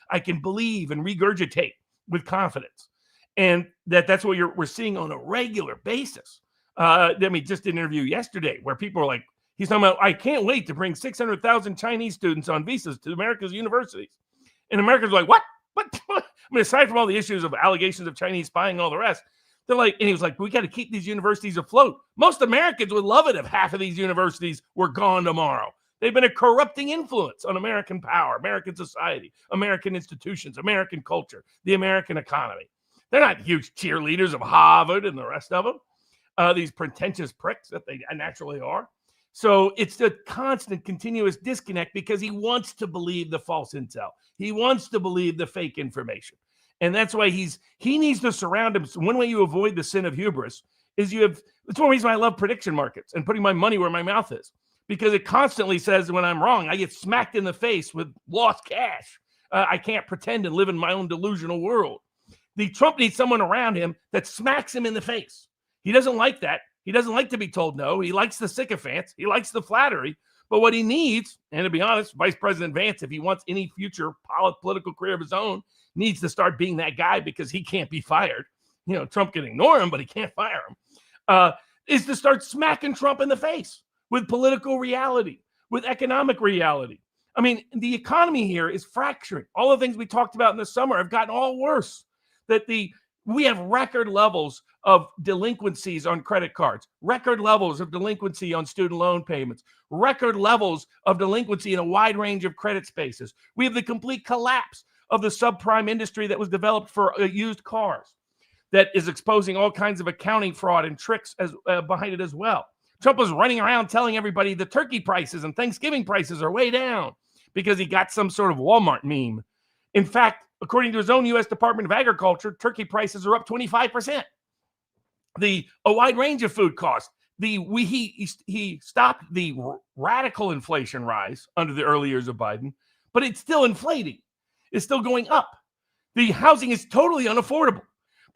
I can believe and regurgitate with confidence. And that's what we're seeing on a regular basis. Just an interview yesterday where people are like, he's talking about, I can't wait to bring 600,000 Chinese students on visas to America's universities. And Americans are like, what? I mean, aside from all the issues of allegations of Chinese spying and all the rest, they're like, and he was like, we got to keep these universities afloat. Most Americans would love it if half of these universities were gone tomorrow. They've been a corrupting influence on American power, American society, American institutions, American culture, the American economy. They're not huge cheerleaders of Harvard and the rest of them, these pretentious pricks that they naturally are. So it's the constant, continuous disconnect because he wants to believe the false intel. He wants to believe the fake information. And that's why he needs to surround him. One way you avoid the sin of hubris is it's one reason I love prediction markets and putting my money where my mouth is. Because it constantly says when I'm wrong, I get smacked in the face with lost cash. I can't pretend and live in my own delusional world. The Trump needs someone around him that smacks him in the face. He doesn't like that. He doesn't like to be told no. He likes the sycophants. He likes the flattery. But what he needs, and to be honest, Vice President Vance, if he wants any future political career of his own, needs to start being that guy because he can't be fired. You know, Trump can ignore him, but he can't fire him. Is to start smacking Trump in the face with political reality, with economic reality. I mean, the economy here is fracturing. All the things we talked about in the summer have gotten all worse. We have record levels of delinquencies on credit cards, record levels of delinquency on student loan payments, record levels of delinquency in a wide range of credit spaces. We have the complete collapse of the subprime industry that was developed for used cars that is exposing all kinds of accounting fraud and tricks behind it as well. Trump was running around telling everybody the turkey prices and Thanksgiving prices are way down because he got some sort of Walmart meme. In fact, according to his own U.S. Department of Agriculture, turkey prices are up 25%. A wide range of food costs. He stopped the radical inflation rise under the early years of Biden, but it's still inflating. It's still going up. The housing is totally unaffordable.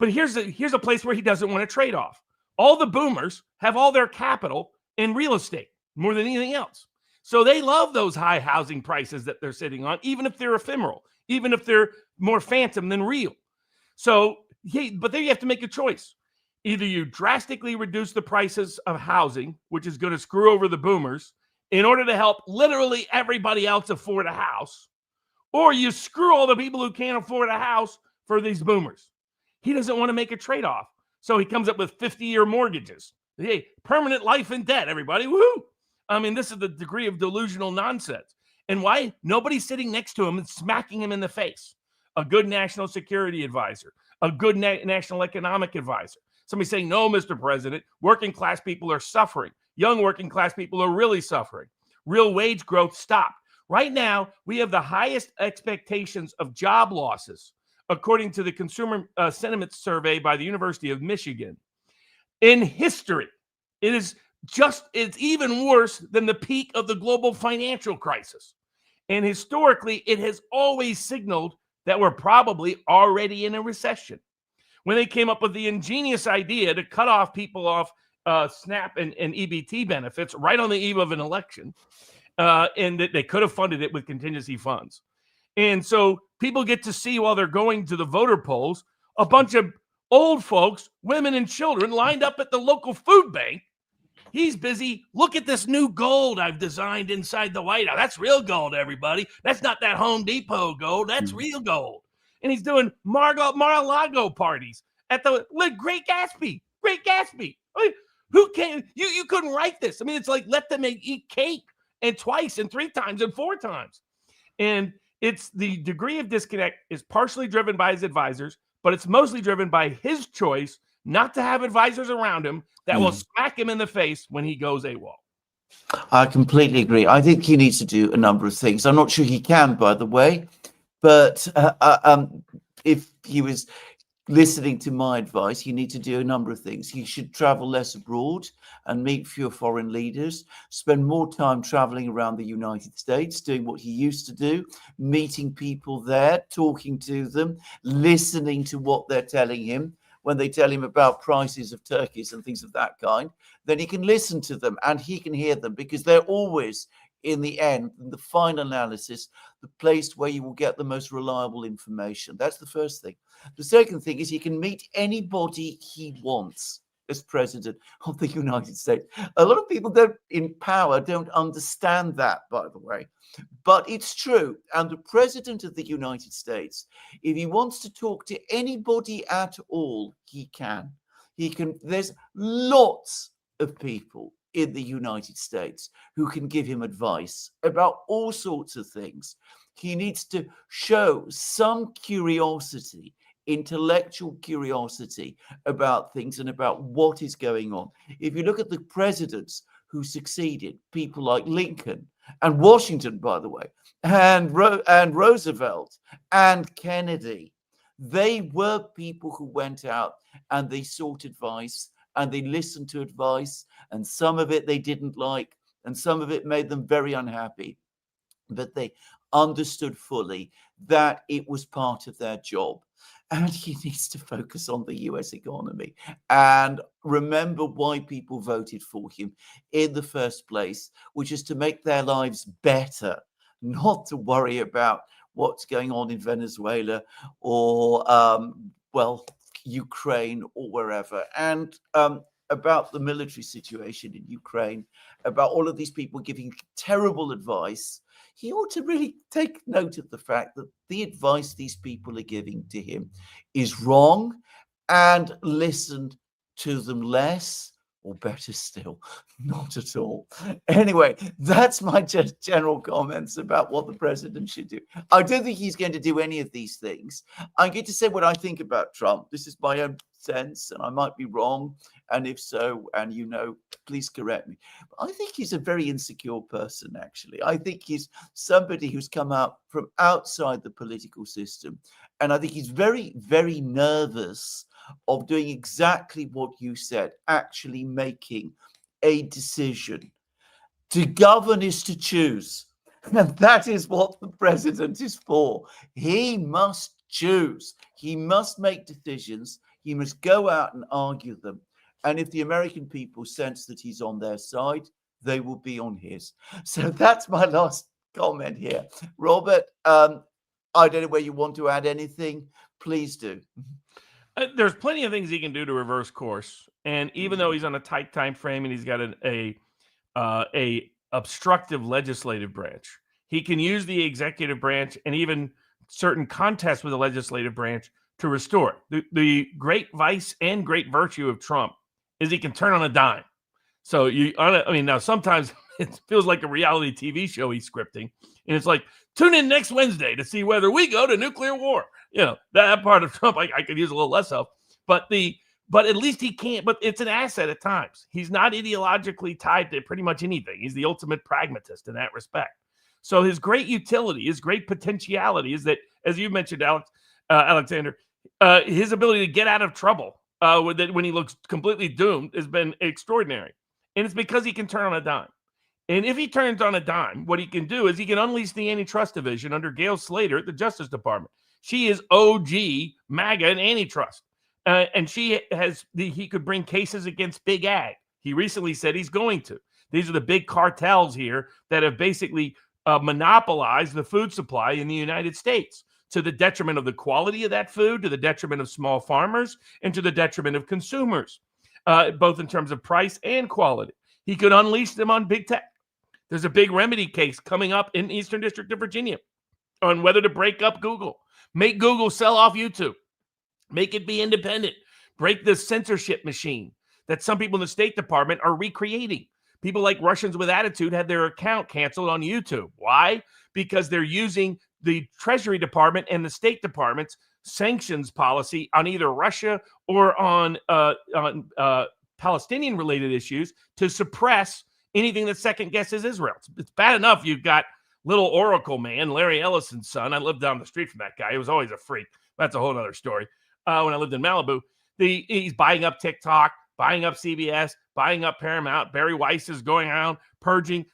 But here's a place where he doesn't want to trade off. All the boomers have all their capital in real estate more than anything else. So they love those high housing prices that they're sitting on, even if they're ephemeral, even if they're more phantom than real. So, but there you have to make a choice. Either you drastically reduce the prices of housing, which is going to screw over the boomers, in order to help literally everybody else afford a house, or you screw all the people who can't afford a house for these boomers. He doesn't want to make a trade-off. So he comes up with 50-year mortgages. Hey, permanent life in debt, everybody. Woohoo! I mean, this is the degree of delusional nonsense. And why? Nobody's sitting next to him and smacking him in the face. A good national security advisor, a good national economic advisor. Somebody saying, no, Mr. President, working class people are suffering. Young working class people are really suffering. Real wage growth stopped. Right now, we have the highest expectations of job losses, according to the Consumer Sentiment Survey by the University of Michigan. In history, it's even worse than the peak of the global financial crisis. And historically, it has always signaled that we're probably already in a recession. When they came up with the ingenious idea to cut off people off SNAP and EBT benefits right on the eve of an election, and that they could have funded it with contingency funds. And so people get to see while they're going to the voter polls, a bunch of old folks, women and children lined up at the local food bank. He's busy. Look at this new gold I've designed inside the White House. That's real gold, everybody. That's not that Home Depot gold. That's real gold. And he's doing Mar-a-Lago parties at the Great Gatsby. Great Gatsby. I mean, who can you couldn't write this. I mean, it's like let them eat cake and twice and 3 times and 4 times. And it's the degree of disconnect is partially driven by his advisors, but it's mostly driven by his choice not to have advisors around him that will smack him in the face when he goes AWOL. I completely agree. I think he needs to do a number of things. I'm not sure he can, by the way, but if he was listening to my advice, he needs to do a number of things. He should travel less abroad and meet fewer foreign leaders, spend more time traveling around the United States, doing what he used to do, meeting people there, talking to them, listening to what they're telling him. When they tell him about prices of turkeys and things of that kind, then he can listen to them and he can hear them, because they're always, in the end, in the final analysis, the place where you will get the most reliable information. That's the first thing. The second thing is he can meet anybody he wants as president of the United States. A lot of people in power don't understand that, by the way, but it's true. And the president of the United States, if he wants to talk to anybody at all, he can. There's lots of people in the United States who can give him advice about all sorts of things. He needs to show some curiosity, intellectual curiosity about things and about what is going on. If you look at the presidents who succeeded, people like Lincoln and Washington, by the way, and Roosevelt and Kennedy, they were people who went out and they sought advice and they listened to advice, and some of it they didn't like and some of it made them very unhappy, but they understood fully that it was part of their job. And he needs to focus on the US economy and remember why people voted for him in the first place, which is to make their lives better, not to worry about what's going on in Venezuela or, Ukraine or wherever. And about the military situation in Ukraine, about all of these people giving terrible advice, he ought to really take note of the fact that the advice these people are giving to him is wrong, and listen to them less, or better still, not at all. Anyway, that's my general comments about what the president should do. I don't think he's going to do any of these things. I'm going to say what I think about Trump. This is my own sense, and I might be wrong. And if so, and please correct me. But I think he's a very insecure person, actually. I think he's somebody who's come out from outside the political system. And I think he's very, very nervous of doing exactly what you said, actually making a decision. To govern is to choose. And that is what the president is for. He must choose. He must make decisions. He must go out and argue them. And if the American people sense that he's on their side, they will be on his. So that's my last comment here. Robert, I don't know where you want to add anything. Please do. There's plenty of things he can do to reverse course, and even though he's on a tight time frame and he's got a obstructive legislative branch, he can use the executive branch and even certain contests with the legislative branch to restore it. The great vice and great virtue of Trump is he can turn on a dime. So now sometimes it feels like a reality TV show he's scripting, and it's like, tune in next Wednesday to see whether we go to nuclear war. That part of Trump I could use a little less of, but at least he can't. But it's an asset at times. He's not ideologically tied to pretty much anything. He's the ultimate pragmatist in that respect. So his great utility, his great potentiality is that, as you mentioned, Alexander, his ability to get out of trouble when he looks completely doomed has been extraordinary. And it's because he can turn on a dime. And if he turns on a dime, what he can do is he can unleash the antitrust division under Gail Slater at the Justice Department. She is OG MAGA and antitrust. And he could bring cases against Big Ag. He recently said he's going to. These are the big cartels here that have basically monopolized the food supply in the United States to the detriment of the quality of that food, to the detriment of small farmers, and to the detriment of consumers, both in terms of price and quality. He could unleash them on big tech. There's a big remedy case coming up in Eastern District of Virginia on whether to break up Google, make Google sell off YouTube, make it be independent, break the censorship machine that some people in the State Department are recreating. People like Russians with Attitude had their account canceled on YouTube. Why? Because they're using the Treasury Department and the State Department's sanctions policy on either Russia or on Palestinian-related issues to suppress anything that second guesses Israel. It's bad enough you've got little Oracle man, Larry Ellison's son. I lived down the street from that guy. He was always a freak. That's a whole other story. When I lived in Malibu, he's buying up TikTok, buying up CBS, buying up Paramount. Barry Weiss is going around purging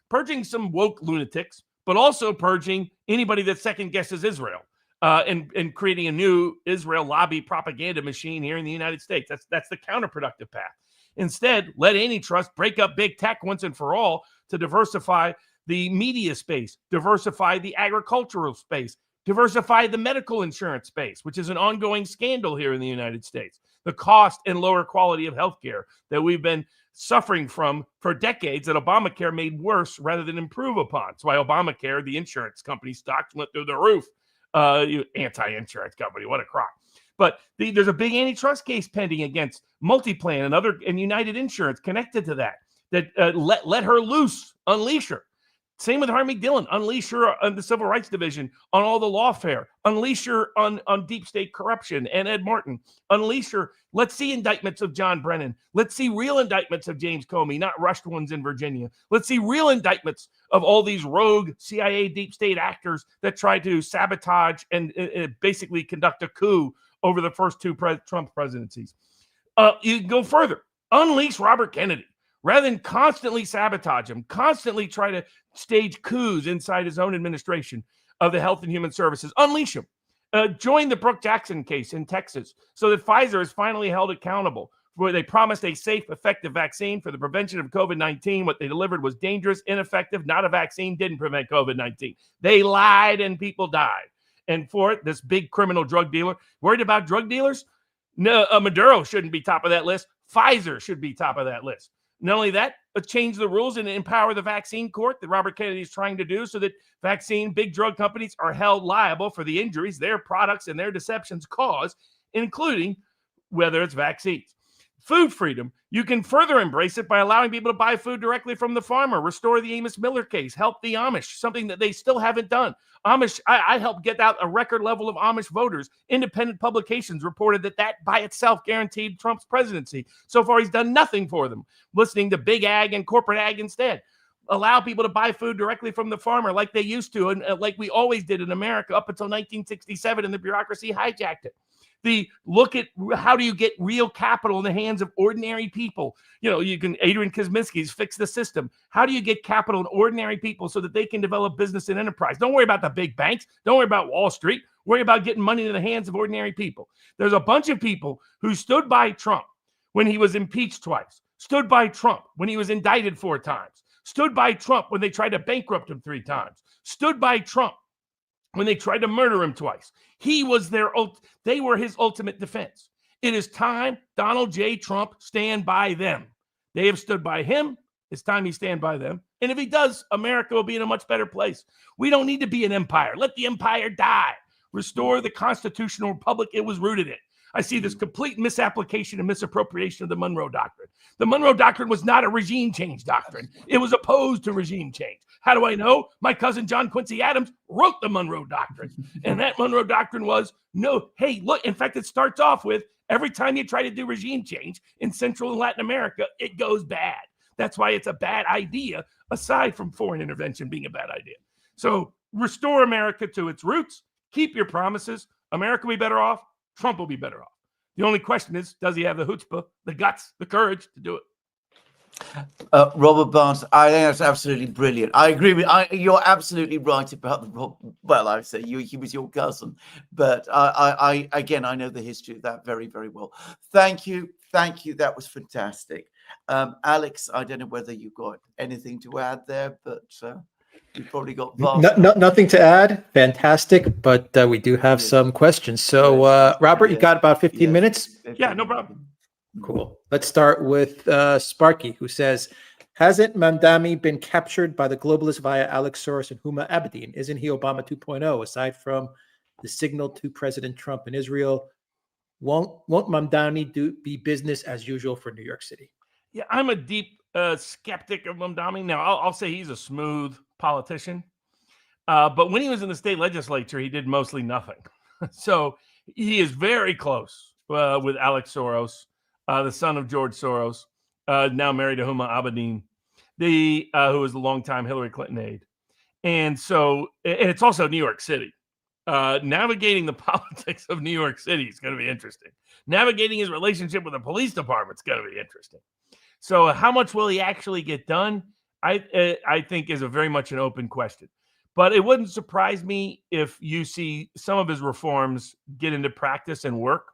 some woke lunatics, but also purging anybody that second guesses Israel, and creating a new Israel lobby propaganda machine here in the United States. That's the counterproductive path. Instead, let antitrust break up big tech once and for all to diversify the media space, diversify the agricultural space, diversify the medical insurance space, which is an ongoing scandal here in the United States. The cost and lower quality of healthcare that we've been suffering from for decades that Obamacare made worse rather than improve upon. That's why Obamacare, the insurance company stocks went through the roof. Anti-insurance company, what a crock. But there's a big antitrust case pending against Multiplan and United Insurance connected to that let her loose, unleash her. Same with Harmony Dillon, unleash her on the Civil Rights Division, on all the lawfare, unleash her on deep state corruption and Ed Martin, unleash her. Let's see indictments of John Brennan. Let's see real indictments of James Comey, not rushed ones in Virginia. Let's see real indictments of all these rogue CIA deep state actors that tried to sabotage and basically conduct a coup over the first two Trump presidencies. You can go further. Unleash Robert Kennedy. Rather than constantly sabotage him, constantly try to stage coups inside his own administration of the Health and Human Services, unleash him. Join the Brooke Jackson case in Texas so that Pfizer is finally held accountable where they promised a safe, effective vaccine for the prevention of COVID-19. What they delivered was dangerous, ineffective, not a vaccine, didn't prevent COVID-19. They lied and people died. And for it, this big criminal drug dealer, worried about drug dealers? No, Maduro shouldn't be top of that list. Pfizer should be top of that list. Not only that, but change the rules and empower the vaccine court that Robert Kennedy is trying to do so that big drug companies are held liable for the injuries their products and their deceptions cause, including whether it's vaccines. Food freedom, you can further embrace it by allowing people to buy food directly from the farmer, restore the Amos Miller case, help the Amish, something that they still haven't done. Amish, I helped get out a record level of Amish voters. Independent publications reported that by itself guaranteed Trump's presidency. So far, he's done nothing for them, listening to big ag and corporate ag instead. Allow people to buy food directly from the farmer like they used to and like we always did in America up until 1967, and the bureaucracy hijacked it. Look at how do you get real capital in the hands of ordinary people? Adrian Kosminski's Fix the System. How do you get capital in ordinary people so that they can develop business and enterprise? Don't worry about the big banks. Don't worry about Wall Street. Worry about getting money in the hands of ordinary people. There's a bunch of people who stood by Trump when he was impeached twice, stood by Trump when he was indicted 4 times, stood by Trump when they tried to bankrupt him 3 times, stood by Trump when they tried to murder him twice. They were his ultimate defense. It is time Donald J. Trump stand by them. They have stood by him. It's time he stand by them. And if he does, America will be in a much better place. We don't need to be an empire. Let the empire die. Restore the constitutional republic it was rooted in. I see this complete misapplication and misappropriation of the Monroe Doctrine. The Monroe Doctrine was not a regime change doctrine. It was opposed to regime change. How do I know? My cousin John Quincy Adams wrote the Monroe Doctrine. And that Monroe Doctrine was, no, hey, look, in fact, it starts off with, every time you try to do regime change in Central and Latin America, it goes bad. That's why it's a bad idea, aside from foreign intervention being a bad idea. So restore America to its roots. Keep your promises. America will be better off. Trump will be better off. The only question is, does he have the chutzpah, the guts, the courage to do it? Robert Barnes, I think that's absolutely brilliant. I agree with you're absolutely right about the well, I say he was your cousin, but I again, I know the history of that very, very well. Thank you. That was fantastic. Alex, I don't know whether you've got anything to add there, but you've probably got nothing to add. Fantastic, but we do have some questions. So, Robert, you got about 15 minutes? Yeah, no problem. Cool. Let's start with Sparky, who says, hasn't Mamdani been captured by the globalists via Alex Soros and Huma Abedin? Isn't he Obama 2.0? Aside from the signal to President Trump in Israel, won't Mamdani be business as usual for New York City? Yeah, I'm a deep skeptic of Mamdani. Now, I'll say he's a smooth politician. But when he was in the state legislature, he did mostly nothing. So he is very close with Alex Soros, the son of George Soros, now married to Huma Abedin, who was the longtime Hillary Clinton aide. And so, and it's also New York City. Navigating the politics of New York City is going to be interesting. Navigating his relationship with the police department is going to be interesting. So how much will he actually get done? I think is a very much an open question. But it wouldn't surprise me if you see some of his reforms get into practice and work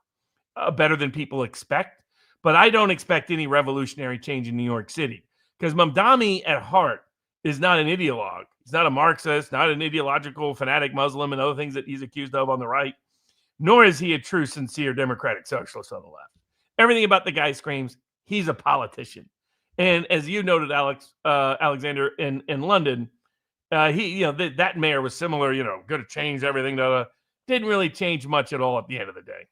better than people expect. But I don't expect any revolutionary change in New York City, because Mamdani at heart is not an ideologue. He's not a Marxist, not an ideological fanatic Muslim and other things that he's accused of on the right, nor is he a true, sincere democratic socialist on the left. Everything about the guy screams he's a politician. And as you noted, Alexander, in London, that mayor was similar, going to change everything. Didn't really change much at all at the end of the day.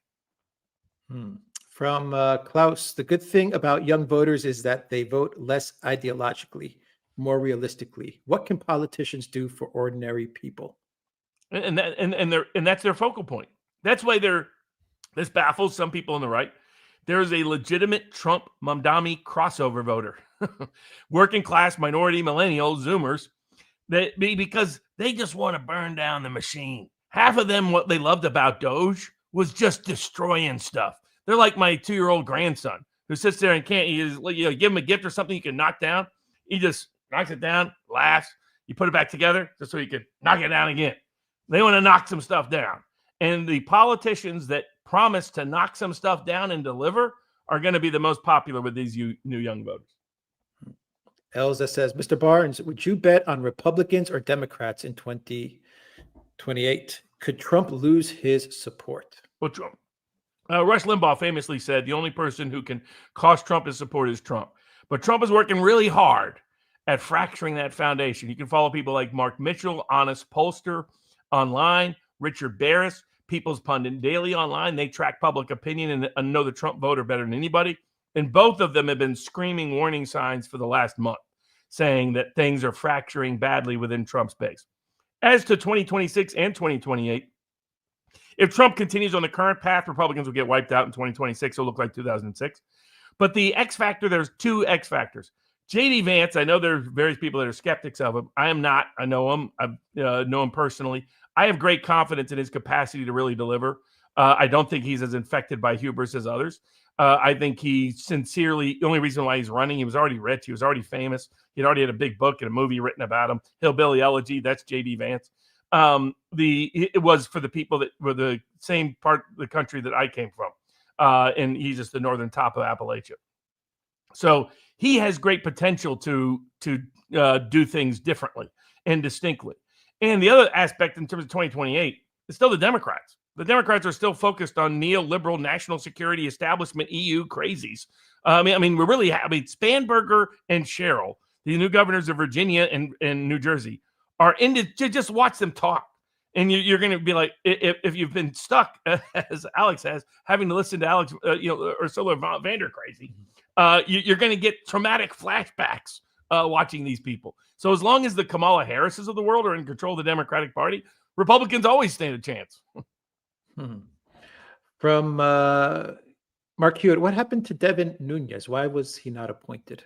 From Klaus, the good thing about young voters is that they vote less ideologically, more realistically. What can politicians do for ordinary people? And that's their focal point. That's why this baffles some people on the right. There is a legitimate Trump Mamdani crossover voter, working class, minority, millennial, Zoomers, because they just want to burn down the machine. Half of them, what they loved about Doge was just destroying stuff. They're like my 2-year-old grandson who sits there and can't. You give him a gift or something you can knock down. He just knocks it down, laughs. You put it back together just so you can knock it down again. They want to knock some stuff down. And the politicians that promise to knock some stuff down and deliver are going to be the most popular with these new young voters. Elza says, Mr. Barnes, would you bet on Republicans or Democrats in 2028? Could Trump lose his support? Well, Trump. Rush Limbaugh famously said the only person who can cost Trump his support is Trump. But Trump is working really hard at fracturing that foundation. You can follow people like Mark Mitchell, Honest Pollster online, Richard Barris, People's Pundit Daily online. They track public opinion and know the Trump voter better than anybody. And both of them have been screaming warning signs for the last month, saying that things are fracturing badly within Trump's base. As to 2026 and 2028, if Trump continues on the current path, Republicans will get wiped out in 2026. It'll look like 2006. But the X factor, there's two X factors. J.D. Vance, I know there's various people that are skeptics of him. I am not. I know him. I know him personally. I have great confidence in his capacity to really deliver. I don't think he's as infected by hubris as others. I think he sincerely, the only reason why he's running, he was already rich. He was already famous. He'd already had a big book and a movie written about him. Hillbilly Elegy, that's J.D. Vance. It was for the people that were the same part of the country that I came from. And he's just the northern top of Appalachia. So he has great potential to do things differently and distinctly. And the other aspect in terms of 2028 is still the Democrats. The Democrats are still focused on neoliberal national security establishment EU crazies. We're really Spanberger and Sherrill, the new governors of Virginia and New Jersey, are into just watch them talk. And you're going to be like, if you've been stuck, as Alex has, having to listen to Alex, Ursula von der Crazy, you're going to get traumatic flashbacks watching these people. So as long as the Kamala Harrises of the world are in control of the Democratic Party, Republicans always stand a chance. From Mark Hewitt, what happened to Devin Nunes? Why was he not appointed?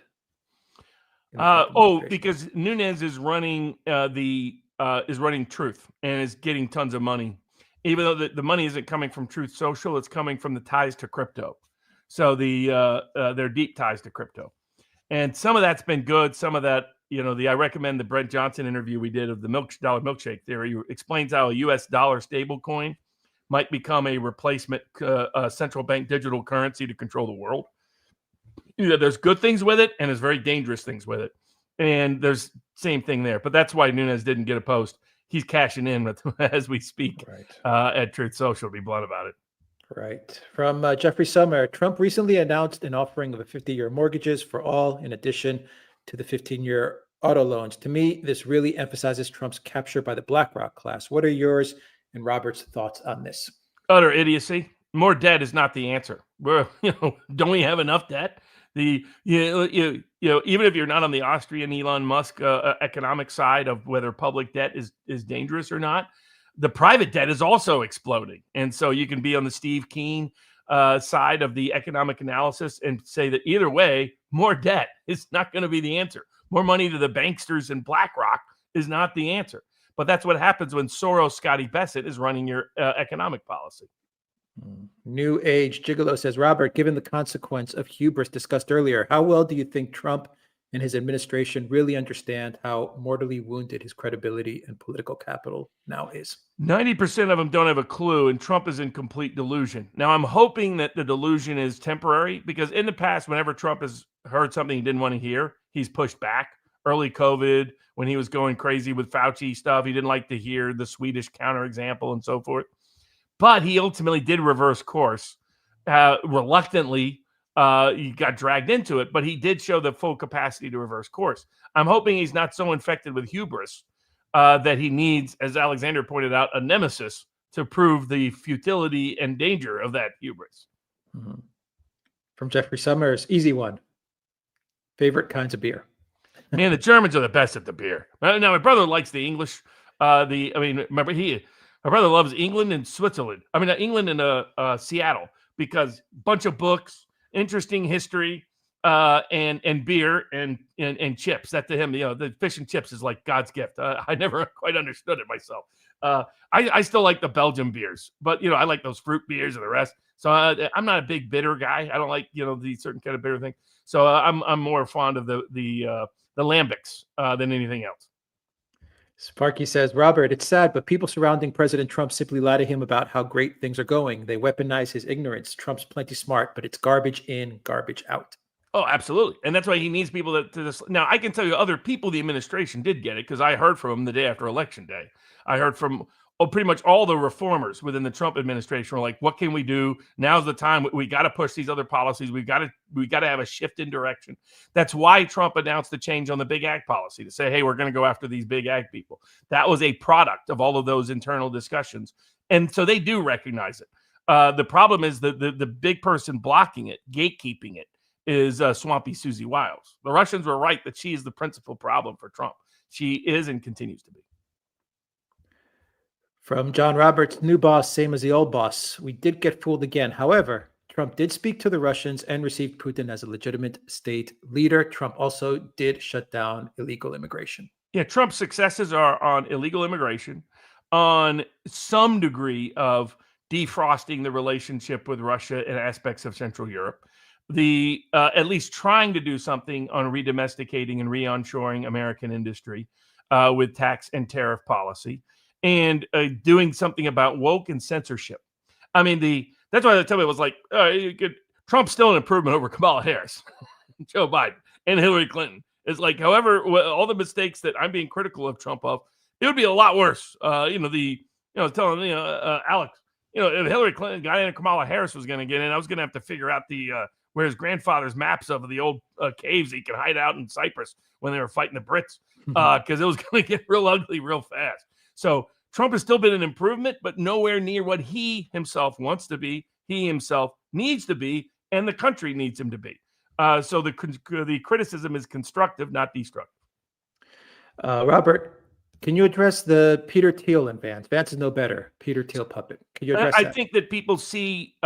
Because Nunes is running running Truth and is getting tons of money, even though the money isn't coming from Truth Social, it's coming from the ties to crypto. So their deep ties to crypto, and some of that's been good. Some of that, I recommend the Brent Johnson interview we did of the dollar milkshake theory. He explains how a U.S. dollar stable coin might become a replacement central bank digital currency to control the world. There's good things with it, and there's very dangerous things with it. And there's same thing there. But that's why Nunes didn't get a post. He's cashing in as we speak at Truth Social, to be blunt about it. Right. From Jeffrey Summer, Trump recently announced an offering of a 50-year mortgages for all, in addition to the 15-year auto loans. To me, this really emphasizes Trump's capture by the BlackRock class. What are yours and Robert's thoughts on this? Utter idiocy. More debt is not the answer. Don't we have enough debt? Even if you're not on the Austrian Elon Musk economic side of whether public debt is dangerous or not, the private debt is also exploding. And so you can be on the Steve Keen side of the economic analysis and say that either way, more debt is not going to be the answer. More money to the banksters and BlackRock is not the answer. But that's what happens when Soros Scotty Bessett is running your economic policy. New Age Gigolo says, Robert, given the consequence of hubris discussed earlier, how well do you think Trump and his administration really understand how mortally wounded his credibility and political capital now is? 90% of them don't have a clue, and Trump is in complete delusion. Now, I'm hoping that the delusion is temporary, because in the past, whenever Trump has heard something he didn't want to hear, he's pushed back. Early COVID, when he was going crazy with Fauci stuff, he didn't like to hear the Swedish counterexample and so forth. But he ultimately did reverse course. Reluctantly, he got dragged into it, but he did show the full capacity to reverse course. I'm hoping he's not so infected with hubris that he needs, as Alexander pointed out, a nemesis to prove the futility and danger of that hubris. Mm-hmm. From Jeffrey Summers, easy one. Favorite kinds of beer? Man, the Germans are the best at the beer. Now, my brother likes the English. Remember, my brother loves England and Switzerland. England and Seattle, because bunch of books, interesting history, and beer and chips. That to him, the fish and chips is like God's gift. I never quite understood it myself. I still like the Belgian beers, but I like those fruit beers and the rest. So I'm not a big bitter guy. I don't like the certain kind of bitter thing. So I'm more fond of the lambics than anything else. Sparky says, Robert, it's sad, but people surrounding President Trump simply lie to him about how great things are going. They weaponize his ignorance. Trump's plenty smart, but it's garbage in, garbage out. Oh, absolutely. And that's why he needs people to this. Now, I can tell you other people in the administration did get it, because I heard from him the day after Election Day. I heard from pretty much all the reformers within the Trump administration were like, what can we do? Now's the time. We got to push these other policies. We got to have a shift in direction. That's why Trump announced the change on the big ag policy to say, hey, we're going to go after these big ag people. That was a product of all of those internal discussions. And so they do recognize it. The problem is the big person blocking it, gatekeeping it, is swampy Susie Wiles. The Russians were right that she is the principal problem for Trump. She is and continues to be. From John Roberts, new boss, same as the old boss. We did get fooled again. However, Trump did speak to the Russians and received Putin as a legitimate state leader. Trump also did shut down illegal immigration. Yeah, Trump's successes are on illegal immigration, on some degree of defrosting the relationship with Russia and aspects of Central Europe, at least trying to do something on redomesticating and re-onshoring American industry with tax and tariff policy, and doing something about woke and censorship. That's why they tell me it was like, Trump's still an improvement over Kamala Harris, Joe Biden, and Hillary Clinton. It's like, however, all the mistakes that I'm being critical of Trump of, it would be a lot worse. Telling Alex, if Hillary Clinton, Diana Kamala Harris was going to get in, I was going to have to figure out where his grandfather's maps of the old caves he could hide out in Cyprus when they were fighting the Brits, because it was going to get real ugly real fast. So Trump has still been an improvement, but nowhere near what he himself wants to be, he himself needs to be, and the country needs him to be. So the criticism is constructive, not destructive. Robert, can you address the Peter Thiel and Vance? Vance is no better. Peter Thiel puppet. Can you address that? I think that people see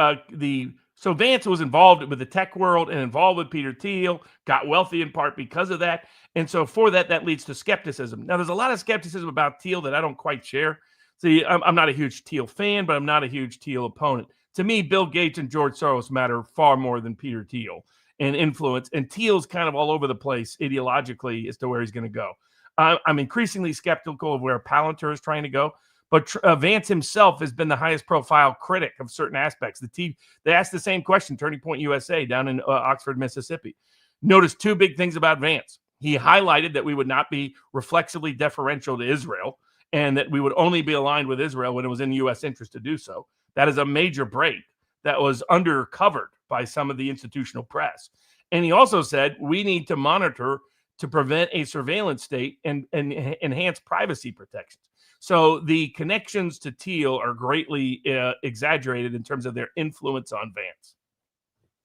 so Vance was involved with the tech world and involved with Peter Thiel, got wealthy in part because of that. And so for that leads to skepticism. Now, there's a lot of skepticism about Thiel that I don't quite share. See, I'm not a huge Thiel fan, but I'm not a huge Thiel opponent. To me, Bill Gates and George Soros matter far more than Peter Thiel and influence. And Thiel's kind of all over the place ideologically as to where he's going to go. I'm increasingly skeptical of where Palantir is trying to go. But Vance himself has been the highest profile critic of certain aspects. They asked the same question, Turning Point USA down in Oxford, Mississippi. Notice two big things about Vance. He highlighted that we would not be reflexively deferential to Israel and that we would only be aligned with Israel when it was in the U.S. interest to do so. That is a major break that was undercovered by some of the institutional press. And he also said we need to monitor to prevent a surveillance state and enhance privacy protections. So the connections to Thiel are greatly exaggerated in terms of their influence on Vance.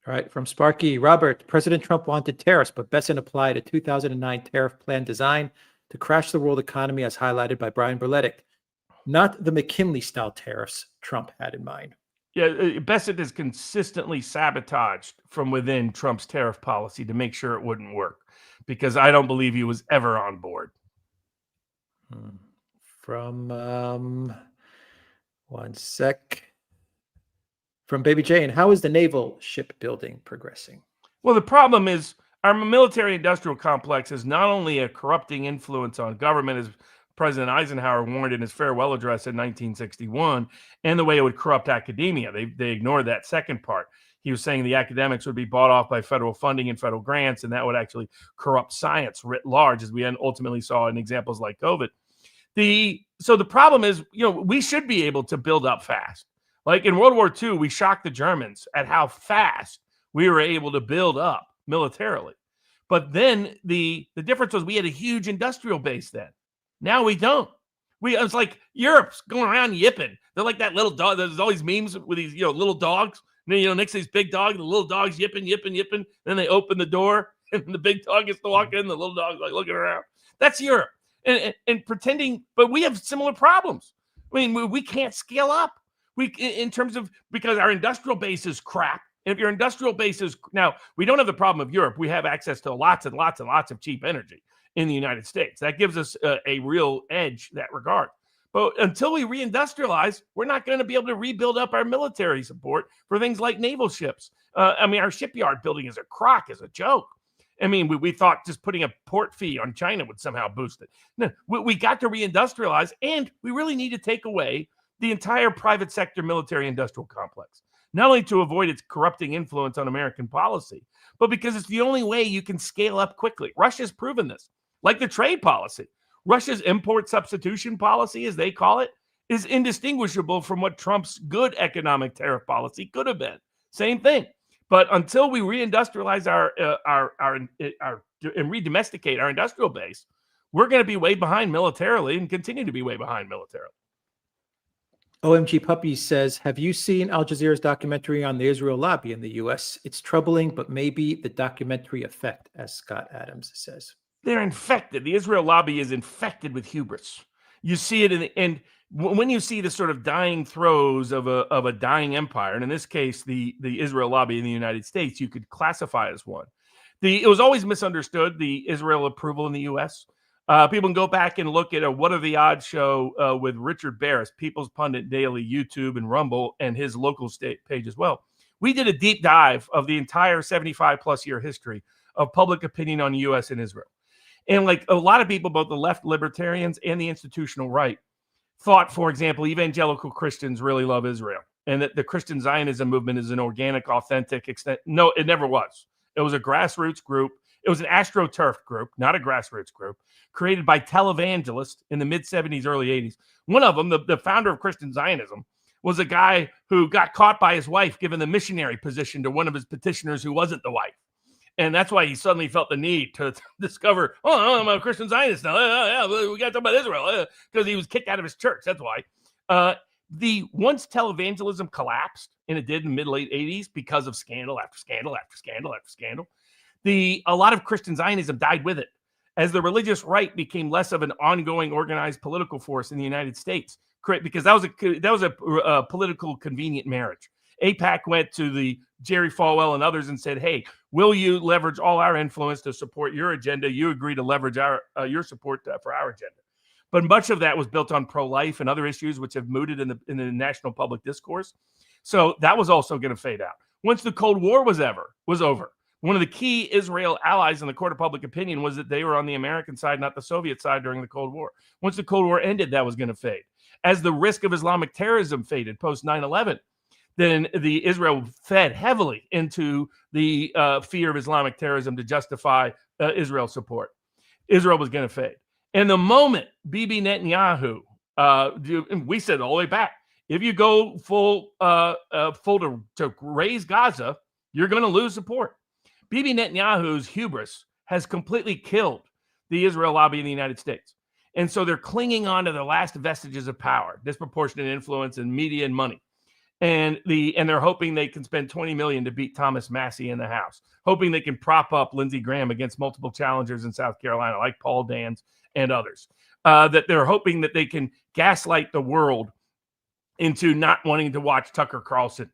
All right, from Sparky, Robert, President Trump wanted tariffs, but Besson applied a 2009 tariff plan designed to crash the world economy as highlighted by Brian Berletic, not the McKinley-style tariffs Trump had in mind. Yeah, Besson has consistently sabotaged from within Trump's tariff policy to make sure it wouldn't work, because I don't believe he was ever on board. From one sec. From Baby Jane, how is the naval shipbuilding progressing? Well, the problem is our military-industrial complex is not only a corrupting influence on government, as President Eisenhower warned in his farewell address in 1961, and the way it would corrupt academia. They ignored that second part. He was saying the academics would be bought off by federal funding and federal grants, and that would actually corrupt science writ large, as we ultimately saw in examples like COVID. So the problem is, we should be able to build up fast. Like in World War II, we shocked the Germans at how fast we were able to build up militarily. But then the difference was we had a huge industrial base then. Now we don't. It's like Europe's going around yipping. They're like that little dog. There's all these memes with these little dogs. And then, next to these big dogs, the little dog's yipping. Then they open the door, and the big dog gets to walk in. The little dog's like looking around. That's Europe. And pretending, but we have similar problems. I mean, we can't scale up. Because our industrial base is crap. And if your industrial base is, now we don't have the problem of Europe. We have access to lots and lots and lots of cheap energy in the United States. That gives us a real edge in that regard. But until we reindustrialize, we're not going to be able to rebuild up our military support for things like naval ships. Our shipyard building is a crock, is a joke. We thought just putting a port fee on China would somehow boost it. No, we got to reindustrialize, and we really need to take away the entire private sector military industrial complex, not only to avoid its corrupting influence on American policy, but because it's the only way you can scale up quickly. Russia's proven this, like the trade policy. Russia's import substitution policy, as they call it, is indistinguishable from what Trump's good economic tariff policy could have been. Same thing. But until we reindustrialize and redomesticate our industrial base, we're going to be way behind militarily and continue to be way behind militarily. OMG Puppy says, have you seen Al Jazeera's documentary on the Israel lobby in the U.S.? It's troubling, but maybe the documentary effect, as Scott Adams says. They're infected. The Israel lobby is infected with hubris. You see it and when you see the sort of dying throes of a dying empire, and in this case, the Israel lobby in the United States, you could classify as one. It was always misunderstood, the Israel approval in the U.S. People can go back and look at a What Are the Odds show with Richard Barris, People's Pundit Daily, YouTube, and Rumble, and his local state page as well. We did a deep dive of the entire 75-plus year history of public opinion on U.S. and Israel. And like a lot of people, both the left libertarians and the institutional right, thought, for example, evangelical Christians really love Israel and that the Christian Zionism movement is an organic, authentic extent. No, it never was. It was a grassroots group. It was an AstroTurf group, not a grassroots group, created by televangelists in the mid-'70s, early 80s. One of them, the founder of Christian Zionism, was a guy who got caught by his wife giving the missionary position to one of his petitioners who wasn't the wife. And that's why he suddenly felt the need to discover, I'm a Christian Zionist now. Yeah, we got to talk about Israel because he was kicked out of his church. That's why. Once televangelism collapsed, and it did in the mid-late 80s because of scandal after scandal after scandal after scandal, a lot of Christian Zionism died with it as the religious right became less of an ongoing organized political force in the United States, because that was a political convenient marriage. AIPAC went to the Jerry Falwell and others and said, hey, will you leverage all our influence to support your agenda? You agree to leverage your support for our agenda. But much of that was built on pro-life and other issues which have mooted in the national public discourse. So that was also going to fade out. Once the Cold War was over, one of the key Israel allies in the court of public opinion was that they were on the American side, not the Soviet side during the Cold War. Once the Cold War ended, that was going to fade. As the risk of Islamic terrorism faded post 9/11, then the Israel fed heavily into the fear of Islamic terrorism to justify Israel support. Israel was going to fade. And the moment Bibi Netanyahu, we said all the way back, if you go full to raise Gaza, you're going to lose support. Bibi Netanyahu's hubris has completely killed the Israel lobby in the United States. And so they're clinging on to the last vestiges of power, disproportionate influence and media and money. And they're hoping they can spend $20 million to beat Thomas Massie in the House, hoping they can prop up Lindsey Graham against multiple challengers in South Carolina, like Paul Dans and others, that they're hoping that they can gaslight the world into not wanting to watch Tucker Carlson.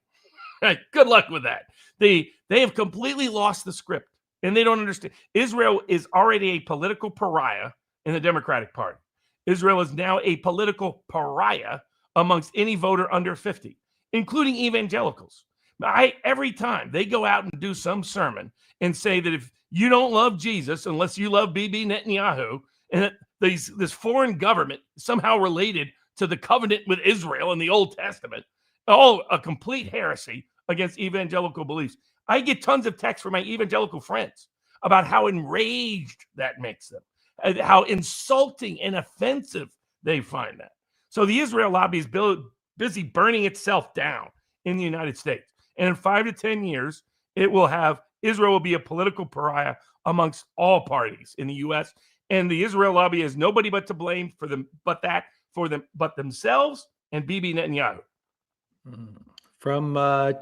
Good luck with that. They have completely lost the script, and they don't understand. Israel is already a political pariah in the Democratic Party. Israel is now a political pariah amongst any voter under 50, including evangelicals. Every time they go out and do some sermon and say that if you don't love Jesus unless you love Bibi Netanyahu, and this foreign government somehow related to the covenant with Israel in the Old Testament, all a complete heresy against evangelical beliefs. I get tons of texts from my evangelical friends about how enraged that makes them, how insulting and offensive they find that. So the Israel lobby is busy burning itself down in the United States. And in 5 to 10 years, Israel will be a political pariah amongst all parties in the U.S. And the Israel lobby has nobody but to blame but themselves and Bibi Netanyahu. From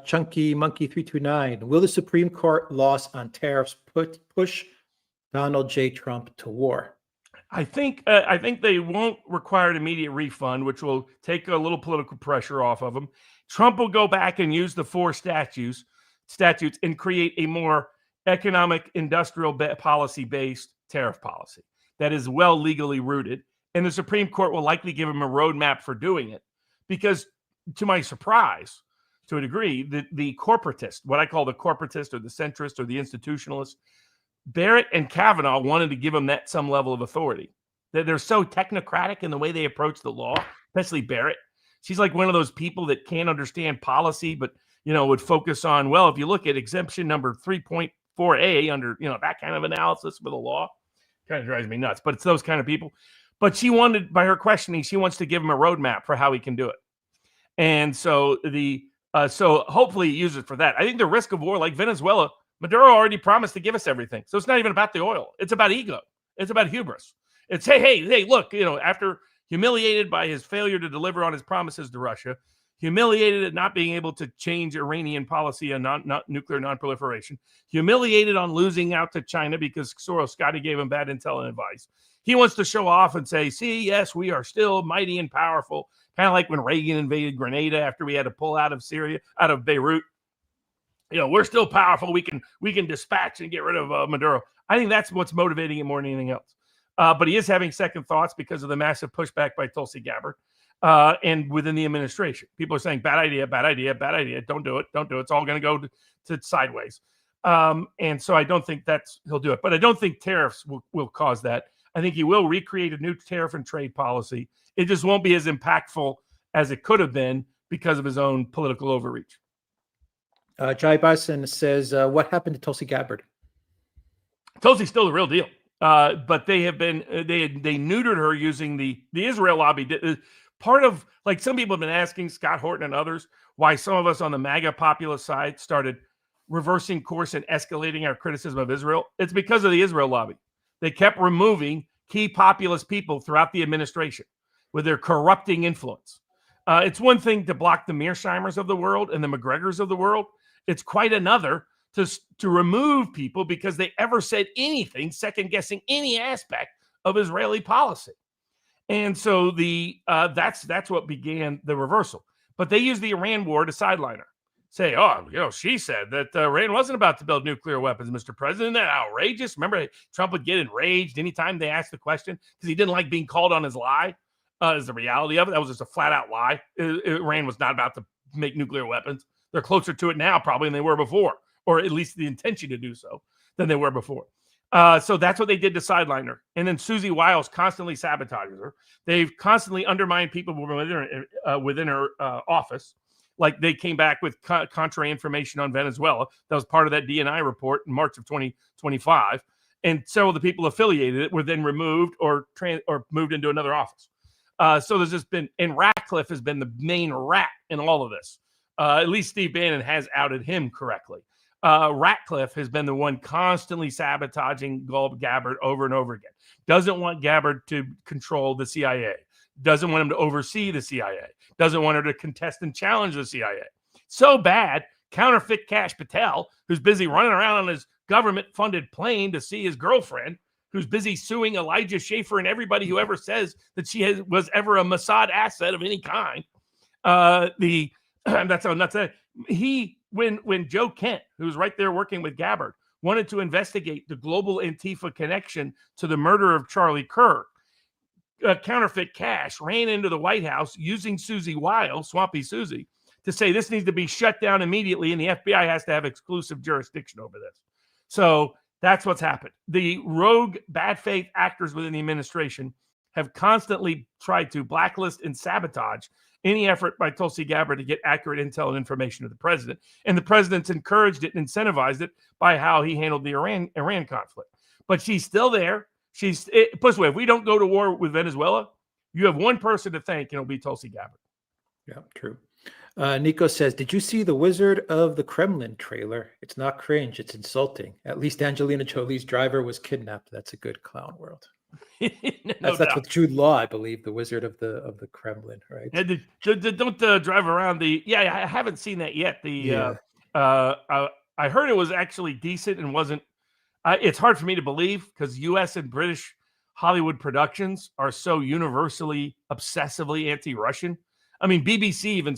Chunky Monkey 329, will the Supreme Court loss on tariffs push Donald J. Trump to war? I think they won't require an immediate refund, which will take a little political pressure off of them. Trump will go back and use the 4 statutes and create a more economic, industrial policy-based tariff policy that is well legally rooted. And the Supreme Court will likely give him a roadmap for doing it. Because, to my surprise, to a degree, the corporatist, what I call the corporatist or the centrist or the institutionalist, Barrett and Kavanaugh wanted to give them that some level of authority. They're so technocratic in the way they approach the law, especially Barrett. She's like one of those people that can't understand policy, but would focus on, well, if you look at exemption number 3.4a under that kind of analysis for the law, kind of drives me nuts. But it's those kind of people. But she wanted, by her questioning, she wants to give him a roadmap for how he can do it. And so so hopefully he uses it for that. I think the risk of war, like Venezuela, Maduro already promised to give us everything. So it's not even about the oil. It's about ego. It's about hubris. It's, hey, look, after humiliated by his failure to deliver on his promises to Russia, humiliated at not being able to change Iranian policy on nuclear nonproliferation, humiliated on losing out to China because Soros-Scotty gave him bad intel and advice. He wants to show off and say, see, yes, we are still mighty and powerful, kind of like when Reagan invaded Grenada after we had to pull out of Syria, out of Beirut. We're still powerful. We can dispatch and get rid of Maduro. I think that's what's motivating him more than anything else. But he is having second thoughts because of the massive pushback by Tulsi Gabbard and within the administration. People are saying, bad idea. Don't do it. It's all going to go to sideways. And so I don't think he'll do it. But I don't think tariffs will cause that. I think he will recreate a new tariff and trade policy. It just won't be as impactful as it could have been because of his own political overreach. Jai Bison says, what happened to Tulsi Gabbard? Tulsi's still the real deal. But they have been, they neutered her using the Israel lobby. part of, like, some people have been asking, Scott Horton and others, why some of us on the MAGA populist side started reversing course and escalating our criticism of Israel. It's because of the Israel lobby. They kept removing key populist people throughout the administration with their corrupting influence. It's one thing to block the Mearsheimers of the world and the McGregors of the world. It's quite another to remove people because they ever said anything second-guessing any aspect of Israeli policy. And so that's what began the reversal. But they used the Iran war to sideline her. Say, she said that Iran wasn't about to build nuclear weapons, Mr. President. Isn't that outrageous? Remember, Trump would get enraged anytime they asked the question because he didn't like being called on his lie. Is the reality of it. That was just a flat-out lie. Iran was not about to make nuclear weapons. They're closer to it now probably than they were before, or at least the intention to do so than they were before. So that's what they did to sideline her. And then Susie Wiles constantly sabotages her. They've constantly undermined people within her office. Like they came back with contrary information on Venezuela. That was part of that DNI report in March of 2025. And several of the people affiliated it were then removed or moved into another office. So there's just been, and Ratcliffe has been the main rat in all of this. At least Steve Bannon has outed him correctly. Ratcliffe has been the one constantly sabotaging Gabbard over and over again. Doesn't want Gabbard to control the CIA. Doesn't want him to oversee the CIA. Doesn't want her to contest and challenge the CIA. So bad, Counterfeit Cash Patel, who's busy running around on his government-funded plane to see his girlfriend, who's busy suing Elijah Schaffer and everybody who ever says that she was ever a Mossad asset of any kind. That's how nuts that. When Joe Kent, who's right there working with Gabbard, wanted to investigate the global Antifa connection to the murder of Charlie Kirk, Counterfeit Cash ran into the White House using Susie Wiles, Swampy Susie, to say this needs to be shut down immediately and the FBI has to have exclusive jurisdiction over this. So that's what's happened. The rogue, bad faith actors within the administration have constantly tried to blacklist and sabotage any effort by Tulsi Gabbard to get accurate intel and information to the president. And the president's encouraged it and incentivized it by how he handled the Iran conflict. But she's still there. Plus, if we don't go to war with Venezuela, you have one person to thank, and it'll be Tulsi Gabbard. Yeah, true. Nico says, did you see the Wizard of the Kremlin trailer? It's not cringe, it's insulting. At least Angelina Jolie's driver was kidnapped. That's a good clown world. That's with Jude Law, I believe, the Wizard of the Kremlin, right? Yeah, don't drive around the. Yeah, I haven't seen that yet. I heard it was actually decent and wasn't. It's hard for me to believe because U.S. and British Hollywood productions are so universally, obsessively anti-Russian. I mean, BBC even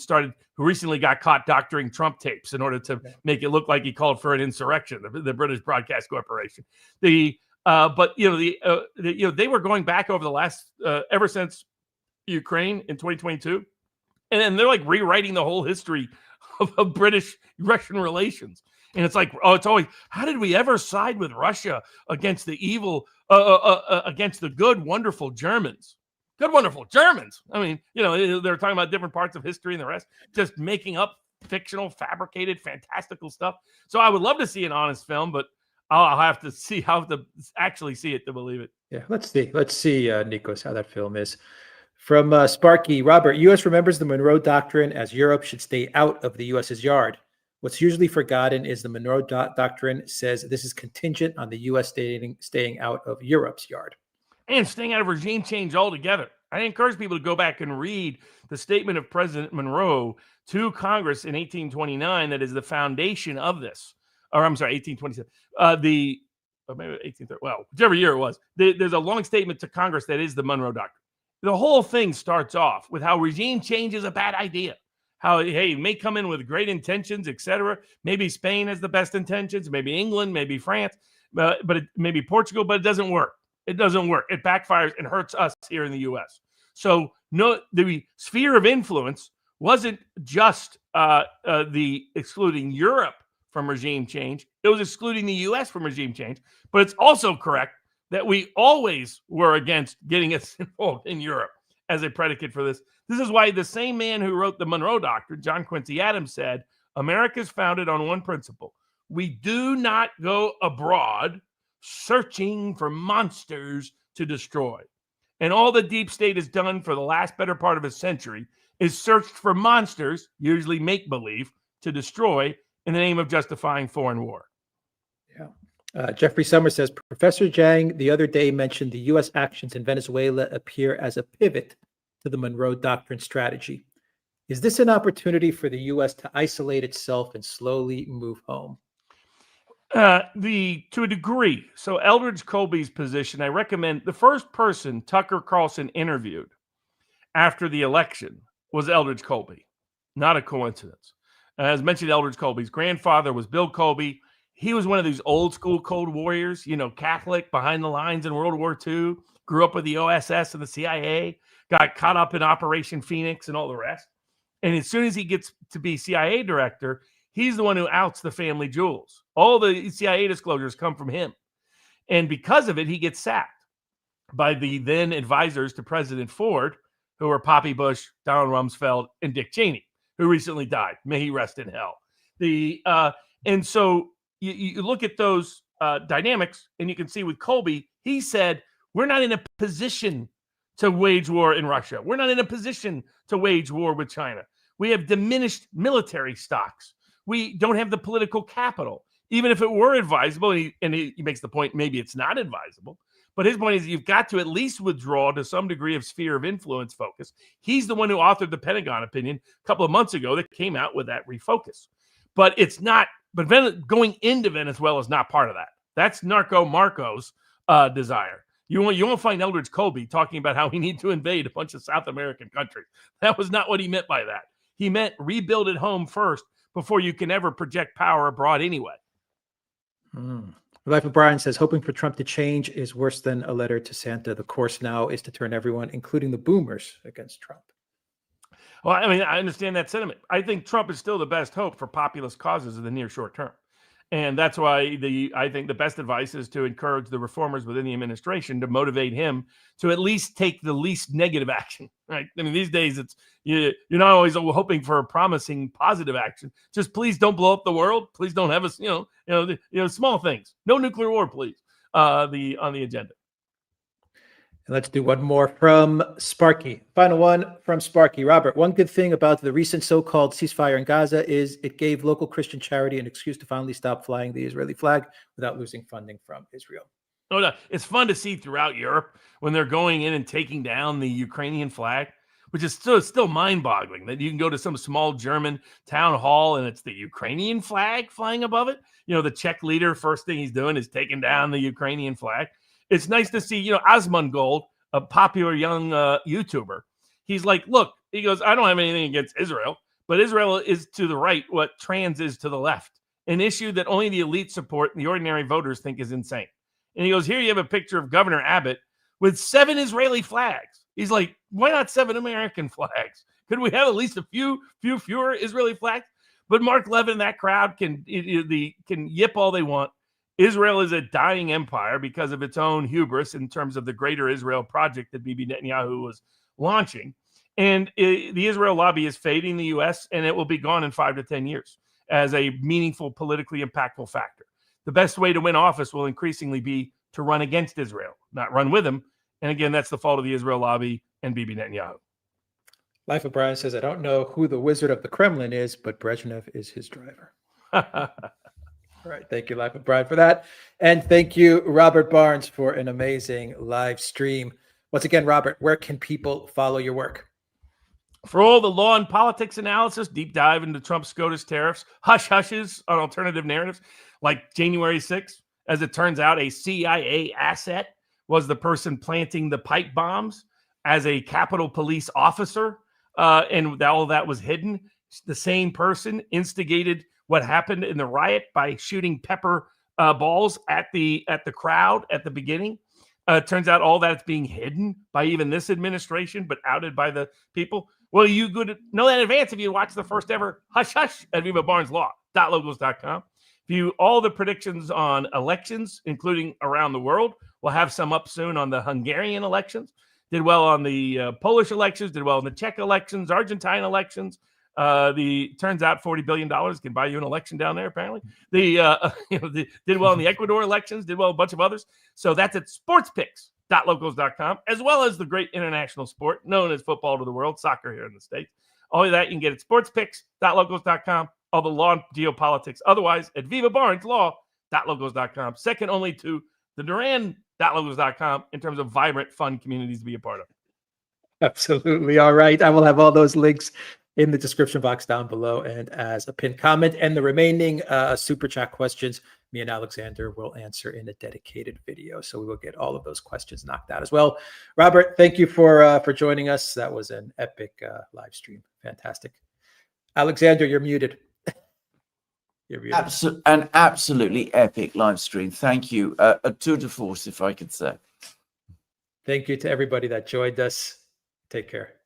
who recently got caught doctoring Trump tapes in order to make it look like he called for an insurrection. The British Broadcast Corporation. But they were going back over the last ever since Ukraine in 2022, and they're like rewriting the whole history of British-Russian relations. And it's like, it's always, how did we ever side with Russia against the evil, against the good, wonderful Germans? Good, wonderful Germans. I mean, they're talking about different parts of history and the rest, just making up fictional, fabricated, fantastical stuff. So I would love to see an honest film, but I'll have to actually see it to believe it. Yeah, let's see, Nikos, how that film is. From Sparky, Robert, U.S. remembers the Monroe Doctrine as Europe should stay out of the U.S.'s yard. What's usually forgotten is the Monroe Doctrine says this is contingent on the U.S. staying out of Europe's yard. And staying out of regime change altogether. I encourage people to go back and read the statement of President Monroe to Congress in 1829 that is the foundation of this. Or I'm sorry, 1827. Maybe 1830. Well, whichever year it was. There's a long statement to Congress that is the Monroe Doctrine. The whole thing starts off with how regime change is a bad idea. How, hey, it may come in with great intentions, etc. Maybe Spain has the best intentions, maybe England, maybe France, but maybe Portugal, but it doesn't work. It doesn't work. It backfires and hurts us here in the U.S. So the sphere of influence wasn't just the excluding Europe from regime change. It was excluding the U.S. from regime change. But it's also correct that we always were against getting us involved in Europe as a predicate for this. This is why the same man who wrote the Monroe Doctrine, John Quincy Adams, said, America is founded on one principle. We do not go abroad searching for monsters to destroy. And all the deep state has done for the last better part of a century is searched for monsters, usually make-believe, to destroy in the name of justifying foreign war. Yeah. Jeffrey Summers says, Professor Zhang the other day mentioned the U.S. actions in Venezuela appear as a pivot to the Monroe Doctrine strategy. Is this an opportunity for the U.S. to isolate itself and slowly move home? To a degree. So Eldridge Colby's position, I recommend the first person Tucker Carlson interviewed after the election was Eldridge Colby. Not a coincidence. As mentioned, Eldridge Colby's grandfather was Bill Colby. He was one of these old school Cold Warriors, Catholic, behind the lines in World War II, grew up with the OSS and the CIA, got caught up in Operation Phoenix and all the rest. And as soon as he gets to be CIA director, he's the one who outs the family jewels. All the CIA disclosures come from him. And because of it, he gets sacked by the then advisors to President Ford, who were Poppy Bush, Donald Rumsfeld, and Dick Cheney, who recently died. May he rest in hell. And so you look at those dynamics, and you can see with Colby, he said, we're not in a position to wage war in Russia. We're not in a position to wage war with China. We have diminished military stocks. We don't have the political capital. Even if it were advisable, and he makes the point, maybe it's not advisable, but his point is you've got to at least withdraw to some degree of sphere of influence focus. He's the one who authored the Pentagon opinion a couple of months ago that came out with that refocus. But it's not, going into Venezuela is not part of that. That's Narco Marco's desire. You won't find Eldridge Colby talking about how we need to invade a bunch of South American countries. That was not what he meant by that. He meant rebuild at home first before you can ever project power abroad anyway. Life of Brian says, hoping for Trump to change is worse than a letter to Santa. The course now is to turn everyone, including the boomers, against Trump. Well, I mean, I understand that sentiment. I think Trump is still the best hope for populist causes in the near short term. And that's why I think the best advice is to encourage the reformers within the administration to motivate him to at least take the least negative action, right? I mean, these days you're not always hoping for a promising positive action. Just please don't blow up the world. Please don't have us, small things. No nuclear war, please. On the agenda. And let's do one more from Sparky. Final one from Sparky. Robert, one good thing about the recent so-called ceasefire in Gaza is it gave local Christian charity an excuse to finally stop flying the Israeli flag without losing funding from Israel. Oh, no. It's fun to see throughout Europe when they're going in and taking down the Ukrainian flag, which is still mind-boggling that you can go to some small German town hall and it's the Ukrainian flag flying above it. The Czech leader, first thing he's doing is taking down the Ukrainian flag. It's nice to see, Asmongold, a popular young YouTuber. He's like, look, he goes, I don't have anything against Israel, but Israel is to the right what trans is to the left, an issue that only the elite support and the ordinary voters think is insane. And he goes, here you have a picture of Governor Abbott with 7 Israeli flags. He's like, why not 7 American flags? Could we have at least a few fewer Israeli flags? But Mark Levin and that crowd can yip all they want. Israel is a dying empire because of its own hubris in terms of the Greater Israel project that Bibi Netanyahu was launching. And the Israel lobby is fading the U.S., and it will be gone in 5 to 10 years as a meaningful, politically impactful factor. The best way to win office will increasingly be to run against Israel, not run with him. And again, that's the fault of the Israel lobby and Bibi Netanyahu. Life of Brian says, I don't know who the wizard of the Kremlin is, but Brezhnev is his driver. All right. Thank you, Life of Brian, for that. And thank you, Robert Barnes, for an amazing live stream. Once again, Robert, where can people follow your work? For all the law and politics analysis, deep dive into Trump's SCOTUS tariffs, hush-hushes on alternative narratives, like January 6th, as it turns out, a CIA asset was the person planting the pipe bombs as a Capitol Police officer, and all of that was hidden. The same person instigated what happened in the riot by shooting pepper balls at the crowd at the beginning. It turns out all that's being hidden by even this administration, but outed by the people. Well, you could know that in advance if you watch the first ever Hush Hush at vivabarneslaw.logos.com. View all the predictions on elections, including around the world. We'll have some up soon on the Hungarian elections. Did well on the Polish elections, did well in the Czech elections, Argentine elections. Turns out $40 billion can buy you an election down there, apparently. Did well in the Ecuador elections, did well a bunch of others. So that's at Sports Picks locals.com, as well as the great international sport known as football to the world, soccer here in the States. All of that you can get at sportspicks.locals.com. All the law and geopolitics otherwise at vivabarneslaw.locals.com. Second only to the Duran.locals.com in terms of vibrant, fun communities to be a part of. Absolutely. All right. I will have all those links in the description box down below and as a pinned comment. And the remaining super chat questions, me and Alexander will answer in a dedicated video. So we will get all of those questions knocked out as well. Robert, thank you for joining us. That was an epic live stream. Fantastic. Alexander, you're muted. You're muted. An absolutely epic live stream. Thank you. A tour de force, if I could say. Thank you to everybody that joined us. Take care.